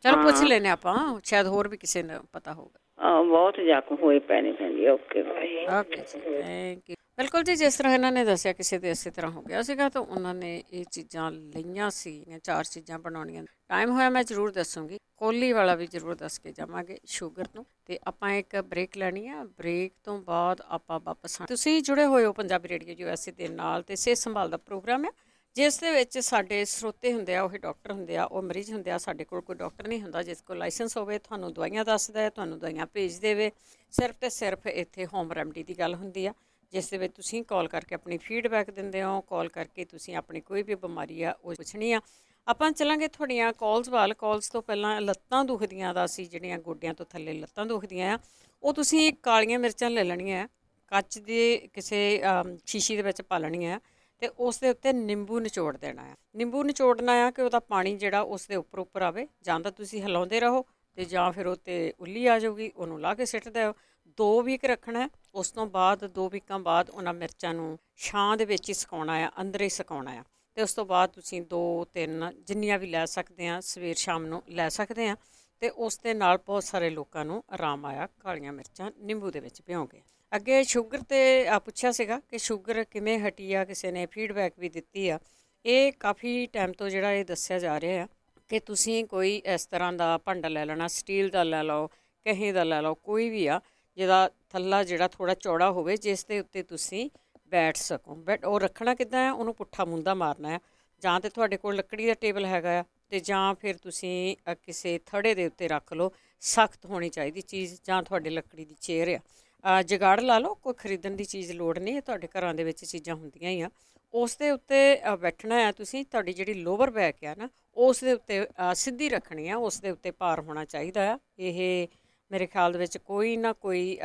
ਚਲੋ ਪੁੱਛ ਲੈਨੇ ਆਪਾਂ, ਸ਼ਾਇਦ ਹੋਰ ਵੀ ਕਿਸੇ ਨੂੰ ਪਤਾ ਹੋਊਗਾ। ਬਹੁਤ ਜ਼ਖਮ ਹੋਏ ਪਏ ਨੇ ਭੈਣ ਜੀ। Okay bye. ਓਕੇ ਜੀ, ਥੈਂਕ ਯੂ। ਬਿਲਕੁਲ ਜੀ, ਜਿਸ ਤਰ੍ਹਾਂ ਇਹਨਾਂ ਨੇ ਦੱਸਿਆ ਕਿਸੇ ਦੇ ਇਸੇ ਤਰ੍ਹਾਂ ਹੋ ਗਿਆ ਸੀਗਾ ਤਾਂ ਉਹਨਾਂ ਨੇ ਇਹ ਚੀਜ਼ਾਂ ਲਈਆਂ ਸੀ। 4 ਚੀਜ਼ਾਂ ਬਣਾਉਣੀਆਂ। ਟਾਈਮ ਹੋਇਆ ਮੈਂ ਜ਼ਰੂਰ ਦੱਸੂਗੀ। ਕੋਲੀ ਵਾਲਾ ਵੀ ਜ਼ਰੂਰ ਦੱਸ ਕੇ ਜਾਵਾਂਗੇ ਸ਼ੂਗਰ ਨੂੰ। ਤੇ ਆਪਾਂ ਇੱਕ ਬ੍ਰੇਕ ਲੈਣੀ ਆ। ਬ੍ਰੇਕ ਤੋਂ ਬਾਅਦ ਆਪਾਂ ਵਾਪਸ ਤੁਸੀਂ ਜੁੜੇ ਹੋਏ ਹੋ ਪੰਜਾਬੀ ਰੇਡੀਓ USA ਦੇ ਨਾਲ, ਤੇ ਸਿਹਤ ਸੰਭਾਲ ਦਾ ਪ੍ਰੋਗਰਾਮ ਆ ਜਿਸ ਦੇ ਵਿੱਚ ਸਾਡੇ ਸਰੋਤੇ ਹੁੰਦੇ ਆ, ਉਹ ਡਾਕਟਰ ਹੁੰਦੇ ਆ, ਉਹ ਮਰੀਜ਼ ਹੁੰਦੇ ਆ। ਸਾਡੇ ਕੋਲ ਕੋਈ ਡਾਕਟਰ ਨਹੀਂ ਹੁੰਦਾ ਜਿਸ ਕੋਲ ਲਾਇਸੈਂਸ ਹੋਵੇ, ਤੁਹਾਨੂੰ ਦਵਾਈਆਂ ਦੱਸਦਾ ਹੈ, ਤੁਹਾਨੂੰ ਦਵਾਈਆਂ ਭੇਜ ਦੇਵੇ। ਸਿਰਫ ਤੇ ਸਿਰਫ ਇੱਥੇ ਹੋਮ ਰੈਮਡੀ ਦੀ ਗੱਲ ਹੁੰਦੀ ਆ, ਜਿਸ ਦੇ ਵਿੱਚ ਤੁਸੀਂ ਕਾਲ ਕਰਕੇ ਆਪਣੀ ਫੀਡਬੈਕ ਦਿੰਦੇ ਹੋ। ਕਾਲ ਕਰਕੇ ਤੁਸੀਂ ਆਪਣੀ ਕੋਈ ਵੀ ਬਿਮਾਰੀ ਆ ਉਹ ਪੁੱਛਣੀ ਆ। ਆਪਾਂ ਚੱਲਾਂਗੇ ਤੁਹਾਡੀਆਂ ਕਾਲਸ ਵੱਲ। ਕਾਲਸ ਤੋਂ ਪਹਿਲਾਂ ਲੱਤਾਂ ਦੁਖਦੀਆਂ ਦਾ ਸੀ, ਜਿਹੜੀਆਂ ਗੋਡਿਆਂ ਤੋਂ ਥੱਲੇ ਲੱਤਾਂ ਦੁਖਦੀਆਂ ਆ, ਉਹ ਤੁਸੀਂ ਕਾਲੀਆਂ ਮਿਰਚਾਂ ਲੈ ਲੈਣੀਆਂ, ਕੱਚ ਦੇ ਕਿਸੇ ਸ਼ੀਸ਼ੀ ਦੇ ਵਿੱਚ ਪਾ ਲੈਣੀਆਂ ਆ, ਅਤੇ ਉਸ ਦੇ ਉੱਤੇ ਨਿੰਬੂ ਨਿਚੋੜ ਦੇਣਾ ਆ। ਨਿੰਬੂ ਨਿਚੋੜਨਾ ਆ ਕਿ ਉਹਦਾ ਪਾਣੀ ਜਿਹੜਾ ਉਸ ਦੇ ਉੱਪਰ ਆਵੇ। ਜਾਂ ਤਾਂ ਤੁਸੀਂ ਹਿਲਾਉਂਦੇ ਰਹੋ ਅਤੇ ਜਾਂ ਫਿਰ ਉਹ 'ਤੇ ਉੱਲੀ ਆ ਜਾਊਗੀ, ਉਹਨੂੰ ਲਾ ਕੇ ਸਿੱਟ ਦਿਓ। 2 ਵੀਕ ਰੱਖਣਾ। ਉਸ ਤੋਂ ਬਾਅਦ 2 ਵੀਕਾਂ ਬਾਅਦ ਉਹਨਾਂ ਮਿਰਚਾਂ ਨੂੰ ਛਾਂ ਦੇ ਵਿੱਚ ਹੀ ਸੁਕਾਉਣਾ ਆ, ਅੰਦਰ ਹੀ ਸੁਕਾਉਣਾ ਆ। ਅਤੇ ਉਸ ਤੋਂ ਬਾਅਦ ਤੁਸੀਂ 2-3 ਜਿੰਨੀਆਂ ਵੀ ਲੈ ਸਕਦੇ ਆ, ਸਵੇਰ ਸ਼ਾਮ ਨੂੰ ਲੈ ਸਕਦੇ ਆ। ਅਤੇ ਉਸ ਦੇ ਨਾਲ ਬਹੁਤ ਸਾਰੇ ਲੋਕਾਂ ਨੂੰ ਆਰਾਮ ਆਇਆ ਕਾਲੀਆਂ ਮਿਰਚਾਂ ਨਿੰਬੂ ਦੇ ਵਿੱਚ ਭਿਉਂ ਕੇ। ਅੱਗੇ ਸ਼ੂਗਰ 'ਤੇ ਪੁੱਛਿਆ ਸੀਗਾ ਕਿ ਸ਼ੂਗਰ ਕਿਵੇਂ ਹਟੀ ਆ, ਕਿਸੇ ਨੇ ਫੀਡਬੈਕ ਵੀ ਦਿੱਤੀ ਆ। ਇਹ ਕਾਫੀ ਟਾਈਮ ਤੋਂ ਜਿਹੜਾ ਇਹ ਦੱਸਿਆ ਜਾ ਰਿਹਾ ਆ ਕਿ ਤੁਸੀਂ ਕੋਈ ਇਸ ਤਰ੍ਹਾਂ ਦਾ ਭਾਂਡਾ ਲੈ ਲੈਣਾ, ਸਟੀਲ ਦਾ ਲੈ ਲਓ, ਕਹੇ ਦਾ ਲੈ ਲਓ, ਕੋਈ ਵੀ ਆ ਜਿਹਦਾ ਥੱਲਾ ਜਿਹੜਾ ਥੋੜ੍ਹਾ ਚੌੜਾ ਹੋਵੇ, ਜਿਸ ਦੇ ਉੱਤੇ ਤੁਸੀਂ ਬੈਠ ਸਕੋ। ਬਟ ਉਹ ਰੱਖਣਾ ਕਿੱਦਾਂ ਆ, ਉਹਨੂੰ ਪੁੱਠਾ ਮੁੰਦਾ ਮਾਰਨਾ ਆ। ਜਾਂ ਤਾਂ ਤੁਹਾਡੇ ਕੋਲ ਲੱਕੜੀ ਦਾ ਟੇਬਲ ਹੈਗਾ ਆ, ਅਤੇ ਜਾਂ ਫਿਰ ਤੁਸੀਂ ਕਿਸੇ ਥੜੇ ਦੇ ਉੱਤੇ ਰੱਖ ਲਓ। ਸਖਤ ਹੋਣੀ ਚਾਹੀਦੀ ਚੀਜ਼, ਜਾਂ ਤੁਹਾਡੇ ਲੱਕੜੀ ਦੀ ਚੇਅਰ ਆ, ਜੁਗਾੜ ਲਾ ਲਓ। ਕੋਈ ਖਰੀਦਣ ਦੀ ਚੀਜ਼ ਲੋੜ ਨਹੀਂ, ਤੁਹਾਡੇ ਘਰਾਂ ਦੇ ਵਿੱਚ ਚੀਜ਼ਾਂ ਹੁੰਦੀਆਂ ਹੀ ਆ। ਉਸ ਦੇ ਉੱਤੇ ਬੈਠਣਾ ਆ ਤੁਸੀਂ। ਤੁਹਾਡੀ ਜਿਹੜੀ ਲੋਵਰ ਬੈਕ ਆ ਨਾ, ਉਸ ਦੇ ਉੱਤੇ ਸਿੱਧੀ ਰੱਖਣੀ ਆ, ਉਸ ਦੇ ਉੱਤੇ ਭਾਰ ਹੋਣਾ ਚਾਹੀਦਾ ਆ। ਇਹ ਮੇਰੇ ਖਿਆਲ ਦੇ ਵਿੱਚ ਕੋਈ ਨਾ ਕੋਈ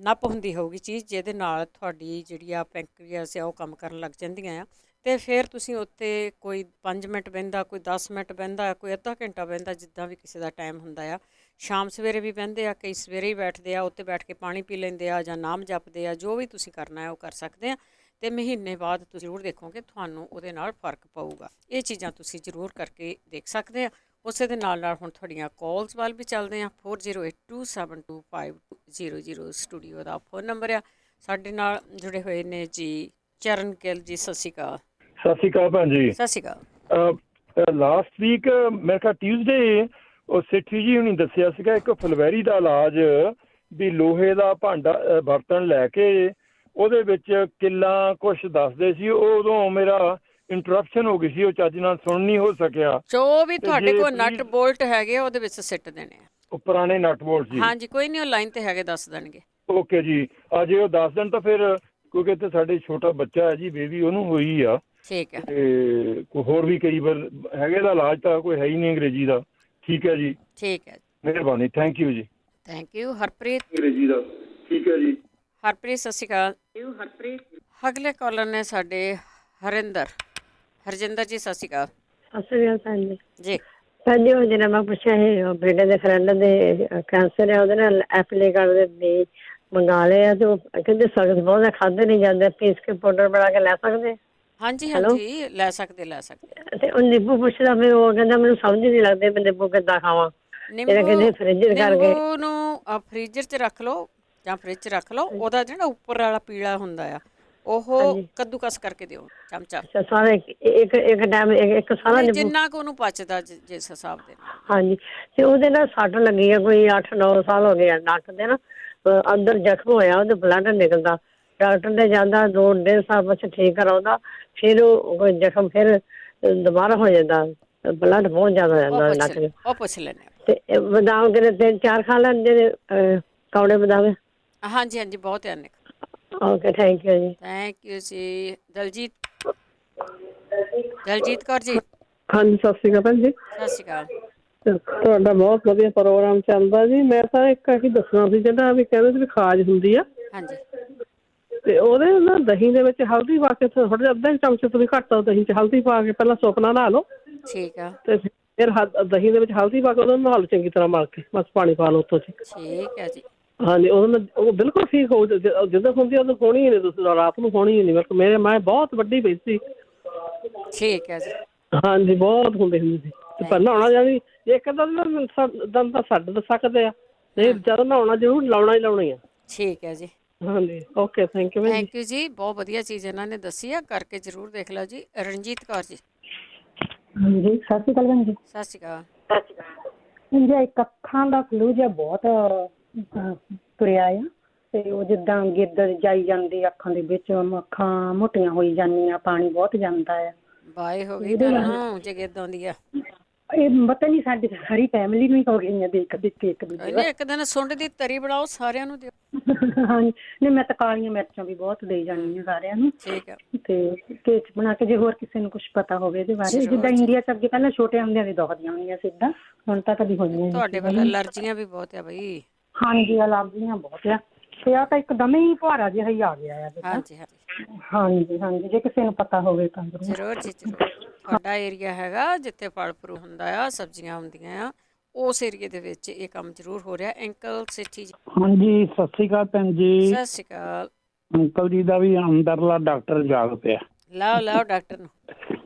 ਨੱਪ ਹੁੰਦੀ ਹੋਊਗੀ ਚੀਜ਼, ਜਿਹਦੇ ਨਾਲ ਤੁਹਾਡੀ ਜਿਹੜੀ ਆ ਪੈਂਕਰੀਆਸ ਆ ਉਹ ਕੰਮ ਕਰਨ ਲੱਗ ਜਾਂਦੀਆਂ ਆ। ਅਤੇ ਫਿਰ ਤੁਸੀਂ ਉੱਤੇ ਕੋਈ 5 ਮਿੰਟ ਬਹਿੰਦਾ, ਕੋਈ 10 ਮਿੰਟ ਬਹਿੰਦਾ, ਕੋਈ ਅੱਧਾ ਘੰਟਾ ਬਹਿੰਦਾ, ਜਿੱਦਾਂ ਵੀ ਕਿਸੇ ਦਾ ਟਾਈਮ ਹੁੰਦਾ ਆ। ਸ਼ਾਮ ਸਵੇਰੇ ਵੀ ਬਹਿੰਦੇ ਆ, ਕਈ ਸਵੇਰੇ ਹੀ ਬੈਠਦੇ ਆ, ਉੱਤੇ ਬੈਠ ਕੇ ਪਾਣੀ ਪੀ ਲੈਂਦੇ ਆ ਜਾਂ ਨਾਮ ਜਪਦੇ ਆ। ਜੋ ਵੀ ਤੁਸੀਂ ਕਰਨਾ ਹੈ ਉਹ ਕਰ ਸਕਦੇ ਆ। ਅਤੇ ਮਹੀਨੇ ਬਾਅਦ ਤੁਸੀਂ ਜ਼ਰੂਰ ਦੇਖੋਗੇ ਤੁਹਾਨੂੰ ਉਹਦੇ ਨਾਲ ਫਰਕ ਪਊਗਾ। ਇਹ ਚੀਜ਼ਾਂ ਤੁਸੀਂ ਜ਼ਰੂਰ ਕਰਕੇ ਦੇਖ ਸਕਦੇ ਆ। ਉਸੇ ਦੇ ਨਾਲ ਨਾਲ ਹੁਣ ਤੁਹਾਡੀਆਂ ਕਾਲਸ ਵੱਲ ਵੀ ਚੱਲਦੇ ਆ। 4082725000 ਸਟੂਡੀਓ ਦਾ ਫੋਨ ਨੰਬਰ ਆ। ਸਾਡੇ ਨਾਲ ਜੁੜੇ ਹੋਏ ਨੇ ਜੀ ਚਰਨ ਗਿੱਲ ਜੀ। ਸਤਿ ਸ਼੍ਰੀ ਅਕਾਲ। ਸਤਿ ਸ਼੍ਰੀ ਅਕਾਲ ਭੈਣ ਜੀ। ਸਤਿ ਸ਼੍ਰੀ ਅਕਾਲ। ਲਾਸਟ ਵੀਕ ਮੇਰੇ ਖਿਆਲ ਟਿਊਜ਼ਡੇ ਉਹ ਸੇਠੀ ਜੀ ਹੁਣੀ ਦੱਸਿਆ ਸੀਗਾ ਇੱਕ ਫੁਲਵੈਰੀ ਦਾ ਇਲਾਜ ਵੀ ਲੋਹੇ ਦਾ ਭਾਂਡਾ ਬਰਤਨ ਲੈ ਕੇ ਉਹਦੇ ਵਿੱਚ ਕਿੱਲਾ ਕੁਛ ਦੱਸਦੇ ਸੀ। ਉਦੋਂ ਮੇਰਾ ਇੰਟਰਪਸ਼ਨ ਹੋ ਗਈ ਸੀ, ਉਹ ਚੱਜ ਨਾਲ ਸੁਣ ਨਹੀਂ ਹੋ ਸਕਿਆ। ਜੋ ਵੀ ਤੁਹਾਡੇ ਕੋਲ ਨਟ ਬੋਲਟ ਹੈਗੇ ਉਹਦੇ ਵਿੱਚ ਸਿੱਟ ਦੇਣੇ ਆ। ਉਹ ਪੁਰਾਣੇ ਨਟ ਬੋਲਟ ਸੀ। ਹਾਂਜੀ, ਕੋਈ ਨਹੀਂ, ਉਹ ਲਾਈਨ ਤੇ ਹੈਗੇ, ਦੱਸ ਦੇਣਗੇ। ਓਕੇ ਜੀ। ਜੇ ਉਹ ਦੱਸ ਦੇਣ ਤਾਂ ਫਿਰ, ਕਿਉਂਕਿ ਇੱਥੇ ਸਾਡੇ ਛੋਟਾ ਬੱਚਾ ਹੈ ਜੀ, ਬੇਬੀ, ਉਹਨੂੰ ਹੋਈ ਆ। ਠੀਕ ਹੈ। ਤੇ ਹੋਰ ਵੀ ਕਈ ਵਾਰ ਹੈਗੇ ਦਾ ਇਲਾਜ ਤਾਂ ਕੋਈ ਹੈ ਹੀ ਨਹੀਂ ਅੰਗਰੇਜ਼ੀ ਦਾ। ਠੀਕ ਹੈ ਜੀ। ਠੀਕ ਹੈ, ਮਿਹਰਬਾਨੀ। Thank you ji. Thank you. Harpreet. ਅੰਗਰੇਜ਼ੀ ਦਾ। ਠੀਕ ਹੈ ਜੀ। ਹਰਪ੍ਰੀਤ ਸਤਿ ਸ਼੍ਰੀ ਅਕਾਲ। ਅਗਲੇ ਕਾਲਰ ਨੇ ਸਾਡੇ ਹਰਜਿੰਦਰ ਜੀ। ਸਤਿ ਸ਼੍ਰੀ ਅਕਾਲ। ਸਤਿ ਸ਼੍ਰੀ ਅਕਾਲ ਜੀ। ਜੀ ਭੈਣ ਜੀ, ਉਹ ਜਿਹੜਾ ਮੈਂ ਪੁੱਛਿਆ ਸੀ ਬੇਟੇ ਦੇ ਫਰੈਂਡ ਦੇ ਕੈਂਸਰ ਹੈ, ਉਹਦੇ ਨਾਲ ਐਪਲੀਕਰ ਦੇ ਬੀਜ ਮੰਗਾ ਲਏ ਆ, ਤੇ ਉਹ ਕਹਿੰਦੇ ਸਖਤ ਬਹੁਤ ਖਾਧੇ ਨਹੀਂ ਜਾਂਦੇ, ਪੀਸ ਕੇ ਪਾਊਡਰ ਬਣਾ ਕੇ ਲੈ ਸਕਦੇ? ਹਾਂਜੀ ਹਾਂਜੀ, ਲੈ ਸਕਦੇ। ਤੇ ਉਹ ਨਿੰਬੂ ਪੁੱਛਦਾ, ਫਿਰ ਉਹ ਕਹਿੰਦਾ ਮੈਨੂੰ ਸਮਝ ਨਹੀਂ ਲੱਗਦੀ ਮੈਂ ਨਿੰਬੂ ਕਿੱਦਾਂ ਖਾਵਾਂ। ਕਹਿੰਦੇ ਫਰਿੱਜ ਕਰਕੇ ਨਿੰਬੂ ਨੂੰ ਫਰੀਜ਼ਰ 'ਚ ਰੱਖ ਲਓ ਜਾਂ ਫਰਿੱਜ 'ਚ ਰੱਖ ਲਓ। ਉਹਦਾ ਜਿਹੜਾ ਉੱਪਰ ਵਾਲਾ ਪੀਲਾ ਹੁੰਦਾ ਆ, ਉਹ ਕੱਦੂਕਸ ਕਰਕੇ ਦਿਓ ਚਮਚਾ। ਸਾਰੇ ਇੱਕ ਟਾਈਮ ਇੱਕ ਸਾਰਾ ਨਿੰਬੂ, ਜਿੰਨਾ ਕੁ ਉਹਨੂੰ ਪਚਦਾ ਜਿਸ ਹਿਸਾਬ ਦੇ ਨਾਲ। ਹਾਂਜੀ। ਤੇ ਉਹਦੇ ਨਾਲ ਸੱਟ ਲੱਗੀ ਆ, ਕੋਈ 8-9 ਸਾਲ ਹੋ ਗਏ ਆ। ਨੱਕ ਦੇ ਨਾ ਅੰਦਰ ਜ਼ਖਮ ਹੋਇਆ, ਉਹਦੇ ਬਲੱਡ ਨਿਕਲਦਾ। ਡਾਕਟਰ ਦੇ ਜਾਂਦਾ, 2-1.5 ਸਾਲ ਬਾਅਦ ਠੀਕ ਕਰਾਉਂਦਾ, ਫਿਰ ਉਹ ਜ਼ਖਮ ਫਿਰ ਦੁਬਾਰਾ ਹੋ ਜਾਂਦਾ, ਬਲੱਡ ਬਹੁਤ ਜ਼ਿਆਦਾ ਹੋ ਜਾਂਦਾ ਨੱਕ ਦੇ। ਉਹ ਪੁੱਛ ਲੈਣੇ। ਤੇ ਬਦਾਮ ਕਿਤੇ 3-4 ਖਾ ਲੈਂਦੇ ਨੇ, ਕੌੜੇ ਬਦਾਮ। ਹਾਂਜੀ ਹਾਂਜੀ, ਬਹੁਤ ਹੈ। Okay, thank you ji. Thank you ਜੀ। ਦਲਜੀਤ ਕੌਰ ਜੀ। ਹਾਂਜੀ, ਸਤਿ ਸ਼੍ਰੀ ਅਕਾਲ ਭੈਣ ਜੀ। ਸਤਿ ਸ਼੍ਰੀ ਅਕਾਲ। ਤੁਹਾਡਾ ਬਹੁਤ ਵਧੀਆ ਪ੍ਰੋਗਰਾਮ ਚੱਲਦਾ ਜੀ। ਮੈਂ ਤਾਂ ਇੱਕ ਹੀ ਦੱਸਣਾ ਸੀ, ਜਿਹੜਾ ਵੀ ਕਹਿੰਦੇ ਸੀ ਵੀ ਖਾਜ ਹੁੰਦੀ ਆ। ਹਾਂਜੀ। ਤੇ ਉਹਦੇ ਨਾ ਦਹੀਂ ਦੇ ਵਿੱਚ ਹਲਦੀ ਪਾ ਕੇ, ਥੋੜਾ ਜਿਹਾ ਅੱਧਾ ਚਮਚ ਤੋਂ ਵੀ ਘੱਟ ਦਹੀਂ 'ਚ ਹਲਦੀ ਪਾ ਕੇ ਪਹਿਲਾਂ ਸੁਪਨਾ ਲਾ ਲਓ। ਠੀਕ ਆ। ਤੇ ਫਿਰ ਦਹੀਂ ਦੇ ਵਿੱਚ ਹਲਦੀ ਪਾ ਕੇ ਉਹਨੂੰ ਨਹਾ ਲਓ ਚੰਗੀ ਤਰ੍ਹਾਂ ਮਲ ਕੇ, ਬਸ ਪਾਣੀ ਪਾ ਲਓ ਉੱਤੋਂ ਜੀ। ਠੀਕ ਹੈ ਜੀ। ਹਾਂਜੀ, ਉਹਦੇ ਨਾਲ ਉਹ ਬਿਲਕੁਲ ਠੀਕ ਹੋ, ਜਿੱਦਾਂ ਹੁੰਦੀ ਉਦੋਂ ਹੋਣੀ ਹੀ ਨਹੀਂ, ਤੁਸੀਂ ਰਾਤ ਨੂੰ ਹੋਣੀ ਹੀ ਨਹੀਂ। ਬਲਕਿ ਮੈਂ ਬਹੁਤ ਵੱਡੀ ਪਈ ਸੀ। ਠੀਕ ਹੈ ਜੀ। ਹਾਂਜੀ, ਬਹੁਤ ਹੁੰਦੀ ਸੀ। ਤੇ ਪਰ ਨਹਾਉਣਾ ਜਾਨੀ ਇੱਕ ਦਿਨ ਤਾਂ ਛੱਡ ਸਕਦੇ ਆ, ਨਹੀਂ ਜਦੋਂ ਨਹਾਉਣਾ ਜ਼ਰੂਰ ਲਾਉਣਾ ਹੀ ਲਾਉਣਾ ਆ। ਠੀਕ ਹੈ ਜੀ। ਹਾਂਜੀ, okay, thank you. Thank you ਜੀ। ਬਹੁਤ ਵਧੀਆ ਚੀਜ਼ ਇਹਨਾਂ ਨੇ ਦੱਸੀ ਆ, ਕਰਕੇ ਜ਼ਰੂਰ ਦੇਖ ਲਓ ਜੀ। ਰਣਜੀਤ ਕੌਰ ਜੀ। ਹਾਂਜੀ, ਸਤਿ ਸ਼੍ਰੀ ਅਕਾਲ ਭੈਣ ਜੀ। ਸਤਿ ਸ਼੍ਰੀ ਅਕਾਲ। ਜੀ ਇੱਕ ਅੱਖਾਂ ਦਾ ਫਲੂ ਜਿਹਾ ਬਹੁਤ ਤੁਰਿਆ ਆ, ਤੇ ਉਹ ਜਿੱਦਾਂ ਗਿੱਦ ਜਾਈ ਜਾਂਦੀ ਅੱਖਾਂ ਦੇ ਵਿੱਚ, ਅੱਖਾਂ ਮੋਟੀਆਂ ਹੋਈ ਜਾਂਦੀਆਂ, ਪਾਣੀ ਬਹੁਤ ਜਾਂਦਾ ਆ। ਬਾਏ ਹੋ ਗਈ ਤੁਹਾਨੂੰ ਜੇ ਗਿੱਦ ਆਉਂਦੀ ਆ? ਇਹ ਪਤਾ ਨਹੀਂ, ਸਾਡੀ ਸਾਰੀ ਫੈਮਿਲੀ ਨੂੰ ਹੀ ਹੋ ਗਈਆਂ ਦੇਖ ਕੇ ਇੱਕ ਦੂਜੇ। ਇੱਕ ਦਿਨ ਸੁੰਡ ਦੀ ਤਰੀ ਬਣਾਓ, ਸਾਰਿਆਂ ਨੂੰ ਦਿਓ। ਹਾਂਜੀ, ਨਹੀਂ ਮੈਂ ਤਾਂ ਕਾਲੀਆਂ ਮਿਰਚਾਂ ਵੀ ਬਹੁਤ ਦੇ ਜਾਂਦੀ ਹਾਂ ਸਾਰਿਆਂ ਨੂੰ। ਠੀਕ ਆ। ਤੇ ਘੇ 'ਚ ਬਣਾ ਕੇ, ਜੇ ਹੋਰ ਕਿਸੇ ਨੂੰ ਕੁਛ ਪਤਾ ਹੋਵੇ ਇਹਦੇ ਬਾਰੇ। ਜਿੱਦਾਂ ਇੰਡੀਆ 'ਚ ਅੱਗੇ ਪਹਿਲਾਂ ਛੋਟੇ ਹੁੰਦਿਆਂ ਵੀ ਦੁਖਦੀਆਂ ਹੁੰਦੀਆਂ ਸੀ, ਏਦਾਂ ਹੁਣ ਤਾਂ ਕਦੀ ਹੋਈਆਂ। ਤੁਹਾਡੇ ਵੱਲ ਅਲਰਜੀਆਂ ਵੀ ਬਹੁਤ ਆ ਬਈ। ਹਾਂਜੀ, ਅਲਰਜੀਆਂ ਬਹੁਤ ਆ। ਤੇ ਆ ਤਾਂ ਇੱਕਦਮ ਹੀ ਫੁਹਾਰਾ ਜਿਹਾ ਹੀ ਆ ਗਿਆ ਆ। ਹਾਂਜੀ ਹਾਂਜੀ ਹਾਂਜੀ ਹਾਂਜੀ, ਜੇ ਕਿਸੇ ਨੂੰ ਪਤਾ ਹੋਵੇ ਤਾਂ ਜ਼ਰੂਰ ਜੀ ਜ਼ਰੂਰ। ਤੁਹਾਡਾ ਏਰੀਆ ਹੈਗਾ ਜਿੱਥੇ ਫਲ ਫਰੂ ਹੁੰਦਾ ਆ, ਸਬਜ਼ੀਆਂ ਹੁੰਦੀਆਂ ਆ, ਉਸ ਏਰੀਏ ਦੇ ਵਿੱਚ ਇਹ ਕੰਮ ਜ਼ਰੂਰ ਹੋ ਰਿਹਾ। ਅੰਕਲ ਸੇਠੀ ਜੀ। ਹਾਂਜੀ, ਸਤਿ ਸ਼੍ਰੀ ਅਕਾਲ ਭੈਣ ਜੀ। ਸਤਿ ਸ਼੍ਰੀ ਅਕਾਲ। ਅੰਕਲ ਜੀ ਦਾ ਵੀ ਅੰਦਰਲਾ ਡਾਕਟਰ ਜਾਗ ਪਿਆ। ਲਾਓ ਡਾਕਟਰ ਨੂੰ।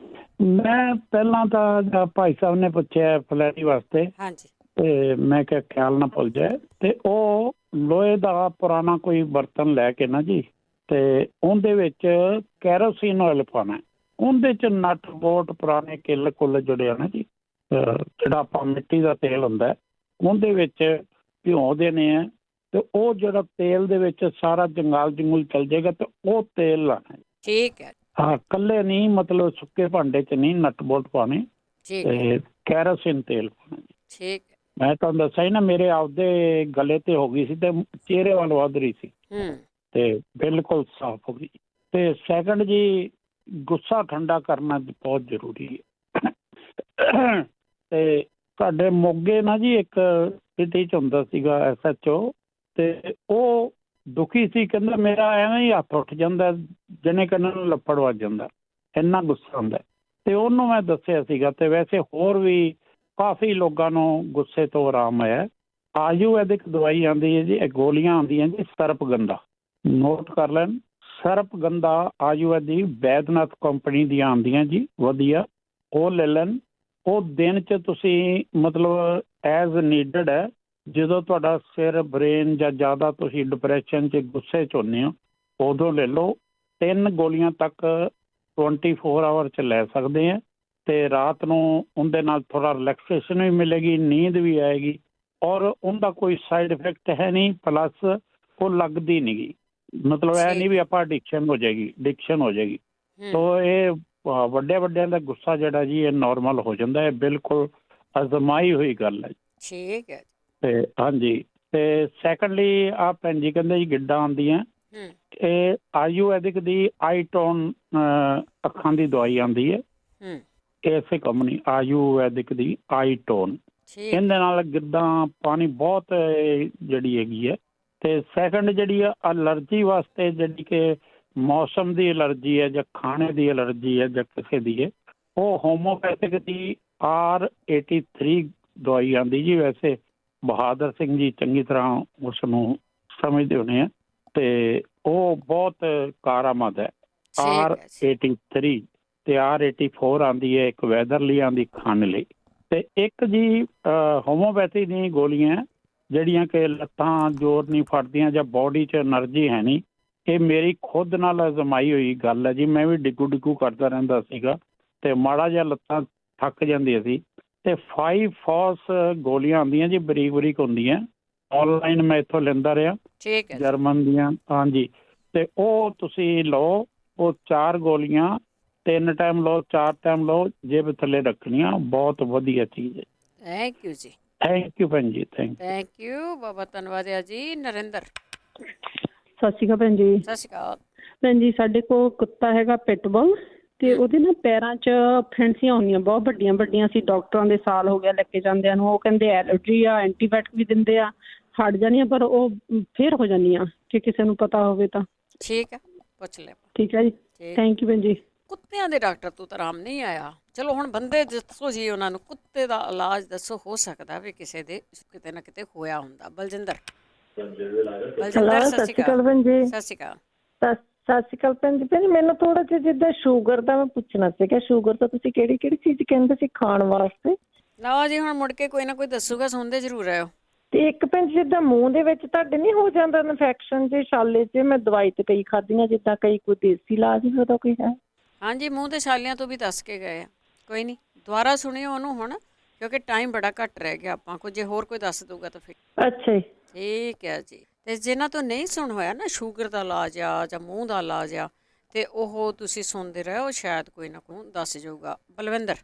ਮੈਂ ਪਹਿਲਾਂ ਤਾਂ ਭਾਈ ਸਾਹਿਬ ਨੇ ਪੁੱਛਿਆ ਫਲੈਟੀ ਵਾਸਤੇ, ਹਾਂਜੀ, ਤੇ ਮੈਂ ਕਿਹਾ ਖਿਆਲ ਨਾ ਭੁੱਲ ਜਾਏ, ਤੇ ਉਹ ਲੋਹੇ ਦਾ ਪੁਰਾਣਾ ਕੋਈ ਬਰਤਨ ਲੈ ਕੇ ਨਾ ਜੀ, ਤੇ ਉਹਦੇ ਵਿੱਚ ਕੈਰੋਸੀਨ ਆਇਲ ਪਾਉਣਾ, ਉਹਦੇ ਚ ਨਟ ਬੋਲਟ ਪੁਰਾਣੇ ਕਿੱਲ ਕੁੱਲ ਜਿਹੜੇ ਆ ਨਾ ਜੀ, ਜਿਹੜਾ ਆਪਾਂ ਮਿੱਟੀ ਦਾ ਤੇਲ ਹੁੰਦਾ ਉਹਦੇ ਵਿੱਚ ਭਿਉਂ ਦੇਣੇ ਆ, ਤੇ ਉਹ ਜਿਹੜਾ ਤੇਲ ਦੇ ਵਿੱਚ ਸਾਰਾ ਜੰਗਾਲ ਜੰਗੂਲ ਚਲ ਜਾਏਗਾ, ਤੇ ਉਹ ਤੇਲ ਲਾਣਾ। ਠੀਕ ਹੈ। ਹਾਂ, ਕੱਲੇ ਨਹੀਂ, ਮਤਲਬ ਸੁੱਕੇ ਭਾਂਡੇ ਚ ਨਹੀਂ ਨਟ ਬੋਲਟ ਪਾਉਣੇ, ਤੇ ਕੈਰੋਸਿਨ ਤੇਲ ਪਾਉਣਾ। ਠੀਕ। ਮੈਂ ਤੁਹਾਨੂੰ ਦੱਸਿਆ ਹੀ ਨਾ, ਮੇਰੇ ਆਪਦੇ ਗਲੇ ਤੇ ਹੋ ਗਈ ਸੀ ਤੇ ਚਿਹਰੇ ਵੱਲ ਵੱਧ ਰਹੀ ਸੀ, ਤੇ ਬਿਲਕੁਲ ਸਾਫ਼ ਹੋ ਗਈ। ਤੇ ਸੈਕੰਡ ਜੀ, ਗੁੱਸਾ ਠੰਡਾ ਕਰਨਾ ਬਹੁਤ ਜ਼ਰੂਰੀ ਹੈ। ਤੇ ਸਾਡੇ ਮੋਗੇ ਨਾ ਜੀ ਇੱਕ ਸਿਟੀ ਚ ਹੁੰਦਾ ਸੀਗਾ SHO, ਤੇ ਉਹ ਦੁਖੀ ਸੀ, ਕਹਿੰਦਾ ਮੇਰਾ ਐਵੇਂ ਹੀ ਹੱਥ ਉੱਠ ਜਾਂਦਾ, ਜਣੇ ਕੰਨਾਂ ਨੂੰ ਲੱਫੜ ਵੱਜ ਜਾਂਦਾ, ਇੰਨਾ ਗੁੱਸਾ ਹੁੰਦਾ। ਤੇ ਉਹਨੂੰ ਮੈਂ ਦੱਸਿਆ ਸੀਗਾ, ਤੇ ਵੈਸੇ ਹੋਰ ਵੀ ਕਾਫੀ ਲੋਕਾਂ ਨੂੰ ਗੁੱਸੇ ਤੋਂ ਆਰਾਮ ਆਇਆ। ਆਯੁਰਵੈਦਿਕ ਦਵਾਈ ਆਉਂਦੀ ਹੈ ਜੀ, ਇਹ ਗੋਲੀਆਂ ਆਉਂਦੀਆਂ ਜੀ, ਸਰਪਗੰਧਾ, ਨੋਟ ਕਰ ਲੈਣ, ਸਰਪਗੰਧਾ ਆਯੁਰਵੈਦਿਕ ਵੈਦਨਾਥ ਕੰਪਨੀ ਦੀਆਂ ਆਉਂਦੀਆਂ ਜੀ, ਵਧੀਆ, ਉਹ ਲੈ ਲੈਣ। ਉਹ ਦਿਨ 'ਚ ਤੁਸੀਂ ਮਤਲਬ ਐਜ਼ ਨੀਡਡ ਹੈ, ਜਦੋਂ ਤੁਹਾਡਾ ਸਿਰ ਬ੍ਰੇਨ ਜਾਂ ਜ਼ਿਆਦਾ ਤੁਸੀਂ ਡਿਪਰੈਸ਼ਨ 'ਚ ਗੁੱਸੇ 'ਚ ਹੁੰਦੇ ਹੋ, ਉਦੋਂ ਲੈ ਲਓ। 3 ਗੋਲੀਆਂ ਤੱਕ 24 ਆਵਰ 'ਚ ਲੈ ਸਕਦੇ ਆ, ਤੇ ਰਾਤ ਨੂੰ ਉਹਦੇ ਨਾਲ ਥੋੜ੍ਹਾ ਰਿਲੈਕਸੇਸ਼ਨ ਵੀ ਮਿਲੇਗੀ, ਨੀਂਦ ਵੀ ਆਏਗੀ, ਔਰ ਉਹਦਾ ਕੋਈ ਸਾਈਡ ਇਫੈਕਟ ਹੈ ਨਹੀਂ, ਪਲੱਸ ਉਹ ਲੱਗਦੀ ਨਹੀਂ ਗੀ, ਮਤਲਬ ਇਹ ਨਹੀਂ ਵੀ ਆਪਾਂ ਐਡਿਕਸ਼ਨ ਹੋ ਜਾਏਗੀ। ਤੋ ਇਹ ਵੱਡਿਆਂ ਦਾ ਗੁੱਸਾ ਜਿਹੜਾ ਜੀ ਇਹ ਨੋਰਮਲ ਹੋ ਜਾਂਦਾ ਹੈ, ਬਿਲਕੁਲ ਅਜ਼ਮਾਈ ਹੋਈ ਗੱਲ ਹੈ। ਠੀਕ ਹੈ। ਤੇ ਹਾਂਜੀ, ਤੇ ਸੈਕੰਡਲੀ ਆ ਭੈਣ ਜੀ ਕਹਿੰਦੇ ਜੀ ਗਿੱਡਾਂ ਆਉਂਦੀਆਂ, ਇਹ ਆਯੁਰਵੈਦਿਕ ਦੀ ਆਈਟੋਨ ਅੱਖਾਂ ਦੀ ਦਵਾਈ ਆਉਂਦੀ ਹੈ, ਇਸੇ ਕੰਪਨੀ ਆਯੁਰਵੈਦਿਕ ਦੀ ਆਈਟੋਨ, ਇਹਦੇ ਨਾਲ ਗਿੱਦਾਂ ਪਾਣੀ ਬਹੁਤ ਜਿਹੜੀ ਹੈਗੀ ਹੈ। ਤੇ ਸੈਕੰਡ ਜਿਹੜੀ ਆ ਅਲਰਜੀ ਵਾਸਤੇ, ਜਿਹੜੀ ਕਿ ਮੌਸਮ ਦੀ ਐਲਰਜੀ ਹੈ ਜਾਂ ਖਾਣੇ ਦੀ ਐਲਰਜੀ ਹੈ ਜਾਂ ਕਿਸੇ ਦੀ ਹੈ, ਉਹ ਹੋਮੋਪੈਥਿਕ ਦੀ R83 ਦਵਾਈ ਆਉਂਦੀ ਜੀ। ਵੈਸੇ ਬਹਾਦਰ ਸਿੰਘ ਜੀ ਚੰਗੀ ਤਰ੍ਹਾਂ ਉਸ ਨੂੰ ਸਮਝਦੇ ਹੋਣੇ ਆ, ਤੇ ਉਹ ਬਹੁਤ ਕਾਰਾਮਦ ਹੈ। R83 ਤੇ R84 ਆਉਂਦੀ ਹੈ, ਇੱਕ ਵੈਦਰ ਲਈ ਆਉਂਦੀ, ਖਾਣ ਲਈ। ਤੇ ਇੱਕ ਜੀ ਹੋਮੋਪੈਥੀ ਦੀਆਂ ਗੋਲੀਆਂ ਜਿਹੜੀਆਂ ਕਿ ਲੱਤਾਂ ਜ਼ੋਰ ਨਹੀਂ ਫੜਦੀਆਂ ਜਾਂ ਬੋਡੀ 'ਚ ਐਨਰਜੀ ਹੈ ਨਹੀਂ, ਇਹ ਮੇਰੀ ਖੁਦ ਨਾਲ ਅਜ਼ਮਾਈ ਹੋਈ ਗੱਲ ਹੈ ਜੀ। ਮੈਂ ਵੀ ਡਿੱਗੂ ਕਰਦਾ ਰਹਿੰਦਾ ਸੀਗਾ, ਤੇ ਮਾੜਾ ਜਿਹਾ ਲੱਤਾਂ ਥੱਕ ਜਾਂਦੀਆਂ ਸੀ, ਤੇ 5 ਫੋਸ ਗੋਲੀਆਂ ਆਉਂਦੀਆਂ ਜੀ, ਬਰੀਕ ਹੁੰਦੀਆਂ, ਆਨਲਾਈਨ ਮੈਂ ਇੱਥੋਂ ਲੈਂਦਾ ਰਿਹਾ, ਜਰਮਨ ਦੀਆਂ। ਹਾਂਜੀ, ਤੇ ਉਹ ਤੁਸੀਂ ਲਓ, ਉਹ 4 ਗੋਲੀਆਂ 3 ਟਾਈਮ ਲਓ, 4 ਟਾਈਮ ਲਓ, ਜੇਬ ਥੱਲੇ ਰੱਖਣੀਆਂ, ਬਹੁਤ ਵਧੀਆ ਚੀਜ਼ ਹੈ। Thank you ji. Thank you ਭੈਣ ਜੀ, ਥੈਂਕ ਯੂ ਬਾਬਾ, ਧੰਨਵਾਦ ਹੈ ਜੀ। ਨਰਿੰਦਰ। ਸਤਿ ਸ਼੍ਰੀ ਅਕਾਲ ਭੈਣ ਜੀ। ਸਤਿ ਸ਼੍ਰੀ ਅਕਾਲ ਭੈਣ ਜੀ। ਸਾਡੇ ਕੋਲ ਕੁੱਤਾ ਹੈਗਾ ਪਿਟਬੁਲ, ਤੇ ਉਹਦੇ ਨਾ ਪੈਰਾਂ 'ਚ ਫੈਂਸੀਆਂ ਹੁੰਦੀਆਂ ਬਹੁਤ ਵੱਡੀਆਂ। ਅਸੀਂ ਡਾਕਟਰਾਂ ਦੇ ਸਾਲ ਹੋ ਗਿਆ ਲੈ ਕੇ ਜਾਂਦਿਆਂ ਨੂੰ, ਉਹ ਕਹਿੰਦੇ ਐਲਰਜੀ ਆ, ਐਂਟੀਬਾਇਓਟਿਕ ਵੀ ਦਿੰਦੇ ਆ, ਹਟ ਜਾਂਦੀਆਂ, ਪਰ ਉਹ ਫੇਰ ਹੋ ਜਾਂਦੀਆਂ, ਜੇ ਕਿਸੇ ਨੂੰ ਪਤਾ ਹੋਵੇ ਤਾਂ। ਠੀਕ ਹੈ, ਪੁੱਛ ਲੈ। ਠੀਕ ਹੈ ਜੀ, ਥੈਂਕ ਯੂ ਭੈਣ ਜੀ। ਕੁੱਤਿਆਂ ਦੇ ਡਾਕਟਰ ਤੋਂ ਤਾਂ ਆਰਾਮ ਨਹੀਂ ਆਇਆ, ਚਲੋ ਹੁਣ ਬੰਦੇ ਦੱਸੋ ਜੀ, ਉਹਨਾਂ ਨੂੰ ਕੁੱਤੇ ਦਾ ਇਲਾਜ ਦੱਸੋ, ਹੋ ਸਕਦਾ ਵੀ ਕਿਸੇ ਦੇ ਕਿਤੇ ਨਾ ਕਿਤੇ ਹੋਇਆ ਹੁੰਦਾ। ਬਲਜਿੰਦਰ। ਸਤਿ ਸ਼੍ਰੀ ਅਕਾਲ ਭੈਣ ਜੀ। ਸਤਿ ਸ਼੍ਰੀ ਅਕਾਲ। ਸਤਿ ਸ਼੍ਰੀ ਅਕਾਲ ਭੈਣ ਜੀ। ਮੈਨੂੰ ਥੋੜਾ ਜਿਹਾ ਜਿੱਦਾਂ ਸ਼ੂਗਰ ਦਾ ਮੈਂ ਪੁੱਛਣਾ ਸੀਗਾ, ਸ਼ੂਗਰ ਦਾ ਤੁਸੀਂ ਕਿਹੜੀ ਚੀਜ਼ ਕਹਿੰਦੇ ਸੀ ਖਾਣ ਵਾਸਤੇ? ਲਓ ਜੀ, ਹੁਣ ਮੁੜ ਕੇ ਕੋਈ ਨਾ ਕੋਈ ਦੱਸੂਗਾ, ਸੁਣਦੇ ਜ਼ਰੂਰ ਆਇਓ। ਤੇ ਇੱਕ ਭੈਣ ਜੀ, ਜਿੱਦਾਂ ਮੂੰਹ ਦੇ ਵਿੱਚ ਤੁਹਾਡੇ ਨਹੀਂ ਹੋ ਜਾਂਦਾ ਇਨਫੈਕਸ਼ਨ ਜੇ, ਛਾਲੇ 'ਚ? ਮੈਂ ਦਵਾਈ ਤੇ ਕਈ ਖਾਧੀਆਂ, ਜਿੱਦਾਂ ਕੋਈ ਦੇਸੀ ਇਲਾਜ ਵੀ ਉਹਦਾ ਕੋਈ ਹੈ? ਹਾਂਜੀ, ਮੂੰਹ ਦੇ ਛਾਲਿਆਂ ਤੋਂ ਵੀ ਦੱਸ ਕੇ ਗਏ ਆ, ਕੋਈ ਨਹੀਂ, ਦੁਬਾਰਾ ਸੁਣਿਓ ਉਹਨੂੰ ਹੁਣ, ਕਿਉਂਕਿ ਟਾਈਮ ਬੜਾ ਘੱਟ ਰਹਿ ਗਿਆ ਆਪਾਂ ਕੋਲ, ਜੇ ਹੋਰ ਕੋਈ ਦੱਸ ਦਊਗਾ ਤਾਂ ਫਿਰ। ਅੱਛਾ ਜੀ। ਠੀਕ ਹੈ ਜੀ। ਤੇ ਜਿਨ੍ਹਾਂ ਤੋਂ ਨਹੀਂ ਸੁਣ ਹੋਇਆ ਨਾ ਸ਼ੂਗਰ ਦਾ ਇਲਾਜ ਆ ਜਾਂ ਮੂੰਹ ਦਾ ਇਲਾਜ ਆ, ਤੇ ਉਹ ਤੁਸੀਂ ਸੁਣਦੇ ਰਹੋ, ਸ਼ਾਇਦ ਕੋਈ ਨਾ ਕੋਈ ਦੱਸ ਜਾਊਗਾ। ਬਲਵਿੰਦਰ।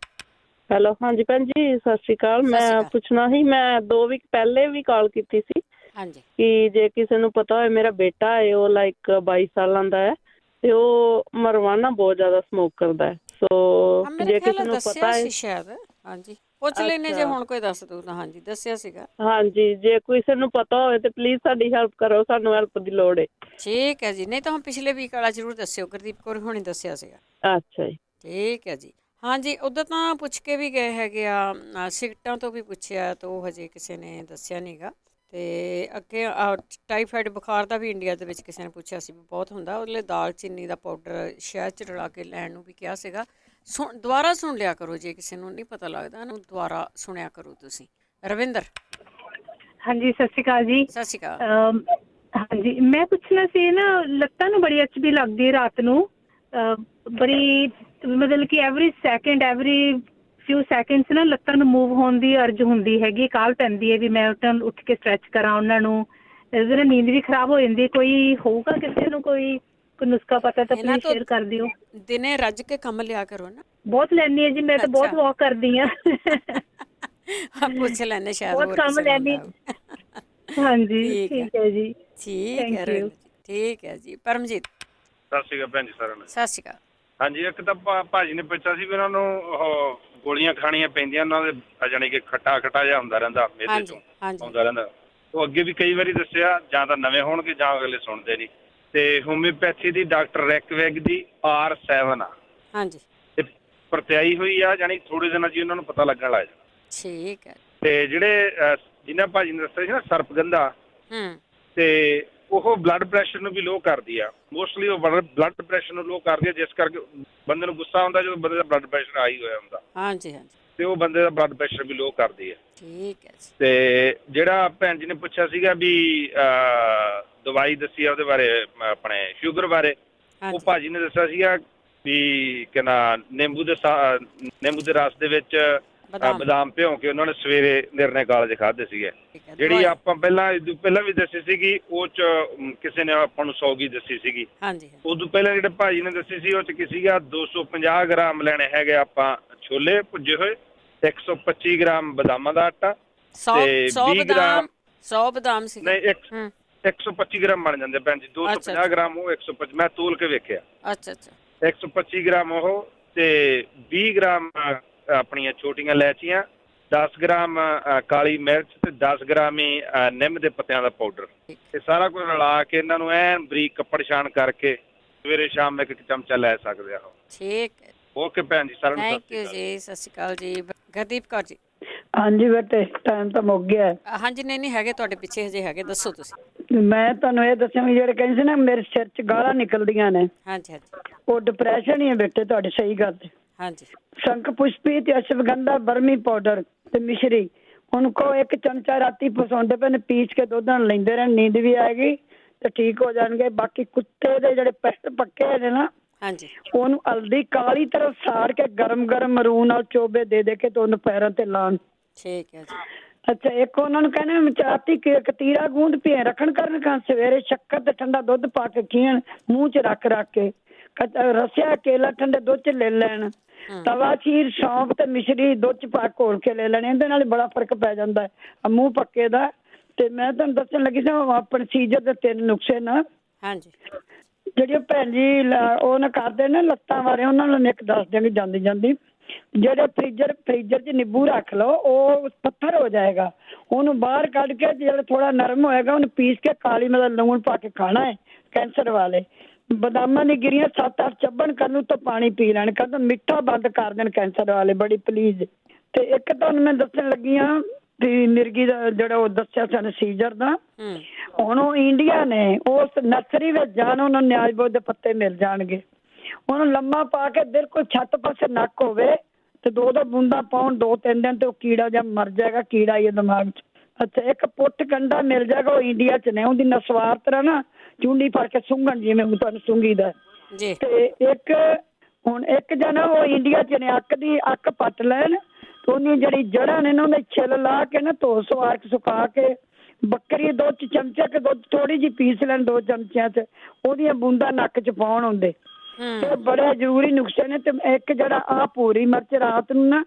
ਹੈਲੋ, ਹਾਂਜੀ ਭੈਣ ਜੀ, ਸਤਿ ਸ਼੍ਰੀ ਅਕਾਲ। ਮੈਂ ਪੁੱਛਣਾ ਸੀ, ਮੈਂ 2 ਵੀਕ ਪਹਿਲੇ ਵੀ ਕਾਲ ਕੀਤੀ ਸੀ, ਹਾਂਜੀ, ਕਿ ਜੇ ਕਿਸੇ ਨੂੰ ਪਤਾ ਹੋਏ, ਮੇਰਾ ਬੇਟਾ ਹੈ, ਉਹ ਲਾਈਕ 22 ਸਾਲਾਂ ਦਾ ਹੈ, ਤੇ ਉਹ ਮਰਵਾਨਾ ਬਹੁਤ ਜ਼ਿਆਦਾ ਸਮੋਕ ਕਰਦਾ ਹੈ, ਸੋ ਜੇ ਕਿਸੇ ਨੂੰ ਪਤਾ ਹੈ ਸ਼ਾਇਦ। ਹਾਂਜੀ, ਪੁੱਛ ਲੈਨੇ ਜੇ ਹੁਣ ਕੋਈ ਦੱਸ ਦੂ ਤਾਂ। ਹਾਂਜੀ, ਦੱਸਿਆ ਸੀਗਾ। ਹਾਂਜੀ, ਜੇ ਕਿਸੇ ਨੂੰ ਪਤਾ ਹੋਵੇ ਤੇ ਪਲੀਜ਼ ਸਾਡੀ ਹੈਲਪ ਕਰੋ, ਸਾਨੂੰ ਹੈਲਪ ਦੀ ਲੋੜ ਹੈ। ਠੀਕ ਹੈ ਜੀ, ਨਹੀਂ ਤਾਂ ਹੁਣ ਪਿਛਲੇ ਵੀਕ ਵਾਲਾ ਜ਼ਰੂਰ ਦੱਸਿਓ, ਗੁਰਦੀਪ ਕੌਰ ਹੋਣੀ ਦੱਸਿਆ ਸੀਗਾ। ਅੱਛਾ ਜੀ, ਠੀਕ ਹੈ ਜੀ। ਹਾਂਜੀ, ਉੱਦਾਂ ਤਾਂ ਪੁੱਛ ਕੇ ਵੀ ਗਏ ਹੈਗੇ ਆ, ਸਿਗਟਾਂ ਤੋਂ ਵੀ ਪੁੱਛਿਆ ਤਾਂ ਉਹ ਹਜੇ ਕਿਸੇ ਨੇ ਦੱਸਿਆ ਨਹੀਂ ਗਾ। ਅਤੇ ਅੱਗੇ ਟਾਈਫਾਈਡ ਬੁਖਾਰ ਦਾ ਵੀ ਇੰਡੀਆ ਦੇ ਵਿੱਚ ਕਿਸੇ ਨੇ ਪੁੱਛਿਆ ਸੀ ਵੀ ਬਹੁਤ ਹੁੰਦਾ, ਉਹਦੇ ਲਈ ਦਾਲ ਚੀਨੀ ਦਾ ਪਾਊਡਰ ਸ਼ਹਿਦ 'ਚ ਰਲਾ ਕੇ ਲੈਣ ਨੂੰ ਵੀ ਕਿਹਾ ਸੀਗਾ। ਦੁਬਾਰਾ ਸੁਣ ਲਿਆ ਕਰੋ, ਜੇ ਕਿਸੇ ਨੂੰ ਨਹੀਂ ਪਤਾ ਲੱਗਦਾ ਉਹਨੂੰ ਦੁਬਾਰਾ ਸੁਣਿਆ ਕਰੋ ਤੁਸੀਂ। ਰਵਿੰਦਰ। ਹਾਂਜੀ, ਸਤਿ ਸ਼੍ਰੀ ਅਕਾਲ ਜੀ। ਸਤਿ ਸ਼੍ਰੀ ਅਕਾਲ। ਹਾਂਜੀ, ਮੈਂ ਪੁੱਛਣਾ ਸੀ ਨਾ, ਲੱਤਾਂ ਨੂੰ ਬੜੀ ਅੱਛੀ ਲੱਗਦੀ ਹੈ ਰਾਤ ਨੂੰ, ਬੜੀ ਮਤਲਬ ਕਿ ਐਵਰੀ ਫਿਊ ਸੈਕਿੰਡਸ ਨਾ ਲੱਤਾਂ ਨੂੰ ਮੂਵ ਹੋਣ ਦੀ ਅਰਜ ਹੁੰਦੀ ਹੈਗੀ, ਕਾਹਲ ਪੈਂਦੀ ਹੈ ਵੀ ਮੈਂ ਉੱਠ ਕੇ ਸਟਰੈਚ ਕਰਾਂ ਉਹਨਾਂ ਨੂੰ, ਇਹਦੇ ਨਾਲ ਨੀਂਦ ਵੀ ਖਰਾਬ ਹੋ ਜਾਂਦੀ। ਕੋਈ ਹੋਊਗਾ ਕਿਸੇ ਨੂੰ ਕੋਈ ਨੁਸਖਾ ਪਤਾ ਤਾਂ ਪਲੀਜ਼ ਸ਼ੇਅਰ ਕਰ ਦਿਓ। ਦਿਨੇ ਰੱਜ ਕੇ ਕੰਮ ਲਿਆ ਕਰੋ ਨਾ। ਬਹੁਤ ਲੈਂਦੀ ਹਾਂ ਜੀ, ਮੈਂ ਤਾਂ ਬਹੁਤ ਵਾਕ ਕਰਦੀ ਹਾਂ। ਪੁੱਛ ਲੈਣੇ ਸ਼ਾਇਦ ਬਹੁਤ ਕੰਮ ਲੈਂਦੀ। ਹਾਂਜੀ, ਠੀਕ ਹੈ ਜੀ। ਠੀਕ ਹੈ, ਠੀਕ ਹੈ ਜੀ। ਪਰਮਜੀਤ। ਸਤਿ ਸ਼੍ਰੀ ਅਕਾਲ ਭੈਣ ਜੀ ਸਾਰਿਆਂ ਨੂੰ। ਸਤਿ ਸ਼੍ਰੀ ਅਕਾਲ। ਹਾਂਜੀ, ਇੱਕ ਤਾਂ ਭਾਜੀ ਨੇ ਪੁੱਛਿਆ ਸੀ ਵੀ ਉਹਨਾਂ ਨੂੰ ਉਹ ਗੋਲੀਆਂ ਖਾਣੀਆਂ ਪੈਂਦੀਆਂ, ਉਹਨਾਂ ਦੇ ਜਾਣੀ ਕਿ ਖੱਟਾ ਜਿਹਾ ਹੁੰਦਾ ਰਹਿੰਦਾ, ਮੇਦੇ ਤੋਂ ਆਉਂਦਾ ਰਹਿੰਦਾ। ਉਹ ਅੱਗੇ ਵੀ ਕਈ ਵਾਰੀ ਦੱਸਿਆ, ਜਾਂ ਤਾਂ ਨਵੇਂ ਹੋਣਗੇ ਜਾਂ ਅਗਲੇ ਸੁਣਦੇ ਨਹੀਂ। ਤੇ ਹੋਮਿਓਪੈਥੀ ਦੀ ਡਾਕਟਰ ਰੈਕਵੈਗ ਦੀ R7 ਆ। ਹਾਂਜੀ। ਤੇ ਪ੍ਰਤਿਆਈ ਹੋਈ ਆ, ਜਾਣੀ ਥੋੜੇ ਦਿਨਾਂ ਜੀ ਉਹਨਾਂ ਨੂੰ ਪਤਾ ਲੱਗਣ ਲੱਗ ਜਾਣਾ। ਠੀਕ ਹੈ। ਤੇ ਜਿਹੜੇ ਜਿਨ੍ਹਾਂ ਭਾਜੀ ਨੇ ਦੱਸਿਆ ਸੀ ਨਾ ਸਰਪਗੰਧਾ, ਤੇ ਉਹ ਬਲੱਡ ਪ੍ਰੈਸ਼ਰ ਨੂੰ ਵੀ ਲੋਅ ਕਰਦੀ ਆ। ਮੋਸਟਲੀ ਉਹ ਬਲੱਡ ਪ੍ਰੈਸ਼ਰ ਨੂੰ ਲੋਅ ਕਰਦੀ ਆ, ਜਿਸ ਕਰਕੇ ਬੰਦੇ ਨੂੰ ਗੁੱਸਾ ਆਉਂਦਾ ਜਦੋਂ ਬੰਦੇ ਦਾ ਬਲੱਡ ਪ੍ਰੈਸ਼ਰ ਹਾਈ ਹੋਇਆ ਹੁੰਦਾ। ਹਾਂਜੀ ਹਾਂਜੀ। ਤੇ ਉਹ ਬੰਦੇ ਦਾ ਬਲੱਡ ਪ੍ਰੈਸ਼ਰ ਵੀ ਲੋਅ ਕਰਦੀ ਆ। ਠੀਕ ਹੈ। ਤੇ ਜਿਹੜਾ ਭੈਣ ਜੀ ਨੇ ਪੁੱਛਿਆ ਸੀਗਾ ਵੀ ਦਵਾਈ ਦੱਸੀ ਆ ਉਹਦੇ ਬਾਰੇ, ਆਪਣੇ ਸ਼ੂਗਰ ਬਾਰੇ, ਉਹ ਭਾਜੀ ਨੇ ਦੱਸਿਆ ਸੀਗਾ ਵੀ ਕਹਿੰਦਾ ਨਿੰਬੂ ਦੇ ਰਸ ਦੇ ਵਿੱਚ ਬਦਾਮ ਭਿਉਂ ਕੇ ਉਹਨਾਂ ਨੇ ਸਵੇਰੇ ਨਿਰਣੇ ਕਾਲਜ ਖਾਧੇ ਸੀਗੇ। ਜਿਹੜੀ ਆਪਾਂ ਪਹਿਲਾਂ ਵੀ ਦੱਸੀ ਸੀਗੀ, ਉਹ ਚ ਕਿਸੇ ਨੇ ਆਪਾਂ ਨੂੰ 100 ਦੱਸੀ ਸੀਗੀ। ਉਦੋਂ ਪਹਿਲਾਂ ਜਿਹੜੇ ਭਾਜੀ ਨੇ ਦੱਸੀ ਸੀ ਉਹ ਚ ਕੀ ਸੀਗਾ, 250 ਗ੍ਰਾਮ ਲੈਣੇ ਹੈਗੇ ਆਪਾਂ ਛੋਲੇ ਭੁੱਜੇ ਹੋਏ, 125 ਗ੍ਰਾਮ ਬਦਾਮਾਂ ਦਾ ਆਟਾ, ਤੇ 20 ਗ੍ਰਾਮ 100 ਬਦਾਮ ਸੀ ਨਹੀਂ 125 ਗ੍ਰਾਮ ਬਣ ਜਾਂਦੇ ਭੈਣ ਜੀ। 250 ਗ੍ਰਾਮ ਉਹ 125, ਮੈਂ ਤੋਲ ਕੇ ਵੇਖਿਆ। ਅੱਛਾ ਅੱਛਾ। 125 ਗ੍ਰਾਮ ਉਹ, ਤੇ 20 ਗ੍ਰਾਮ ਆਪਣੀਆਂ ਛੋਟੀਆਂ ਇਲਾਇਚੀਆਂ, 10 ਗ੍ਰਾਮ ਕਾਲੀ ਮਿਰਚ, ਤੇ 10 ਗ੍ਰਾਮ ਹੀ ਨਿੰਮ ਦੇ ਪੱਤਿਆਂ ਦਾ ਪਾਊਡਰ। ਇਹ ਸਾਰਾ ਕੁਝ ਰਲਾ ਕੇ ਇਹਨਾਂ ਨੂੰ ਐਨ ਬਰੀਕ ਕੱਪੜ ਛਾਣ ਕਰਕੇ ਸਵੇਰੇ ਸ਼ਾਮ ਇੱਕ ਚਮਚਾ ਲੈ ਸਕਦੇ ਆ। ਠੀਕ ਹੈ। ਓਕੇ ਭੈਣ ਜੀ, ਸਾਰਿਆਂ ਨੂੰ ਥੈਂਕ ਯੂ ਜੀ। ਸਤਿ ਸ਼੍ਰੀ ਅਕਾਲ ਜੀ। ਗੁਰਦੀਪ ਕੌਰ ਜੀ। ਹਾਂਜੀ ਬੇਟੇ, ਟਾਈਮ ਤਾਂ ਮੁੱਕ ਗਿਆ। ਹਾਂਜੀ, ਨਹੀਂ ਹੈਗੇ ਤੁਹਾਡੇ ਪਿੱਛੇ ਹਜੇ ਹੈਗੇ, ਦੱਸੋ ਤੁਸੀਂ। ਮੈਂ ਤੁਹਾਨੂੰ ਇਹ ਦੱਸਿਆ ਵੀ ਜਿਹੜੇ ਕਹਿੰਦੇ ਸੀ ਨਾ ਮੇਰੇ ਸਿਰ 'ਚ ਗਾਲਾਂ ਨਿਕਲਦੀਆਂ ਨੇ, ਹਾਂਜੀ ਹਾਂਜੀ, ਉਹ ਡਿਪਰੈਸ਼ਨ ਹੀ ਹੈ ਬੇਟੇ, ਤੁਹਾਡੀ ਸਹੀ ਗੱਲ ਹੈ। ਹਾਂਜੀ। ਸ਼ੰਖ ਪੁਸ਼ਪੀ ਤੇ ਅਸ਼ਵਗੰਧਾ ਬਰਮੀ ਪਾਊਡਰ ਤੇ ਮਿਸ਼ਰੀ, ਉਹਨੂੰ ਕਹੋ 1 ਚਮਚਾ ਰਾਤੀ ਪਸੌਂਦੇ ਪਏ ਨੇ, ਪੀਸ ਕੇ ਦੁੱਧ ਨਾਲ ਲੈਂਦੇ ਰਹਿਣ, ਨੀਂਦ ਵੀ ਆਏਗੀ ਤੇ ਠੀਕ ਹੋ ਜਾਣਗੇ। ਬਾਕੀ ਕੁੱਤੇ ਦੇ ਜਿਹੜੇ ਪੈਰ ਪੱਕੇ ਨੇ ਨਾ, ਹਾਂਜੀ, ਉਹਨੂੰ ਹਲਦੀ ਕਾਲੀ ਤਰ੍ਹਾਂ ਸਾੜ ਕੇ ਗਰਮ ਮਰੂ ਨਾਲ ਚੋਬੇ ਦੇ ਕੇ ਤੇ ਉਹਨੂੰ ਪੈਰਾਂ ਤੇ ਲਾਉਣ। ਠੀਕ ਹੈ ਜੀ। ਅੱਛਾ, ਇੱਕ ਉਹਨਾਂ ਨੂੰ ਕਹਿੰਦੇ ਚਾਤੀ ਕਤੀਰਾ ਗੂੰਦ ਭੇ ਰੱਖਣ ਕਰਨ ਖਾਂ, ਸਵੇਰੇ ਸ਼ੱਕਰ ਤੇ ਠੰਡਾ ਦੁੱਧ ਪਾ ਕੇ ਖੀਣ, ਮੂੰਹ 'ਚ ਰੱਖ ਕੇ ਰਸਿਆ ਕੇਲਾ ਠੰਡੇ ਦੁੱਧ 'ਚ ਲੈ ਲੈਣ, ਤਵਾ ਖੀਰ ਸੌਂਫ ਤੇ ਮਿਸ਼ਰੀ ਦੁੱਧ 'ਚ ਪਾ ਘੋਲ ਕੇ ਲੈ ਲੈਣੇ। ਇਹਦੇ ਨਾਲ ਬੜਾ ਫਰਕ ਪੈ ਜਾਂਦਾ ਹੈ ਮੂੰਹ ਪੱਕੇ ਦਾ। ਤੇ ਮੈਂ ਤੁਹਾਨੂੰ ਦੱਸਣ ਲੱਗੀ ਸੀ ਆਪਣੇ ਸੀਜ਼ਰ ਦੇ 3 ਨੁਕਸੇ ਨਾ, ਹਾਂਜੀ, ਜਿਹੜੀ ਭੈਣ ਜੀ ਉਹ ਨਾ ਕਰਦੇ ਨੇ ਲੱਤਾਂ ਬਾਰੇ, ਉਹਨਾਂ ਨੂੰ ਇੱਕ ਦੱਸ ਦੇਣੀ ਜਾਂਦੀ। ਜਿਹੜੇ ਫ੍ਰੀਜ਼ਰ 'ਚ ਨਿੰਬੂ ਰੱਖ ਲਓ, ਉਹ ਪੱਥਰ ਹੋ ਜਾਏਗਾ, ਉਹਨੂੰ ਬਾਹਰ ਕੱਢ ਕੇ ਜਿਹੜਾ ਥੋੜਾ ਨਰਮ ਹੋਏਗਾ ਉਹਨੂੰ ਪੀਸ ਕੇ ਕਾਲੀ ਮਤਲਬ ਲੂਣ ਪਾ ਕੇ ਖਾਣਾ ਹੈ। ਕੈਂਸਰ ਵਾਲੇ ਬਦਾਮਾਂ ਦੀ ਗਿਰੀਆਂ 7-8 ਚੱਬਣ ਕਰਨ ਤੋਂ ਪਾਣੀ ਪੀ ਲੈਣ, ਕਹਿੰਦਾ ਮਿੱਠਾ ਬੰਦ ਕਰ ਦੇਣ ਕੈਂਸਰ ਵਾਲੇ, ਬੜੀ ਪਲੀਜ਼। ਤੇ ਇੱਕ ਤੁਹਾਨੂੰ ਮੈਂ ਦੱਸਣ ਲੱਗੀ ਹਾਂ ਵੀ ਮਿਰਗੀ ਦਾ ਜਿਹੜਾ ਉਹ ਦੱਸਿਆ ਸਾਨੂੰ ਸੀਜ਼ਰ ਦਾ, ਹੁਣ ਉਹ ਇੰਡੀਆ ਨੇ ਉਸ ਨਰਸਰੀ ਵਿੱਚ ਜਾਣ, ਉਹਨਾਂ ਨੂੰ ਨਿਆਜ਼ ਦੇ ਪੱਤੇ ਮਿਲ ਜਾਣਗੇ। ਉਹਨੂੰ ਲੰਮਾ ਪਾ ਕੇ ਬਿਲਕੁਲ ਛੱਤ ਪਾਸੇ ਨੱਕ ਹੋਵੇ ਤੇ 2 ਬੂੰਦਾਂ ਪਾਉਣ 2-3 ਦਿਨ ਤੇ ਉਹ ਕੀੜਾ ਜਾਂ ਮਰ ਜਾਏਗਾ, ਕੀੜਾ ਹੀ ਦਿਮਾਗ 'ਚ। ਅੱਛਾ, ਇੱਕ ਪੁੱਟ ਕੰਡਾ ਮਿਲ ਜਾਏਗਾ, ਉਹ ਇੰਡੀਆ 'ਚ ਨੇ, ਉਹਦੀ ਨਸਵਾਰ ਤਰ੍ਹਾਂ ਨਾ ਚੁੰਡੀ ਫੜ ਕੇ ਸੁੰਘਣ, ਜਿਵੇਂ ਹੁਣ ਤੁਹਾਨੂੰ ਸੁੰਘੀ ਦਾ। ਤੇ ਇੱਕ ਜਣਾ ਉਹ ਇੰਡੀਆ 'ਚ ਨੇ, ਅੱਕ ਪੱਟ ਲੈਣ, ਉਹਨੀ ਜਿਹੜੀ ਜੜ੍ਹਾਂ ਨੇ ਨਾ ਉਹਦੇ ਛਿੱਲ ਲਾ ਕੇ ਨਾ ਧੋ ਸਵਾਰ ਕੇ ਸੁਕਾ ਕੇ ਬੱਕਰੀ ਦੁੱਧ 'ਚ ਚਮਚਾ ਕੇ ਦੁੱਧ ਥੋੜੀ ਜਿਹੀ ਪੀਸ ਲੈਣ 2 ਚਮਚਿਆਂ 'ਚ, ਉਹਦੀਆਂ ਬੂੰਦਾਂ ਨੱਕ 'ਚ ਪਾਉਣ ਹੁੰਦੇ। ਤੇ ਬੜੇ ਜ਼ਰੂਰੀ ਨੁਕਸੇ ਨੇ। ਤੇ ਇੱਕ ਜਿਹੜਾ ਆਹ ਭੂਰੀ ਮਿਰਚ ਰਾਤ ਨੂੰ ਨਾ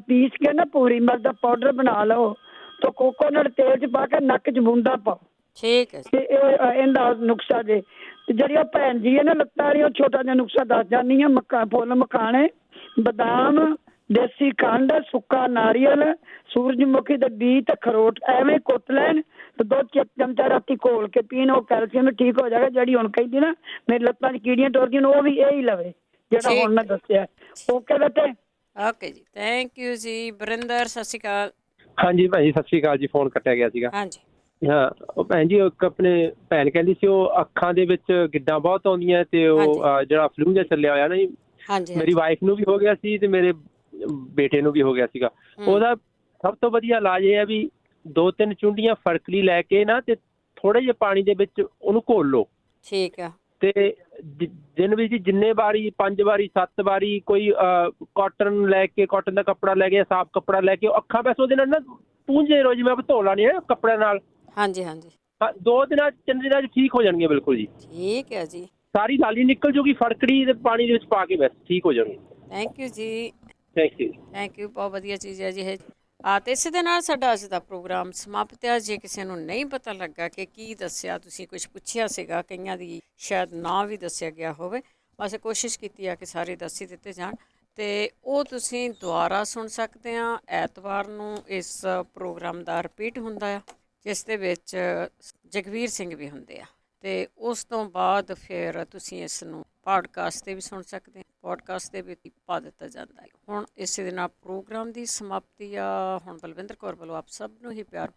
ਪੀਸ ਕੇ ਨਾ ਭੂਰੀ ਮਿਰਚ ਦਾ ਪਾਊਡਰ ਬਣਾ ਲਓ, ਤੇ ਕੋਕੋਨਟ ਤੇਲ 'ਚ ਪਾ ਕੇ ਨੱਕ 'ਚ ਬੂੰਦਾਂ ਪਾਓ। ਠੀਕ ਹੈ। ਤੇ ਇਹਦਾ ਨੁਕਸਾ ਜੇ। ਜਿਹੜੀ ਉਹ ਭੈਣ ਜੀ ਹੈ ਨਾ ਲੱਤਾਂ ਵਾਲੀ, ਉਹ ਛੋਟਾ ਜਿਹਾ ਨੁਕਸਾ ਦੱਸ ਜਾਂਦੀ ਆ। ਫੁੱਲ ਮਖਾਣੇ, ਬਦਾਮ, ਦੇਸੀ ਖੰਡ, ਸੁੱਕਾ ਨਾਰੀਅਲ, ਸੂਰਜਮੁਖੀ ਦੇ ਬੀਜ ਤੇ ਅਖਰੋਟ ਐਵੇਂ ਕੁੱਟ ਲੈਣ ਤੇ ਦੁੱਧ 'ਚ 1 ਚਮਚਾ ਰਾਤੀ ਘੋਲ ਕੇ ਪੀਣ, ਉਹ ਕੈਲਸ਼ੀਅਮ ਠੀਕ ਹੋ ਜਾਏਗਾ। ਜਿਹੜੀ ਹੁਣ ਕਹਿੰਦੀ ਨਾ ਮੇਰੀ ਲੱਤਾਂ 'ਚ ਕੀੜੀਆਂ ਟੁਰਦੀਆਂ, ਉਹ ਵੀ ਇਹ ਹੀ ਲਵੇ, ਜਿਹੜਾ ਹੁਣ ਮੈਂ ਦੱਸਿਆ। ਓਕੇ ਬੇਟੇ, ਓਕੇ ਜੀ, ਥੈਂਕ ਯੂ ਜੀ। ਬਰਿੰਦਰ ਸਤਿ ਸ਼੍ਰੀ ਅਕਾਲ। ਹਾਂਜੀ ਭਾਈ ਸਤਿ ਸ਼੍ਰੀ ਅਕਾਲ ਜੀ, ਫੋਨ ਕੱਟਿਆ ਗਿਆ ਸੀਗਾ। ਹਾਂਜੀ ਹਾਂ, ਉਹ ਭੈਣ ਜੀ ਇੱਕ ਆਪਣੇ ਭੈਣ ਕਹਿੰਦੀ ਸੀ ਉਹ ਅੱਖਾਂ ਦੇ ਵਿੱਚ ਗਿੱਡਾਂ ਬਹੁਤ ਆਉਂਦੀਆਂ ਤੇ ਉਹ ਜਿਹੜਾ ਫਲੂ ਜਿਹਾ ਚੱਲਿਆ ਹੋਇਆ ਨਾ ਜੀ, ਮੇਰੀ ਵਾਈਫ ਨੂੰ ਵੀ ਹੋ ਗਿਆ ਸੀ ਤੇ ਮੇਰੇ ਬੇਟੇ ਨੂੰ ਵੀ ਹੋ ਗਿਆ ਸੀਗਾ। ਉਹਦਾ ਸਭ ਤੋਂ ਵਧੀਆ ਇਲਾਜ ਇਹ ਹੈ ਵੀ 2-3 ਚੁੰਡੀਆਂ ਫੜਕਲੀ ਲੈ ਕੇ ਨਾ ਤੇ ਥੋੜੇ ਜਿਹੇ ਪਾਣੀ ਦੇ ਵਿੱਚ ਉਹਨੂੰ ਘੋਲ ਲਓ। ਠੀਕ ਆ। ਤੇ ਦਿਨ ਵਿੱਚ ਜਿੰਨੇ ਵਾਰੀ 5 ਵਾਰੀ 7 ਵਾਰੀ ਕੋਈ ਕਾਟਨ ਲੈ ਕੇ, ਕਾਟਨ ਦਾ ਕੱਪੜਾ ਲੈ ਕੇ, ਸਾਫ਼ ਕੱਪੜਾ ਲੈ ਕੇ ਅੱਖਾਂ ਬਸ ਉਹਦੇ ਨਾਲ ਨਾ ਪੂੰਝੇ ਰੋ, ਜਿਵੇਂ ਆਪਾਂ ਧੋ ਲਾਣੀ ਹੈ ਕੱਪੜੇ ਨਾਲ। ਹਾਂਜੀ ਹਾਂਜੀ, 2 ਦਿਨਾਂ 3 ਦਿਨਾਂ 'ਚ ਠੀਕ ਹੋ ਜਾਣਗੇ ਬਿਲਕੁਲ ਜੀ। ਠੀਕ ਹੈ ਜੀ, ਸਾਰੀ ਲਾਲੀ ਨਿਕਲ ਜੂਗੀ ਫੜਕੜੀ ਦੇ ਪਾਣੀ ਦੇ ਵਿੱਚ ਪਾ ਕੇ, ਬਸ ਠੀਕ ਹੋ ਜਾਣਗੇ। Thank you ji, thank you, thank you. ਬਹੁਤ ਵਧੀਆ ਚੀਜ਼ ਹੈ ਜੀ ਇਹ। ਤੇ ਇਸੇ ਦੇ ਨਾਲ ਸਾਡਾ ਅੱਜ ਦਾ ਪ੍ਰੋਗਰਾਮ ਸਮਾਪਤ ਹੈ। ਜੇ ਕਿਸੇ ਨੂੰ ਨਹੀਂ ਪਤਾ ਲੱਗਾ ਕਿ ਕੀ ਦੱਸਿਆ, ਤੁਸੀਂ ਕੁਝ ਪੁੱਛਿਆ ਸੀਗਾ, ਕਈਆਂ ਦੀ ਸ਼ਾਇਦ ਨਾ ਵੀ ਦੱਸਿਆ ਗਿਆ ਹੋਵੇ, ਬਸ ਕੋਸ਼ਿਸ਼ ਕੀਤੀ ਆ ਕਿ ਸਾਰੇ ਦੱਸ ਹੀ ਦਿੱਤੇ ਜਾਣ, ਅਤੇ ਉਹ ਤੁਸੀਂ ਦੁਬਾਰਾ ਸੁਣ ਸਕਦੇ ਆ। ਐਤਵਾਰ ਨੂੰ ਇਸ ਪ੍ਰੋਗਰਾਮ ਦਾ ਰਿਪੀਟ ਹੁੰਦਾ ਆ, ਜਿਸ ਦੇ ਵਿੱਚ ਜਗਵੀਰ ਸਿੰਘ ਵੀ ਹੁੰਦੇ ਆ, ਅਤੇ ਉਸ ਤੋਂ ਬਾਅਦ ਫਿਰ ਤੁਸੀਂ ਇਸ ਨੂੰ ਪੋਡਕਾਸਟ 'ਤੇ ਵੀ ਸੁਣ ਸਕਦੇ ਆ। ਪੋਡਕਾਸਟ 'ਤੇ ਵੀ ਪਾ ਦਿੱਤਾ ਜਾਂਦਾ ਹੈ। ਹੁਣ ਇਸੇ ਦੇ ਨਾਲ ਪ੍ਰੋਗਰਾਮ ਦੀ ਸਮਾਪਤੀ ਆ। ਹੁਣ ਬਲਵਿੰਦਰ ਕੌਰ ਵੱਲੋਂ ਆਪ ਸਭ ਨੂੰ ਹੀ ਪਿਆਰ